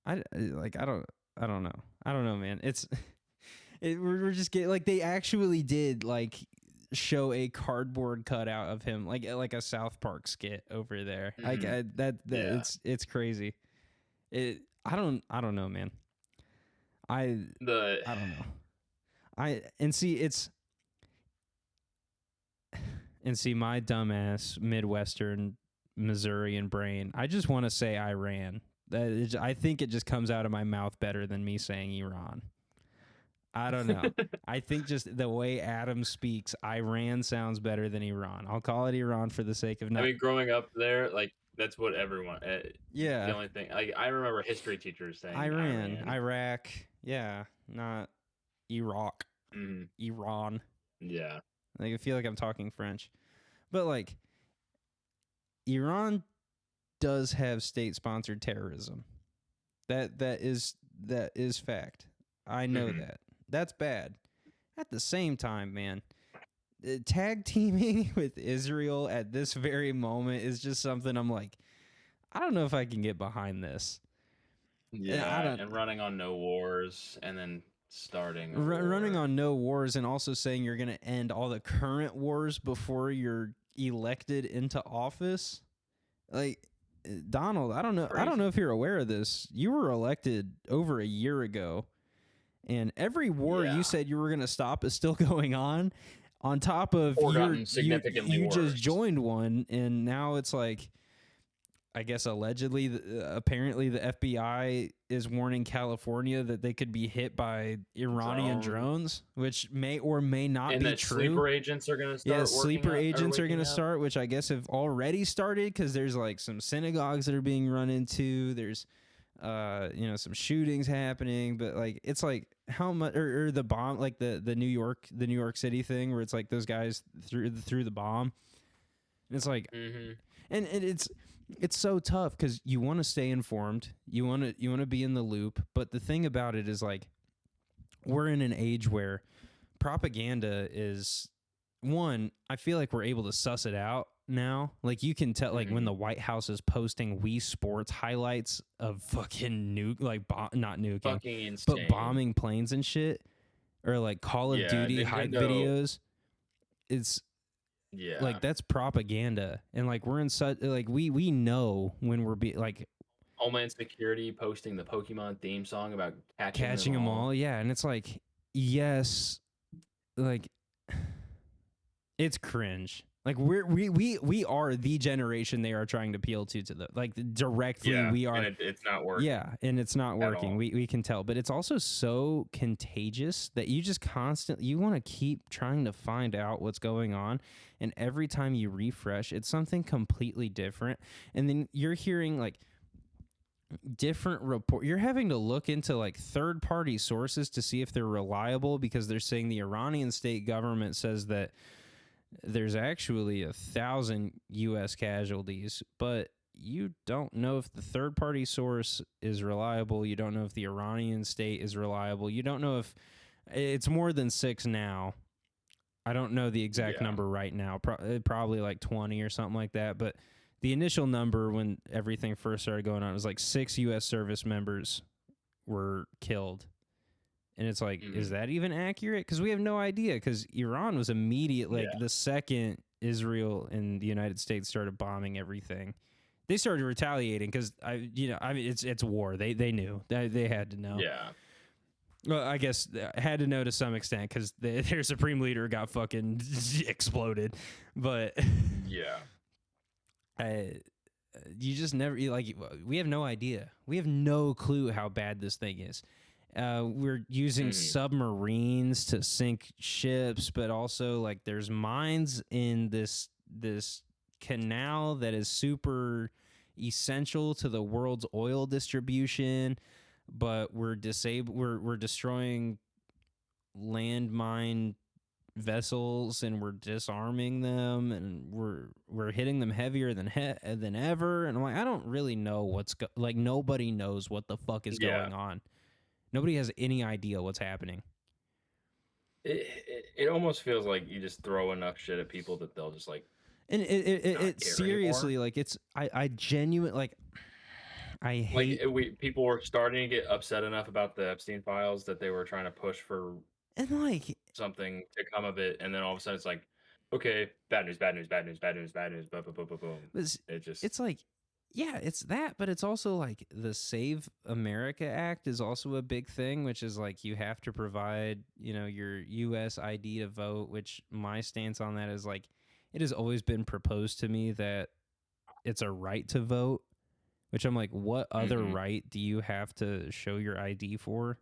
I don't know, man. We're just getting like they actually did like show a cardboard cutout of him like a South Park skit over there. Mm-hmm. Like it's crazy. I don't know, man. I don't know. See my dumbass Midwestern Missourian brain. I just want to say Iran. I think it just comes out of my mouth better than me saying Iran. I don't know. I think just the way Adam speaks, Iran sounds better than Iran. I'll call it Iran for the sake of not.
I mean, growing up there, like that's what everyone.
Yeah.
The only thing, like, I remember history teachers saying
Iran, Iraq. Yeah, not Iraq.
Mm-hmm.
Iran.
Yeah.
Like I feel like I'm talking French, but like Iran does have state-sponsored terrorism. That is fact. I know that. That's bad. At the same time, man, tag teaming with Israel at this very moment is just something I'm like, I don't know if I can get behind this.
Yeah, and running on no wars and then starting
running on no wars and also saying you're going to end all the current wars before you're elected into office. Like, Donald, I don't know. Crazy. I don't know if you're aware of this. You were elected over a year ago. And every war you said you were going to stop is still going on top of you just joined one. And now it's like, I guess allegedly, apparently the FBI is warning California that they could be hit by Iranian drones, which may or may not
and
be
that
true.
sleeper agents are going to start.
Yeah,
working
sleeper
up, or
agents are
waking
going to
up.
start, which I guess have already started because there's like some synagogues that are being run into. There's, some shootings happening, but like it's like how much or the bomb, like the New York City thing where it's like those guys threw the bomb. And it's like, and it's so tough because you want to stay informed, you want to be in the loop, but the thing about it is like we're in an age where propaganda is one. I feel like we're able to suss it out now. Like you can tell, like when the White House is posting Wii Sports highlights of fucking not nuking,
fucking insane,
but bombing planes and shit, or like Call of Duty hype videos. It's like that's propaganda, and like we're in such like we know when we're like
Homeland Security posting the Pokemon theme song about
catching them all. Yeah, and it's like yes, like it's cringe. Like we are the generation they are trying to appeal to the like directly. We are.
And it's not working.
Yeah, and it's not working. We can tell, but it's also so contagious that you just you want to keep trying to find out what's going on, and every time you refresh, it's something completely different, and then you're hearing like different report. You're having to look into like third-party sources to see if they're reliable because they're saying the Iranian state government says that there's actually 1,000 U.S. casualties, but you don't know if the third-party source is reliable. You don't know if the Iranian state is reliable. You don't know if it's more than 6 now. I don't know the exact number right now. Probably like 20 or something like that. But the initial number when everything first started going on was like 6 U.S. service members were killed. And it's like, is that even accurate? Because we have no idea. Because Iran was immediately the second Israel and the United States started bombing everything, they started retaliating. Because it's war. They knew they had to know.
Yeah.
Well, I guess had to know to some extent because their supreme leader got fucking exploded. But you just never we have no idea. We have no clue how bad this thing is. We're using submarines to sink ships, but also like there's mines in this canal that is super essential to the world's oil distribution, but we're destroying landmine vessels and we're disarming them and we're hitting them heavier than ever. And I'm like, I don't really know nobody knows what the fuck is going on. Nobody has any idea what's happening.
It almost feels like you just throw enough shit at people that they'll just like.
And it seriously anymore. Like it's I genuinely like I hate
people were starting to get upset enough about the Epstein files that they were trying to push for something to come of it, and then all of a sudden it's like, okay, bad news, boom. It's
like. Yeah, it's that, but it's also like the Save America Act is also a big thing, which is like you have to provide, your U.S. ID to vote, which my stance on that is like it has always been proposed to me that it's a right to vote, which I'm like, what other right do you have to show your ID for?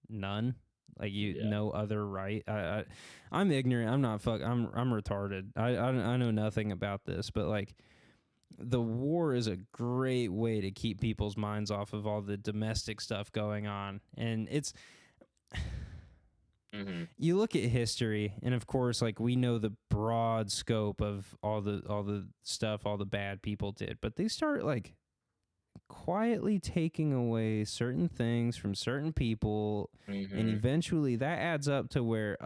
None. Like no other right. I'm ignorant. I'm not I'm retarded. I know nothing about this, but like. The war is a great way to keep people's minds off of all the domestic stuff going on. And it's you look at history and of course like we know the broad scope of all the stuff all the bad people did, but they start like quietly taking away certain things from certain people and eventually that adds up to where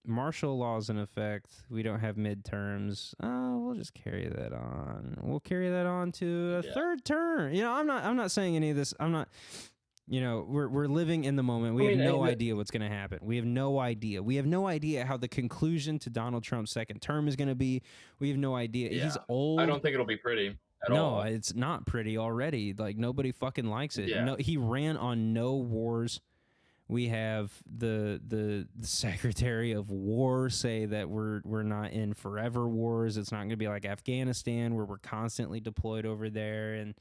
martial law's in effect. We don't have midterms. Oh, we'll just carry that on. We'll carry that on to a third term. I'm not saying any of this. I'm not. We're living in the moment. We have no idea what's going to happen. We have no idea. We have no idea how the conclusion to Donald Trump's second term is going to be. We have no idea. Yeah. He's old.
I don't think it'll be pretty at all.
No, it's not pretty already. Like nobody fucking likes it.
Yeah.
No, he ran on no wars. We have the Secretary of War say that we're not in forever wars. It's not going to be like Afghanistan where we're constantly deployed over there and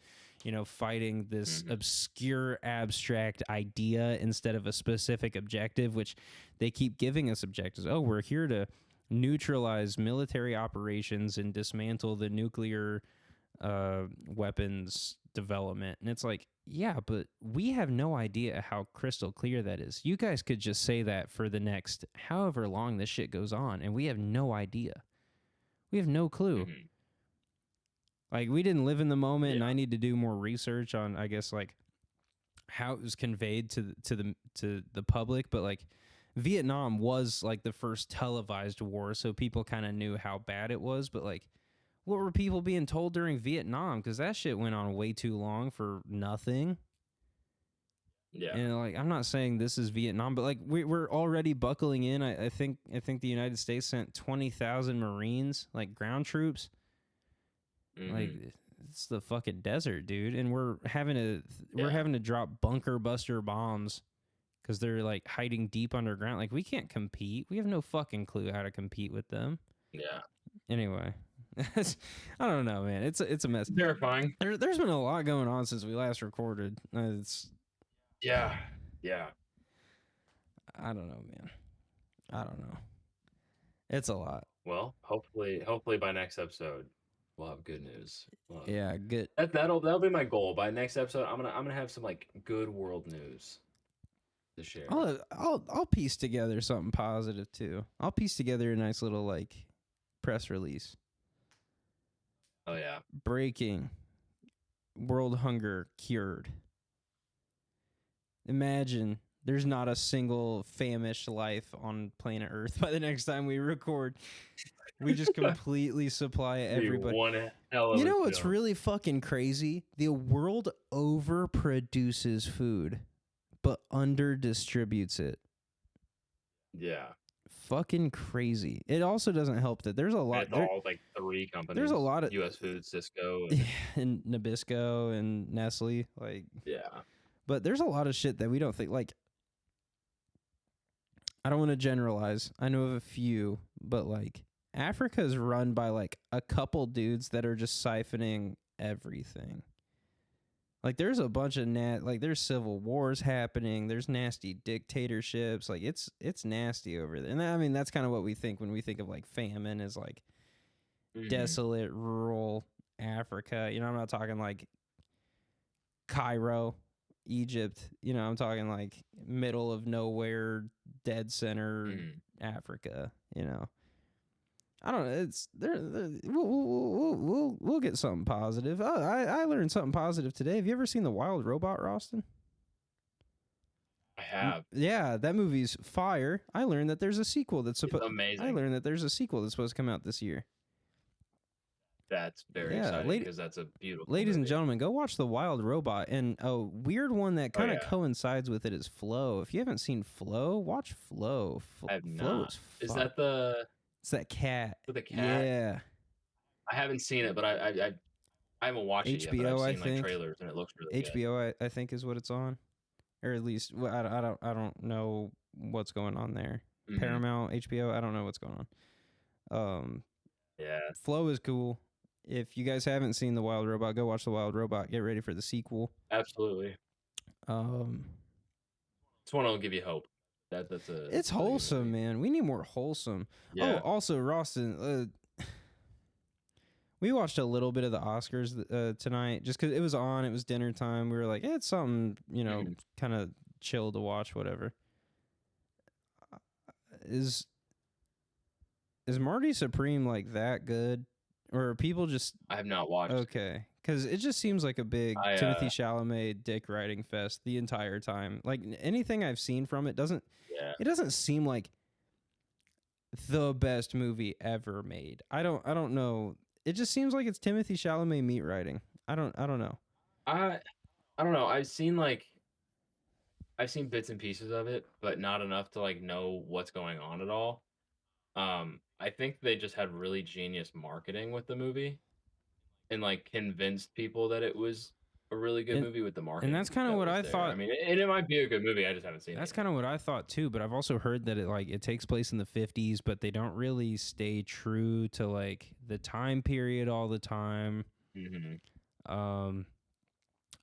fighting this obscure abstract idea instead of a specific objective, which they keep giving us objectives. Oh, we're here to neutralize military operations and dismantle the nuclear weapons development. And it's like, yeah, but we have no idea how crystal clear that is. You guys could just say that for the next however long this shit goes on, and we have no idea. We have no clue. Like, we didn't live in the moment, and I need to do more research on, I guess, like how it was conveyed to the public. But like, Vietnam was like the first televised war, so people kind of knew how bad it was. But like, what were people being told during Vietnam? Because that shit went on way too long for nothing.
Yeah.
And like, I'm not saying this is Vietnam, but like, we're already buckling in. I think the United States sent 20,000 Marines, like ground troops. Like, it's the fucking desert, dude. And we're having to drop bunker buster bombs because they're like hiding deep underground. Like, we can't compete. We have no fucking clue how to compete with them.
Yeah.
Anyway. I don't know, man. It's a mess.
Terrifying.
There's been a lot going on since we last recorded.
Yeah.
I don't know, man. I don't know. It's a lot.
Well, hopefully by next episode we'll have good news.
Yeah, good.
That'll be my goal. By next episode, I'm gonna have some like good world news to share.
I'll piece together something positive too. I'll piece together a nice little like press release.
Oh yeah.
Breaking. World hunger cured. Imagine there's not a single famished life on planet Earth by the next time we record. We just completely supply everybody.
One hell of
you know what's really fucking crazy? The world overproduces food, but under distributes it.
Yeah.
Fucking crazy. It also doesn't help that there's a lot.
It's all like 3 companies.
There's a lot of
U.S. Foods, Cisco,
and Nabisco and Nestle. Like,
yeah.
But there's a lot of shit that we don't think. Like, I don't want to generalize. I know of a few, but like, Africa is run by like a couple dudes that are just siphoning everything. Like, there's a bunch of there's civil wars happening. There's nasty dictatorships. Like, it's nasty over there. And I mean, that's kind of what we think when we think of like famine is like desolate rural Africa. I'm not talking like Cairo, Egypt. I'm talking like middle of nowhere, dead center Africa. I don't know. It's there. We'll get something positive. Oh, I learned something positive today. Have you ever seen The Wild Robot, Roston?
I have.
Yeah, that movie's fire. I learned that there's a sequel that's
amazing.
I learned that there's a sequel that's supposed to come out this year.
That's very exciting because that's a beautiful
Ladies
movie.
and gentlemen, go watch The Wild Robot. And a weird one that kind of coincides with it is Flow. If you haven't seen Flow, watch Flow.
I have
Flow
not. Is that the...
It's that cat.
With the cat?
Yeah.
I haven't seen it, but I haven't watched it yet. But I've seen like trailers and it looks really good.
HBO, I think, is what it's on, or at least I don't know what's going on there. Paramount, HBO, I don't know what's going on.
Yeah.
Flow is cool. If you guys haven't seen The Wild Robot, go watch The Wild Robot. Get ready for the sequel.
Absolutely. This one will give you hope.
It's wholesome, man. We need more wholesome.
Yeah.
Oh, also, Roston, we watched a little bit of the Oscars tonight just because it was on. It was dinner time. We were like, it's something, kind of chill to watch, whatever. Is Marty Supreme like that good? Or are people just...
I have not watched.
Okay. Because it just seems like a big Timothée Chalamet dick riding fest the entire time. Like, anything I've seen from it doesn't...
Yeah.
It doesn't seem like the best movie ever made. I don't know. It just seems like it's Timothée Chalamet meat riding. I don't know.
I don't know. I've seen bits and pieces of it, but not enough to like know what's going on at all. I think they just had really genius marketing with the movie and like convinced people that it was a really good
And-
movie with the marketing.
that's kinda
that
what
was
I
there.
thought.
I mean, and it might be a good movie. I just haven't seen
That's
it.
kind of what I thought too, but I've also heard that it takes place in the 50s, but they don't really stay true to like the time period all the time.
Mm-hmm.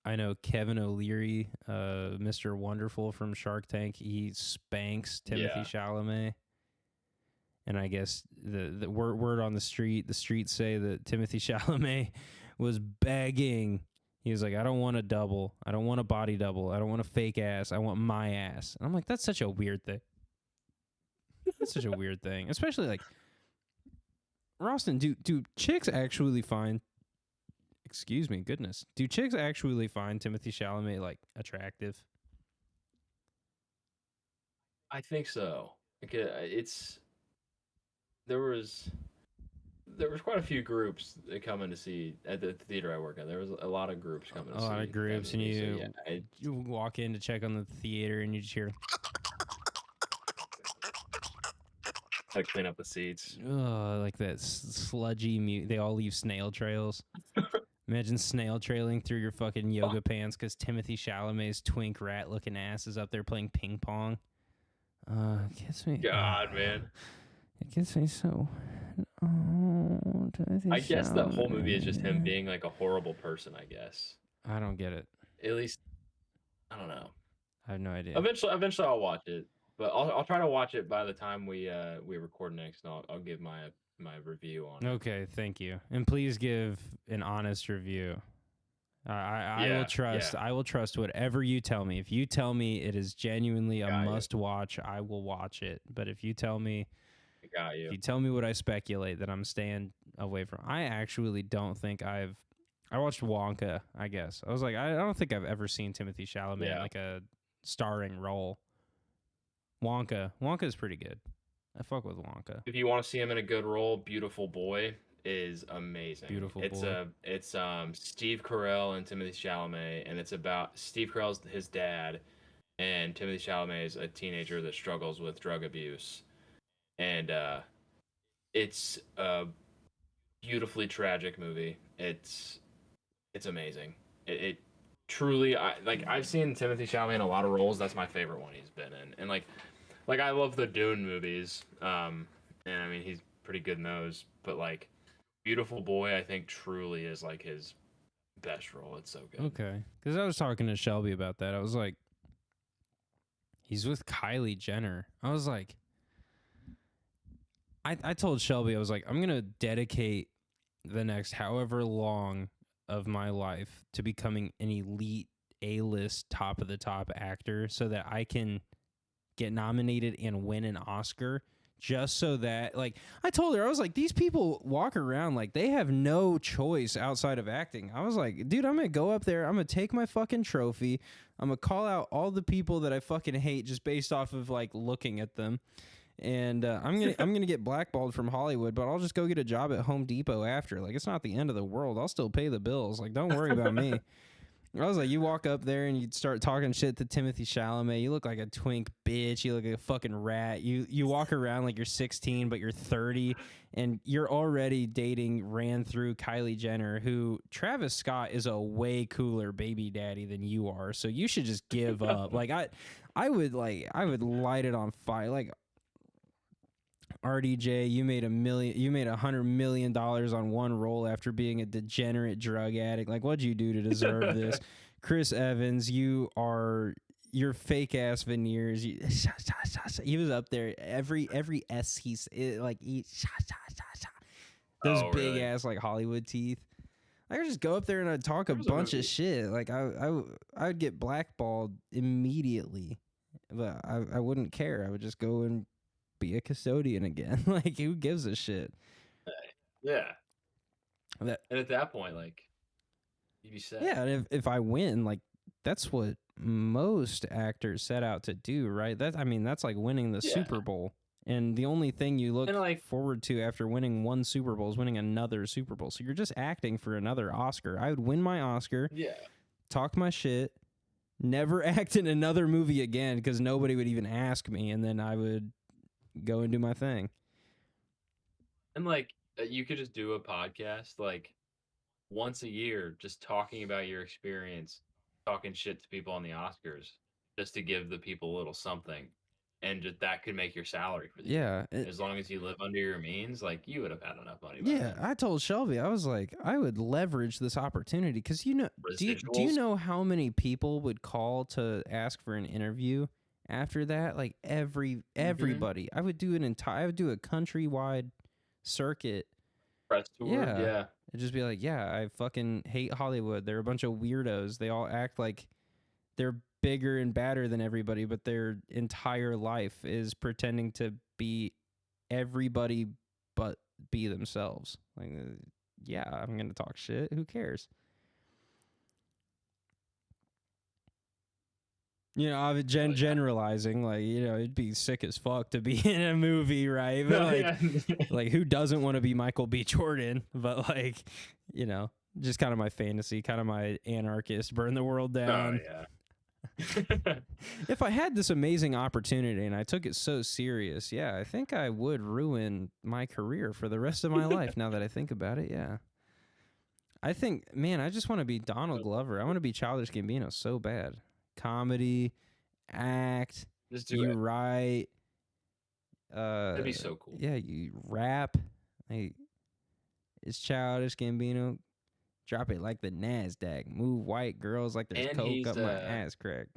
I know Kevin O'Leary, Mr. Wonderful from Shark Tank, he spanks Timothy
Yeah.
Chalamet. And I guess the word on the streets say that Timothy Chalamet was begging. He was like, I don't want a double. I don't want a body double. I don't want a fake ass. I want my ass. And I'm like, that's such a weird thing. That's such a weird thing. Especially like, Roston, do chicks actually find, excuse me, goodness, do chicks actually find Timothy Chalamet like attractive?
I think so. Okay, there was quite a few groups that come in to see at the theater I work at. There was a lot of groups coming.
A lot of groups, and you walk in to check on the theater, and you just hear,
like clean up the seats.
like that sludgy. They all leave snail trails. Imagine snail trailing through your fucking yoga pants because Timothy Chalamet's twink rat looking ass is up there playing ping pong. It gets me.
God, man.
It gets me so. Oh, Timothy
I guess the whole movie is just him
Chalamet.
being like a horrible person. I guess.
I don't get it.
At least, I don't know.
I have no idea.
Eventually, I'll watch it, but I'll try to watch it by the time we record next, and I'll give my review on it.
Okay, thank you, and please give an honest review. I will trust.
Yeah.
I will trust whatever you tell me. If you tell me it is genuinely a
Got you.
must watch, I will watch it. But if you tell me,
I got you.
if you tell me what I speculate, that I'm staying away from. I actually don't think I watched Wonka. I guess I was like, I don't think I've ever seen Timothy Chalamet in like a starring role. Wonka is pretty good. I fuck with Wonka.
If you want to see him in a good role, Beautiful Boy is amazing.
Beautiful
it's
Boy.
It's Steve Carell and Timothy Chalamet, and it's about Steve Carell's his dad, and Timothy Chalamet is a teenager that struggles with drug abuse, and it's a beautifully tragic movie. It's amazing. It truly, I've seen Timothy Chalamet in a lot of roles. That's my favorite one he's been in, and like I love the Dune movies. And I mean he's pretty good in those, but like Beautiful Boy, I think truly is like his best role. It's so good.
Okay, because I was talking to Shelby about that. I was like, he's with Kylie Jenner. I was like, I told Shelby, I was like, I'm gonna dedicate the next however long of my life to becoming an elite A-list top of the top actor so that I can get nominated and win an Oscar, just so that, like, I told her, I was like, these people walk around like they have no choice outside of acting. I was like, dude, I'm gonna go up there, I'm gonna take my fucking trophy, I'm gonna call out all the people that I fucking hate just based off of like looking at them, and I'm gonna get blackballed from Hollywood, but I'll just go get a job at Home Depot after. Like, it's not the end of the world. I'll still pay the bills. Like, don't worry about me. I was like, you walk up there and you start talking shit to Timothy Chalamet. You look like a twink bitch. You look like a fucking rat. You walk around like you're 16, but you're 30, and you're already ran through Kylie Jenner, who Travis Scott is a way cooler baby daddy than you are. So you should just give up. Like I would light it on fire. Like, RDJ, you made $100 million on one role after being a degenerate drug addict. Like, what'd you do to deserve this? Chris Evans, your fake ass veneers. He was up there. Every S those big ass like Hollywood teeth. I could just go up there and I'd talk a bunch of shit. Like I would get blackballed immediately, but I wouldn't care. I would just go and be a custodian again. Like, who gives a shit?
Yeah. And at that point, like, you'd be set.
Yeah, and if I win, like, that's what most actors set out to do, right? That's like winning the Super Bowl. And the only thing you look forward to after winning one Super Bowl is winning another Super Bowl. So you're just acting for another Oscar. I would win my Oscar.
Yeah.
Talk my shit. Never act in another movie again because nobody would even ask me, and then I would go and do my thing.
And like, you could just do a podcast. Like, once a year just talking about your experience, talking shit to people on the Oscars, just to give the people a little something, and just that could make your salary for the year.
Yeah,
As long as you live under your means, like you would have had enough money by
yeah.
then.
I told Shelby, I was like, I would leverage this opportunity because do you
Residuals.
know how many people would call to ask for an interview after that? Like everybody. I would do a countrywide circuit.
Press tour.
Yeah.
Yeah.
It'd just be like, yeah, I fucking hate Hollywood. They're a bunch of weirdos. They all act like they're bigger and badder than everybody, but their entire life is pretending to be everybody but be themselves. Like, yeah, I'm gonna talk shit. Who cares? You know, I'm generalizing. Like, you know, it'd be sick as fuck to be in a movie, right? But like, who doesn't want to be Michael B. Jordan? But like, you know, just kind of my fantasy, kind of my anarchist, burn the world down.
Oh, yeah.
If I had this amazing opportunity and I took it so serious, yeah, I think I would ruin my career for the rest of my life. Now that I think about it, yeah. I think, man, I just want to be Donald Glover. I want to be Childish Gambino so bad. Comedy, act,
Just do
you
it.
write.
That'd be so cool.
Yeah, you rap. Like, it's Childish Gambino. Drop it like the NASDAQ. Move white girls like there's
And
coke
he's,
up my ass crack.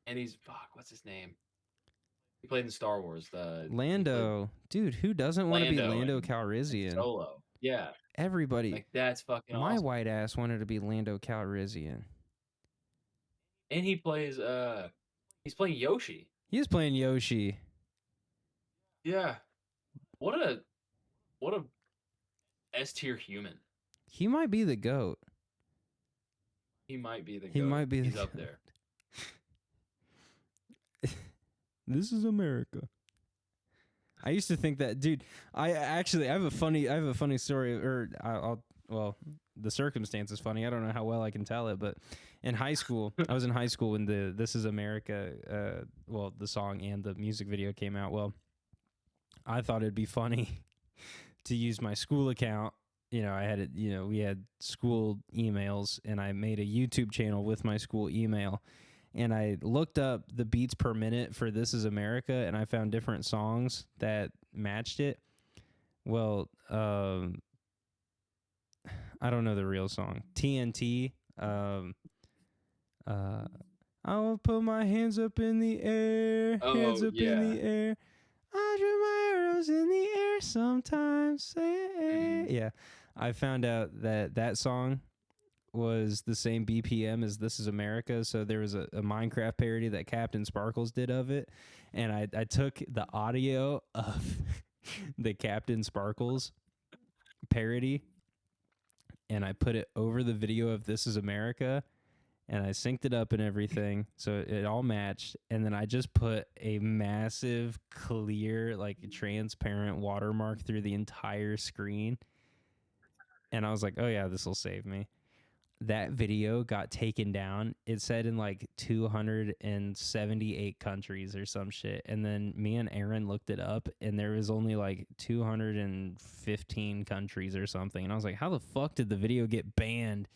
And he's what's his name? He played in Star Wars.
Lando. Dude, who doesn't want to be Lando
and
Calrissian?
Solo. Yeah.
Everybody.
Like that's fucking
My
awesome.
white ass wanted to be Lando Calrissian.
And he plays he's playing Yoshi.
He is playing Yoshi.
Yeah. What a S tier human.
He might be the GOAT.
He might be the GOAT.
He might be
He's
the
up there.
This is America. I used to think that, dude. I have a funny story, or well, the circumstance is funny. I don't know how well I can tell it, but in high school, I was in high school when the "This Is America," the song and the music video came out. Well, I thought it'd be funny to use my school account. You know, I had it. You know, we had school emails, and I made a YouTube channel with my school email. And I looked up the beats per minute for This Is America, and I found different songs that matched it. Well, I don't know the real song. TNT. I'll put my hands up in the air, hands up in the air. I shoot my arrows in the air sometimes. Yeah, I found out that song was the same BPM as This Is America, so there was a Minecraft parody that Captain Sparkles did of it, and I took the audio of the Captain Sparkles parody and I put it over the video of This Is America, and I synced it up and everything, so it all matched, and then I just put a massive, clear, like transparent watermark through the entire screen, and I was like, oh yeah, this will save me. That video got taken down. It said in like 278 countries or some shit. And then me and Aaron looked it up, and there was only like 215 countries or something. And I was like, how the fuck did the video get banned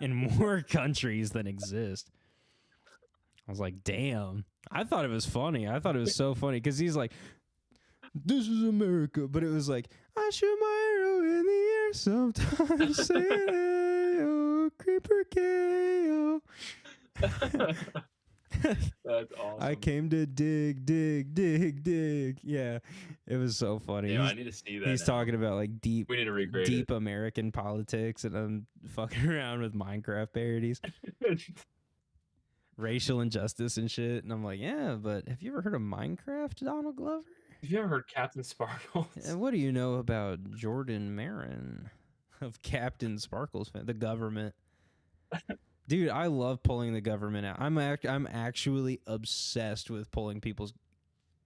in more countries than exist? I was like, damn. I thought it was funny. I thought it was so funny because he's like, this is America. But it was like, I shoot my arrow in the air sometimes. Say it. Creeper KO.
That's awesome.
I came to dig. Yeah, it was so funny.
Yeah, I need to see that.
He's talking about like
We need to regrade
deep American politics, and I'm fucking around with Minecraft parodies, racial injustice and shit. And I'm like, yeah, but have you ever heard of Minecraft, Donald Glover?
Have you ever heard Captain Sparkles?
And what do you know about Jordan Marin of Captain Sparkles, the government? Dude, I love pulling the government out. I'm actually obsessed with pulling people's.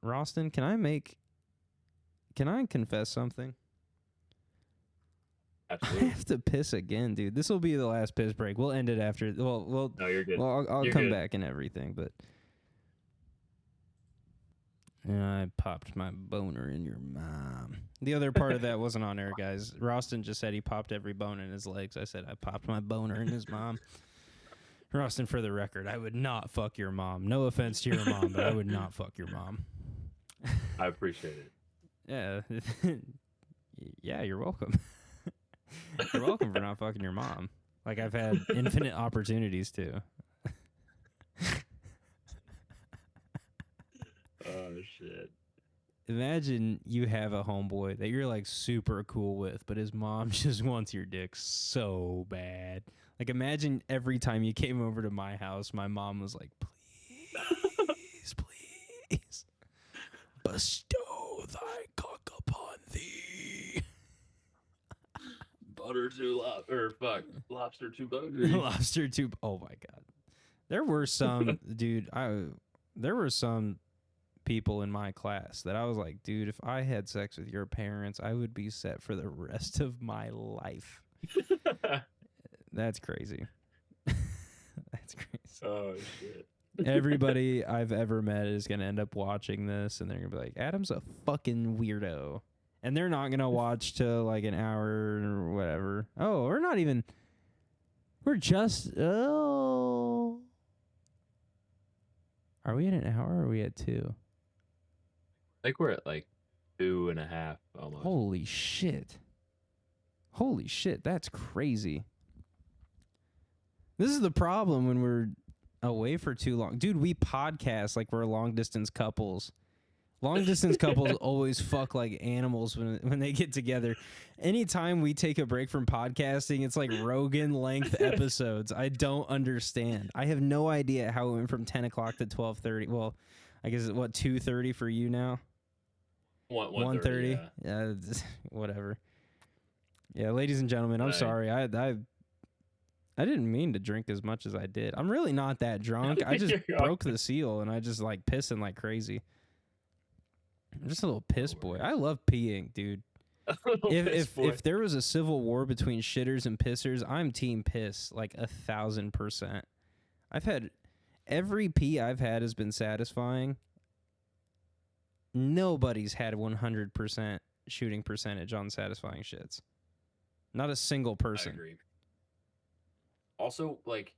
Roston, can I confess something?
Absolutely.
I have to piss again, dude. This will be the last piss break. We'll end it after. Well,
no, you're good.
Well, I'll
You're
come
good.
back and everything, but I popped my boner in your mom. The other part of that wasn't on air, guys. Rostin just said he popped every bone in his legs. I said I popped my boner in his mom. Rostin, for the record, I would not fuck your mom. No offense to your mom, but I would not fuck your mom.
I appreciate it.
Yeah. Yeah, you're welcome. You're welcome for not fucking your mom. Like, I've had infinite opportunities to.
Oh, shit.
Imagine you have a homeboy that you're like super cool with, but his mom just wants your dick so bad. Like, imagine every time you came over to my house, my mom was like, please, please, bestow thy cock upon thee.
Butter too lobster too buttery.
Lobster too. Oh my God. There were some, dude, there were some people in my class that I was like, dude, if I had sex with your parents, I would be set for the rest of my life. That's crazy. That's crazy.
Oh, shit.
Everybody I've ever met is going to end up watching this, and they're going to be like, Adam's a fucking weirdo. And they're not going to watch till like an hour or whatever. Oh, we're not even. We're just. Oh. Are we at an hour or are we at 2?
I think we're at like 2.5 almost.
Holy shit. Holy shit. That's crazy. This is the problem when we're away for too long. Dude, we podcast like we're long distance couples. Long distance couples always fuck like animals when they get together. Anytime we take a break from podcasting, it's like Rogan length episodes. I don't understand. I have no idea how it went from 10 o'clock to 12:30. Well, I guess it's what, 2:30 for you now? 1:30. Yeah, whatever. Yeah, ladies and gentlemen, I'm sorry. I didn't mean to drink as much as I did. I'm really not that drunk. I just broke the seal and I just like pissing like crazy. I'm just a little piss boy. I love peeing, dude. If there was a civil war between shitters and pissers, I'm team piss like 1,000%. I've had every pee I've had has been satisfying. Nobody's had 100% shooting percentage on satisfying shits. Not a single person.
I agree. Also, like,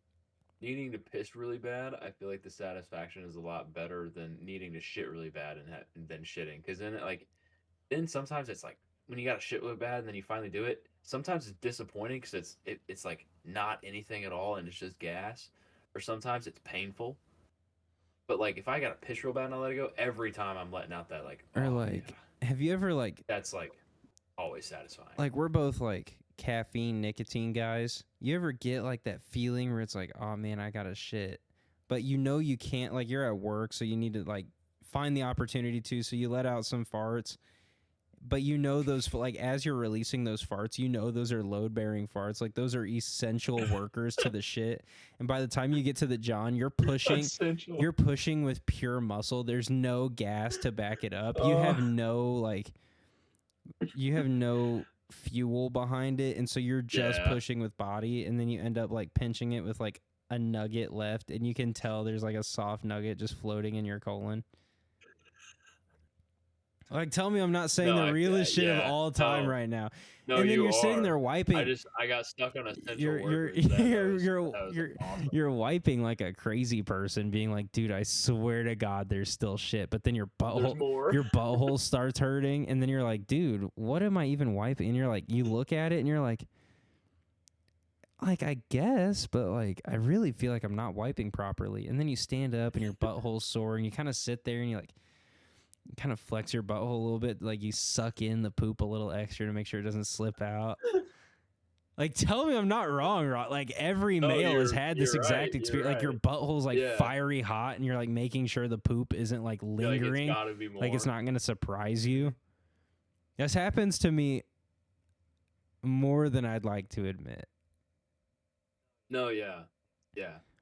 needing to piss really bad, I feel like the satisfaction is a lot better than needing to shit really bad and then shitting. Because then sometimes it's like when you got to shit really bad and then you finally do it. Sometimes it's disappointing because it's like not anything at all and it's just gas. Or sometimes it's painful. But like if I got to piss real bad and I let it go, every time I'm letting out that like.
Or like, have you ever like?
That's like always satisfying.
Like we're both like caffeine, nicotine guys. You ever get like that feeling where it's like, oh man, I gotta shit, but you know you can't, like you're at work, so you need to like find the opportunity to, so you let out some farts, but you know those, like as you're releasing those farts, you know those are load-bearing farts, like those are essential workers to the shit, and by the time you get to the John, you're pushing with pure muscle. There's no gas to back it up. You have no fuel behind it, and so you're just pushing with body, and then you end up like pinching it with like a nugget left, and you can tell there's like a soft nugget just floating in your colon. Like, tell me I'm not saying the realest shit of all time right now.
No,
and then you're sitting there wiping.
I got stuck on essential
you're wiping like a crazy person, being like, dude, I swear to God, there's still shit. But then your butthole starts hurting, and then you're like, dude, what am I even wiping? And you're like, you look at it, and you're like, I guess, but like, I really feel like I'm not wiping properly. And then you stand up, and your butthole's sore, and you kind of sit there, and you like. Kind of flex your butthole a little bit, like you suck in the poop a little extra to make sure it doesn't slip out. Like, tell me I'm not wrong, Rod. Like, every male has had this exact experience. Like, your butthole's like fiery hot, and you're like making sure the poop isn't like lingering. Like it's not gonna surprise you. This happens to me more than I'd like to admit.
No, yeah.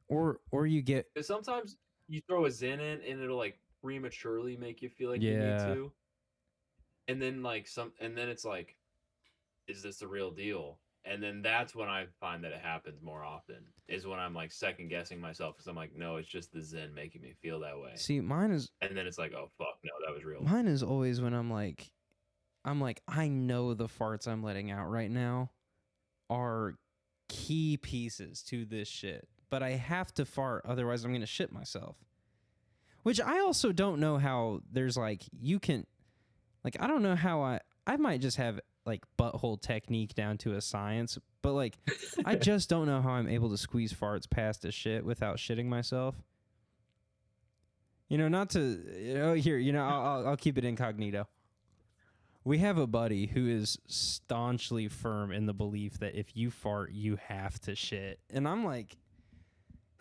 Or you get.
Sometimes you throw a Zen in, and it'll like prematurely make you feel like you need to, and then it's like, is this the real deal? And then that's when I find that it happens more often, is when I'm like second guessing myself, because I'm like, no, it's just the Zen making me feel that way.
See, mine is,
and then it's like, oh fuck, no, that was real.
Mine is always when I'm like I'm like, I know the farts I'm letting out right now are key pieces to this shit, but I have to fart, otherwise I'm going to shit myself. Which I also don't know how there's like, you can, like, I don't know how I might just have like butthole technique down to a science, but like, I just don't know how I'm able to squeeze farts past a shit without shitting myself. You know, not to, here, I'll keep it incognito. We have a buddy who is staunchly firm in the belief that if you fart, you have to shit. And I'm like,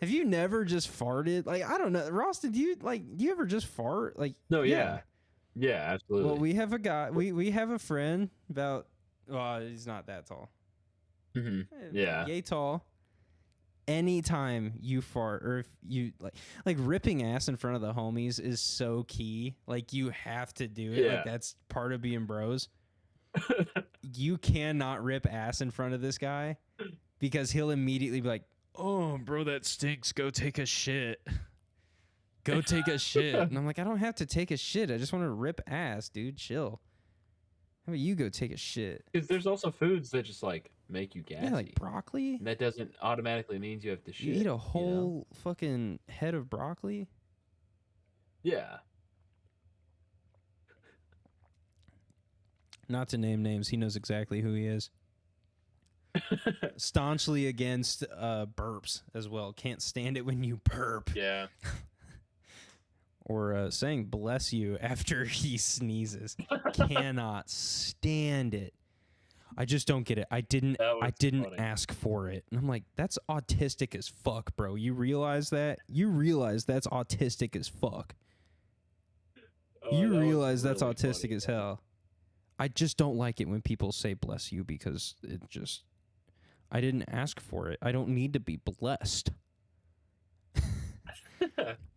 have you never just farted? Like, I don't know. Ross, do you ever just fart? Like,
No, yeah. Yeah, absolutely.
Well, we have a guy, we have a friend about, well, he's not that tall.
Yeah.
Yay tall. Anytime you fart, or if you like ripping ass in front of the homies is so key. Like, you have to do it.
Yeah.
Like, that's part of being bros. You cannot rip ass in front of this guy because he'll immediately be like, "Oh, bro, that stinks. Go take a shit. Go take a shit." And I'm like, I don't have to take a shit. I just want to rip ass, dude. Chill. How about you go take a shit?
Because there's also foods that just like make you gassy.
Yeah, like broccoli.
And that doesn't automatically means you have to shit.
You eat a whole fucking head of broccoli?
Yeah.
Not to name names, he knows exactly who he is. Staunchly against burps as well. Can't stand it when you burp.
Yeah.
Or saying bless you after he sneezes. Cannot stand it. I just don't get it. I didn't
funny.
ask for it. And I'm like, that's autistic as fuck, bro. You realize that? You realize that's autistic as fuck. You realize that's
really
autistic
funny,
as hell. I just don't like it when people say bless you because it just, I didn't ask for it. I don't need to be blessed.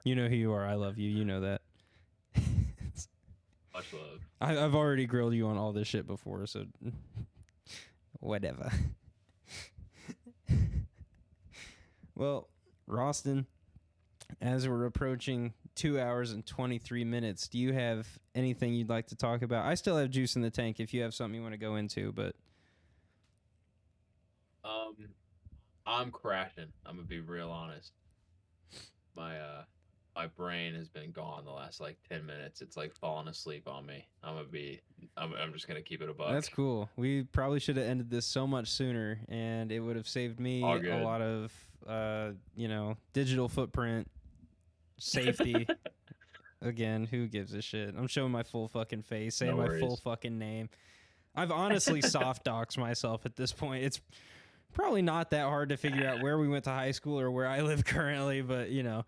You know who you are. I love you. You know that.
Much love.
I've already grilled you on all this shit before, so whatever. Well, Roston, as we're approaching 2 hours and 23 minutes, do you have anything you'd like to talk about? I still have juice in the tank if you have something you want to go into, but
I'm crashing. I'm gonna be real honest. My brain has been gone the last like 10 minutes. It's like falling asleep on me. I'm just gonna keep it a buck.
that's cool. We probably should have ended this so much sooner, and it would have saved me
All
a
good.
lot of digital footprint, safety. Again, who gives a shit? I'm showing my full fucking face, saying
No
my
worries.
full fucking name. I've honestly soft doxed myself at this point. It's probably not that hard to figure out where we went to high school or where I live currently, but
They'll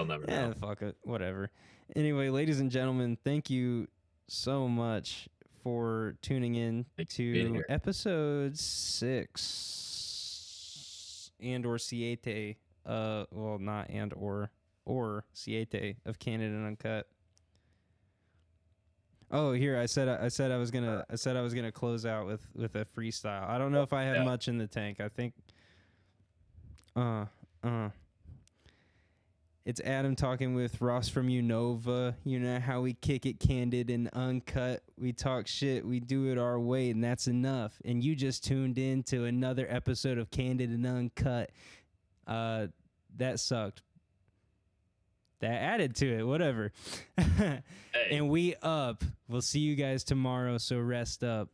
never know.
yeah, fuck it, whatever. Anyway, ladies and gentlemen, thank you so much for tuning in
Thanks for being
to
here.
episode 6 and or siete. Well, not and or siete of Candid and Uncut. Oh, here I said I was gonna close out with a freestyle. I don't know if I have much in the tank. I think it's Adam talking with Ross from Unova. You know how we kick it candid and uncut. We talk shit, we do it our way, and that's enough. And you just tuned in to another episode of Candid and Uncut. That sucked. That added to it, whatever.
Hey.
And we up. We'll see you guys tomorrow, so rest up.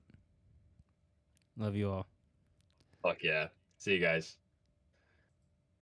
Love you all.
Fuck yeah. See you guys.